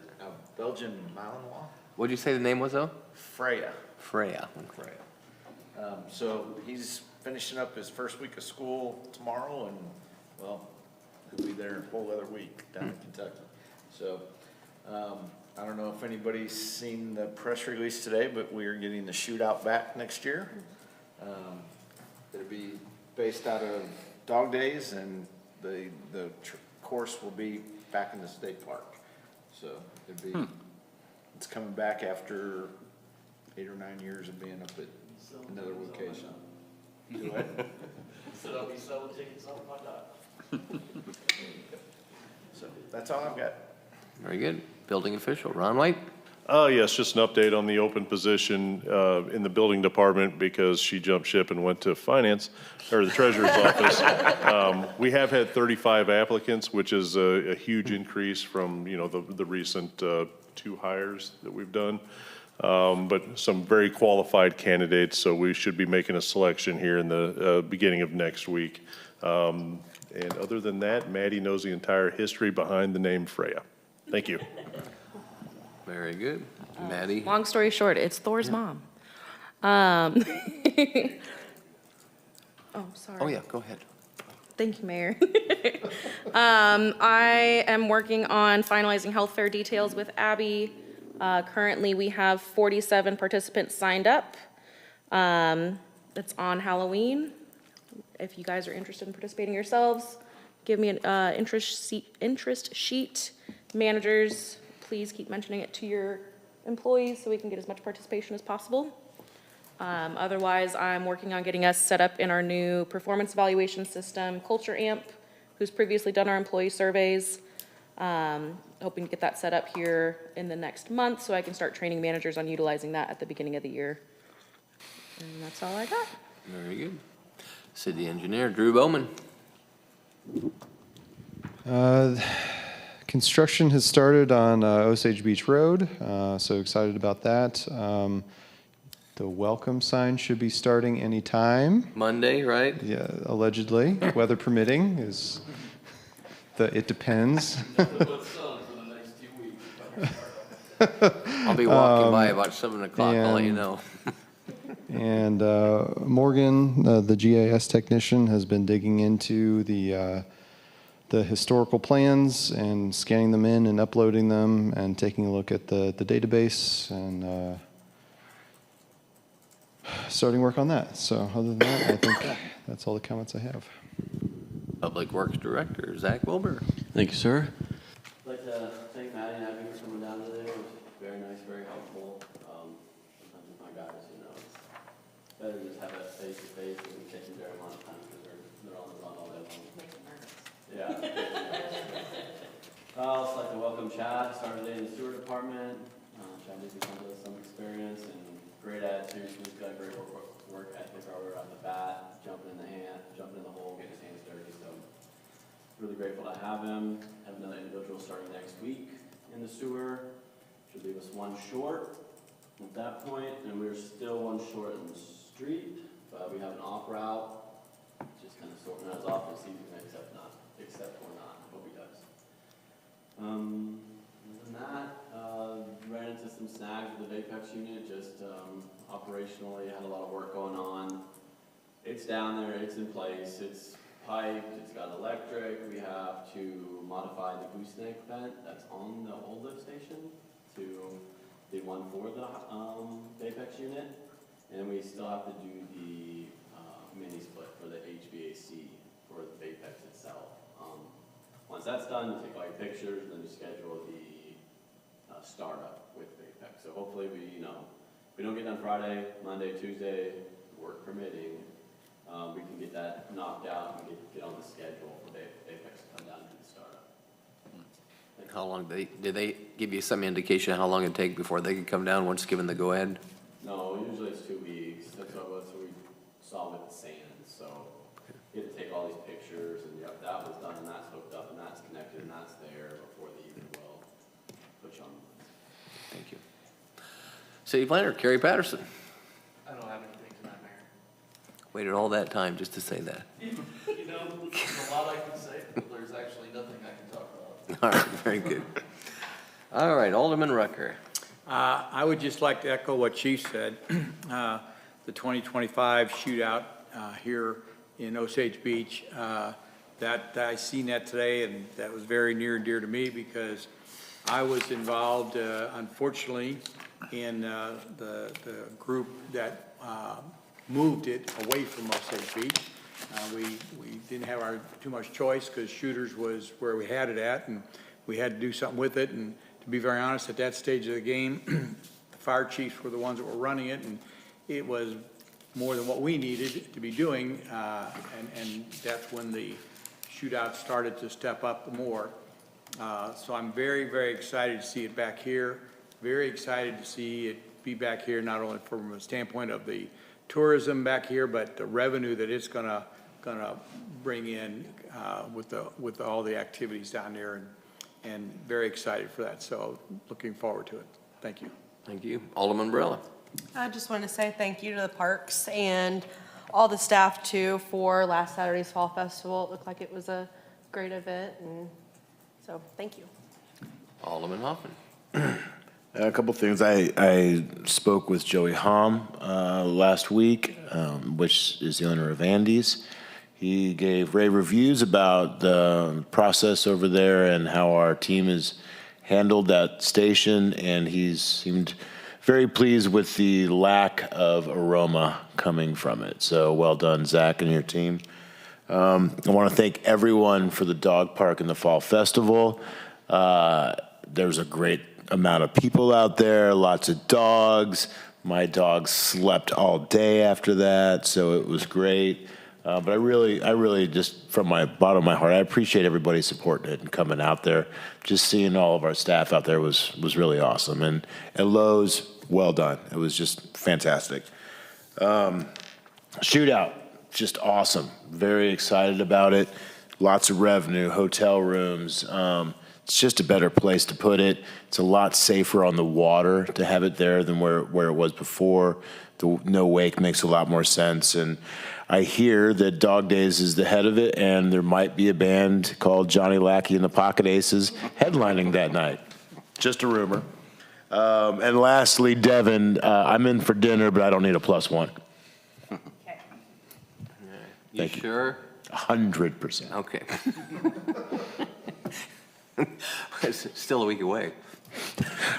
Belgian Malinois. What'd you say the name was, though? Freya. Freya. So he's finishing up his first week of school tomorrow, and, well, he'll be there a whole other week down in Kentucky. So I don't know if anybody's seen the press release today, but we are getting the shootout back next year. It'll be based out of Dog Days, and the course will be back in the state park. So it's coming back after 8 or 9 years of being up at another location. Do what? So they'll be selling tickets on my dot. So that's all I've got. Very good. Building official, Ron White. Yes, just an update on the open position in the building department, because she jumped ship and went to finance, or the treasurer's office. We have had 35 applicants, which is a huge increase from, the recent 2 hires that we've done. But some very qualified candidates, so we should be making a selection here in the beginning of next week. And other than that, Maddie knows the entire history behind the name Freya. Thank you. Very good. Maddie. Long story short, it's Thor's mom. Oh, sorry. Oh, yeah, go ahead. Thank you, Mayor. I am working on finalizing health fair details with Abby. Currently, we have 47 participants signed up. It's on Halloween. If you guys are interested in participating yourselves, give me an interest sheet. Managers, please keep mentioning it to your employees so we can get as much participation as possible. Otherwise, I'm working on getting us set up in our new performance evaluation system, Culture Amp, who's previously done our employee surveys. Hoping to get that set up here in the next month so I can start training managers on utilizing that at the beginning of the year. And that's all I got. Very good. City Engineer, Drew Bowman. Construction has started on Osage Beach Road, so excited about that. The welcome sign should be starting any time. Monday, right? Yeah, allegedly, weather permitting. It depends. I'll be walking by about 7 o'clock, I'll let you know. And Morgan, the GIS technician, has been digging into the historical plans and scanning them in and uploading them and taking a look at the database and starting work on that. So other than that, I think that's all the comments I have. Public Works Director, Zach Wilbur. Thank you, sir. I'd like to thank Maddie and Abby for coming down today. It was very nice, very helpful. Sometimes with my guys, it's better to just have that face-to-face than taking very long time because they're on the run all day long. Yeah. I'd also like to welcome Chad. Started in the sewer department. Chad did come with some experience and great attitude. He's got great work ethic right out the bat, jumping in the hole, getting his hands dirty. So really grateful to have him. Have another individual starting next week in the sewer. Should leave us 1 short at that point, and we're still 1 short in the street. But we have an off route. Just kind of sorting out his off and see if he can accept or not. Hope he does. Other than that, ran into some snags with the Apex unit. Just operationally, had a lot of work going on. It's down there. It's in place. It's piped. It's got electric. We have to modify the gooseneck vent that's on the old lift station to the one for the Apex unit, and we still have to do the mini split for the HVAC for the Apex itself. Once that's done, you take all your pictures, and then you schedule the startup with Apex. So hopefully we, we don't get done Friday, Monday, Tuesday, work permitting, we can get that knocked out and get on the schedule for Apex to come down and do the startup. How long, did they give you some indication how long it'd take before they could come down once given the go-ahead? No, usually it's 2 weeks. That's what we saw with the sand. So you have to take all these pictures, and yep, that was done, and that's hooked up, and that's connected, and that's there before they even will put you on the list. Thank you. City Planner, Kerry Patterson. I don't have anything tonight, Mayor. Waited all that time just to say that. You know, there's a lot I can say, but there's actually nothing I can talk about. All right, very good. All right, Alderman Rucker. I would just like to echo what Chief said. The 2025 shootout here in Osage Beach, that I seen that today, and that was very near and dear to me because I was involved, unfortunately, in the group that moved it away from Osage Beach. We didn't have too much choice because shooters was where we had it at, and we had to do something with it. And to be very honest, at that stage of the game, the fire chiefs were the ones that were running it, and it was more than what we needed to be doing, and that's when the shootout started to step up more. So I'm very, very excited to see it back here. Very excited to see it be back here, not only from a standpoint of the tourism back here, but the revenue that it's gonna bring in with all the activities down there, and very excited for that. So looking forward to it. Thank you. Thank you. Alderman Barilla. I just want to say thank you to the parks and all the staff too for last Saturday's Fall Festival. It looked like it was a great event, and so thank you. Alderman Hoffman. A couple things. I spoke with Joey Hom last week, which is the owner of Andy's. He gave rave reviews about the process over there and how our team has handled that station, and he seemed very pleased with the lack of aroma coming from it. So well done, Zach, and your team. I want to thank everyone for the dog park and the Fall Festival. There's a great amount of people out there, lots of dogs. My dogs slept all day after that, so it was great. But I really just from my bottom of my heart, I appreciate everybody supporting it and coming out there. Just seeing all of our staff out there was really awesome. And at Lowe's, well done. It was just fantastic. Shootout, just awesome. Very excited about it. Lots of revenue, hotel rooms. It's just a better place to put it. It's a lot safer on the water to have it there than where it was before. The no wake makes a lot more sense. And I hear that Dog Days is the head of it, and there might be a band called Johnny Lackey and the Pocket Aces headlining that night. Just a rumor. And lastly, Devin, I'm in for dinner, but I don't need a +1. You sure? 100%. Okay. It's still a week away.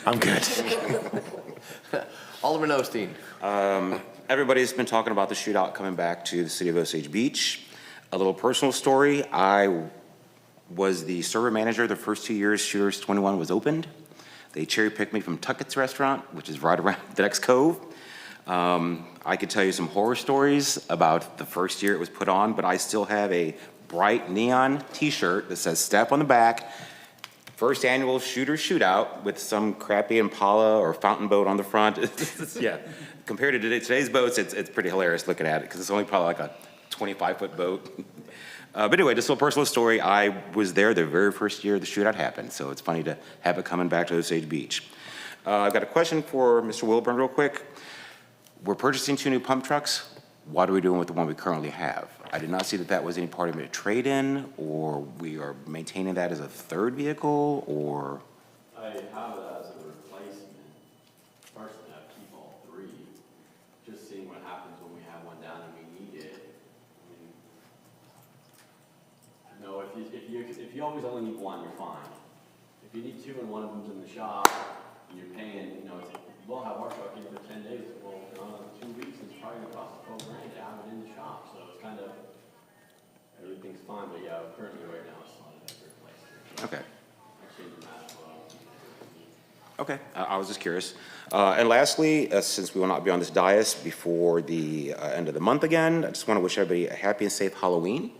I'm good. Alderman Osteen. Everybody's been talking about the shootout coming back to the city of Osage Beach. A little personal story. I was the server manager the first 2 years Shooters 21 was opened. They cherry-picked me from Tuckett's Restaurant, which is right around the next cove. I could tell you some horror stories about the first year it was put on, but I still have a bright neon t-shirt that says "Step" on the back. First annual Shooter Shootout with some crappy Impala or fountain boat on the front. Yeah, compared to today's boats, it's pretty hilarious looking at it because it's only probably like a 25-foot boat. But anyway, just a little personal story. I was there the very first year the shootout happened, so it's funny to have it coming back to Osage Beach. I've got a question for Mr. Wilburn real quick. We're purchasing 2 new pump trucks. What are we doing with the one we currently have? I did not see that was any part of it a trade-in, or we are maintaining that as a third vehicle, or? I have it as a replacement. Personally, I keep all 3. Just seeing what happens when we have one down and we need it. I mean, no, if you always only need one, you're fine. If you need 2 and one of them's in the shop, and you're paying, we'll have our truck in for 10 days. Well, 2 weeks, it's probably gonna cost $12,000 to have it in the shop. So it's kind of, everything's fine, but yeah, currently right now it's slotted as a replacement. Okay. I'll change the math as well. Okay, I was just curious. And lastly, since we will not be on this dais before the end of the month again, I just want to wish everybody a happy and safe Halloween.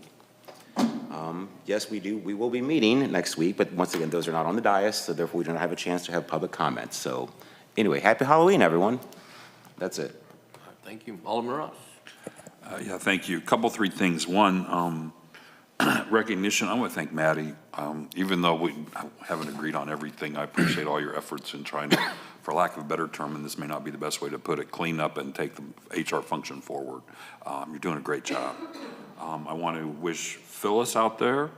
Yes, we will be meeting next week, but once again, those are not on the dais, so therefore we do not have a chance to have public comments. So anyway, happy Halloween, everyone. That's it. Thank you. Alderman Ross. Yeah, thank you. Couple, three things. One, recognition. I want to thank Maddie. Even though we haven't agreed on everything, I appreciate all your efforts in trying to, for lack of a better term, and this may not be the best way to put it, clean up and take the HR function forward. You're doing a great job. I want to wish Phyllis out there,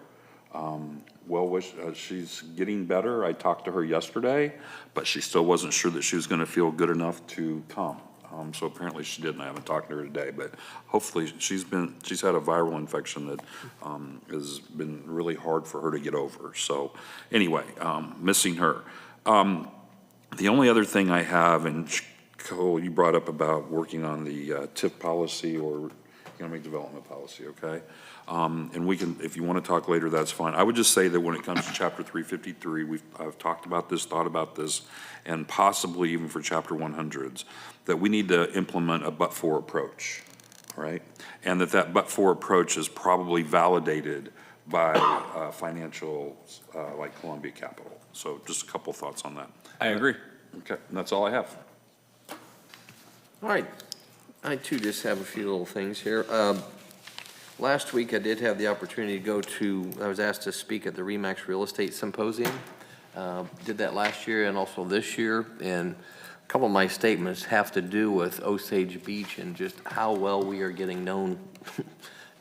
she's getting better. I talked to her yesterday, but she still wasn't sure that she was going to feel good enough to come. So apparently she did, and I haven't talked to her today, but hopefully she's had a viral infection that has been really hard for her to get over. So anyway, missing her. The only other thing I have, and Cole, you brought up about working on the TIF policy or economic development policy, okay? And we can, if you want to talk later, that's fine. I would just say that when it comes to Chapter 353, I've talked about this, thought about this, and possibly even for Chapter 100s, that we need to implement a but-for approach, right? And that but-for approach is probably validated by financials like Columbia Capital. So just a couple thoughts on that. I agree. Okay, and that's all I have. All right. I too just have a few little things here. Last week I did have the opportunity to go to, I was asked to speak at the RE/MAX Real Estate Symposium. Did that last year and also this year. And a couple of my statements have to do with Osage Beach and just how well we are getting known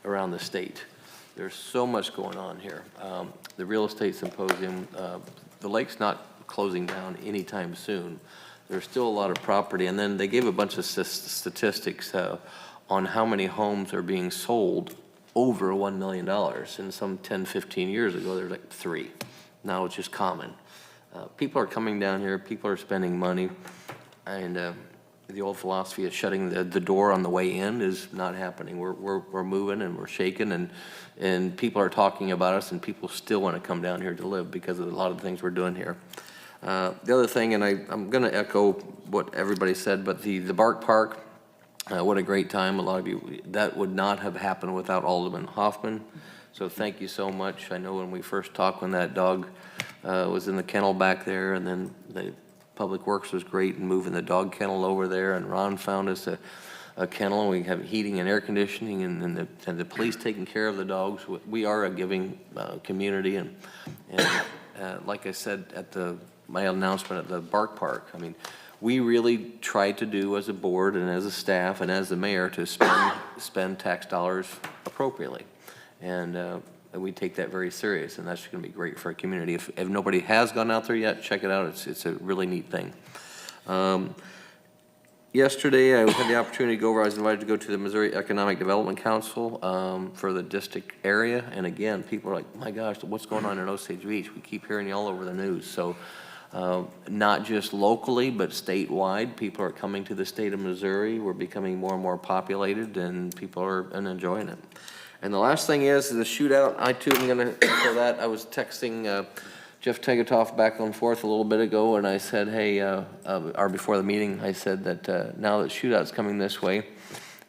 around the state. There's so much going on here. The Real Estate Symposium, the lake's not closing down anytime soon. There's still a lot of property, and then they gave a bunch of statistics on how many homes are being sold over $1 million. And some 10, 15 years ago, there were like 3. Now it's just common. People are coming down here, people are spending money, and the old philosophy of shutting the door on the way in is not happening. We're moving and we're shaking, and people are talking about us, and people still want to come down here to live because of a lot of the things we're doing here. The other thing, and I'm going to echo what everybody said, but the Bark Park, what a great time. A lot of you, that would not have happened without Alderman Hoffman. So thank you so much. I know when we first talked, when that dog was in the kennel back there, and then the Public Works was great in moving the dog kennel over there, and Ron found us a kennel, and we have heating and air conditioning, and the police taking care of the dogs. We are a giving community, and like I said at my announcement at the Bark Park, I mean, we really try to do as a board and as a staff and as the mayor to spend tax dollars appropriately. And we take that very serious, and that's going to be great for our community. If nobody has gone out there yet, check it out. It's a really neat thing. Yesterday, I had the opportunity to go over. I was invited to go to the Missouri Economic Development Council for the district area. And again, people are like, my gosh, what's going on in Osage Beach? We keep hearing you all over the news. So not just locally, but statewide, people are coming to the state of Missouri. We're becoming more and more populated, and people are enjoying it. And the last thing is the shootout. I too am going to echo that. I was texting Jeff Tegetoff back and forth a little bit ago, and I said, hey, or before the meeting, I said that now that shootout's coming this way,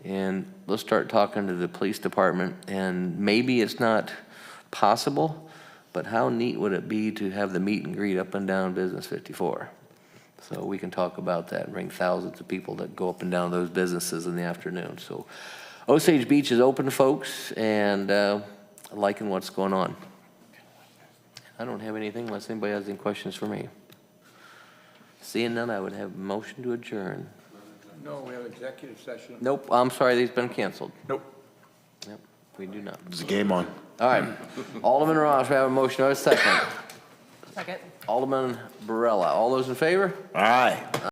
and let's start talking to the police department, and maybe it's not possible, but how neat would it be to have the meet and greet up and down Business 54? So we can talk about that and bring thousands of people that go up and down those businesses in the afternoon. So Osage Beach is open, folks, and liking what's going on. I don't have anything unless anybody has any questions for me. Seeing none, I would have a motion to adjourn. No, we have executive session. Nope, I'm sorry, they've been canceled. Nope. Yep, we do not. There's a game on. All right, Alderman Ross, we have a motion, a second. Second. Alderman Barella, all those in favor? Aye.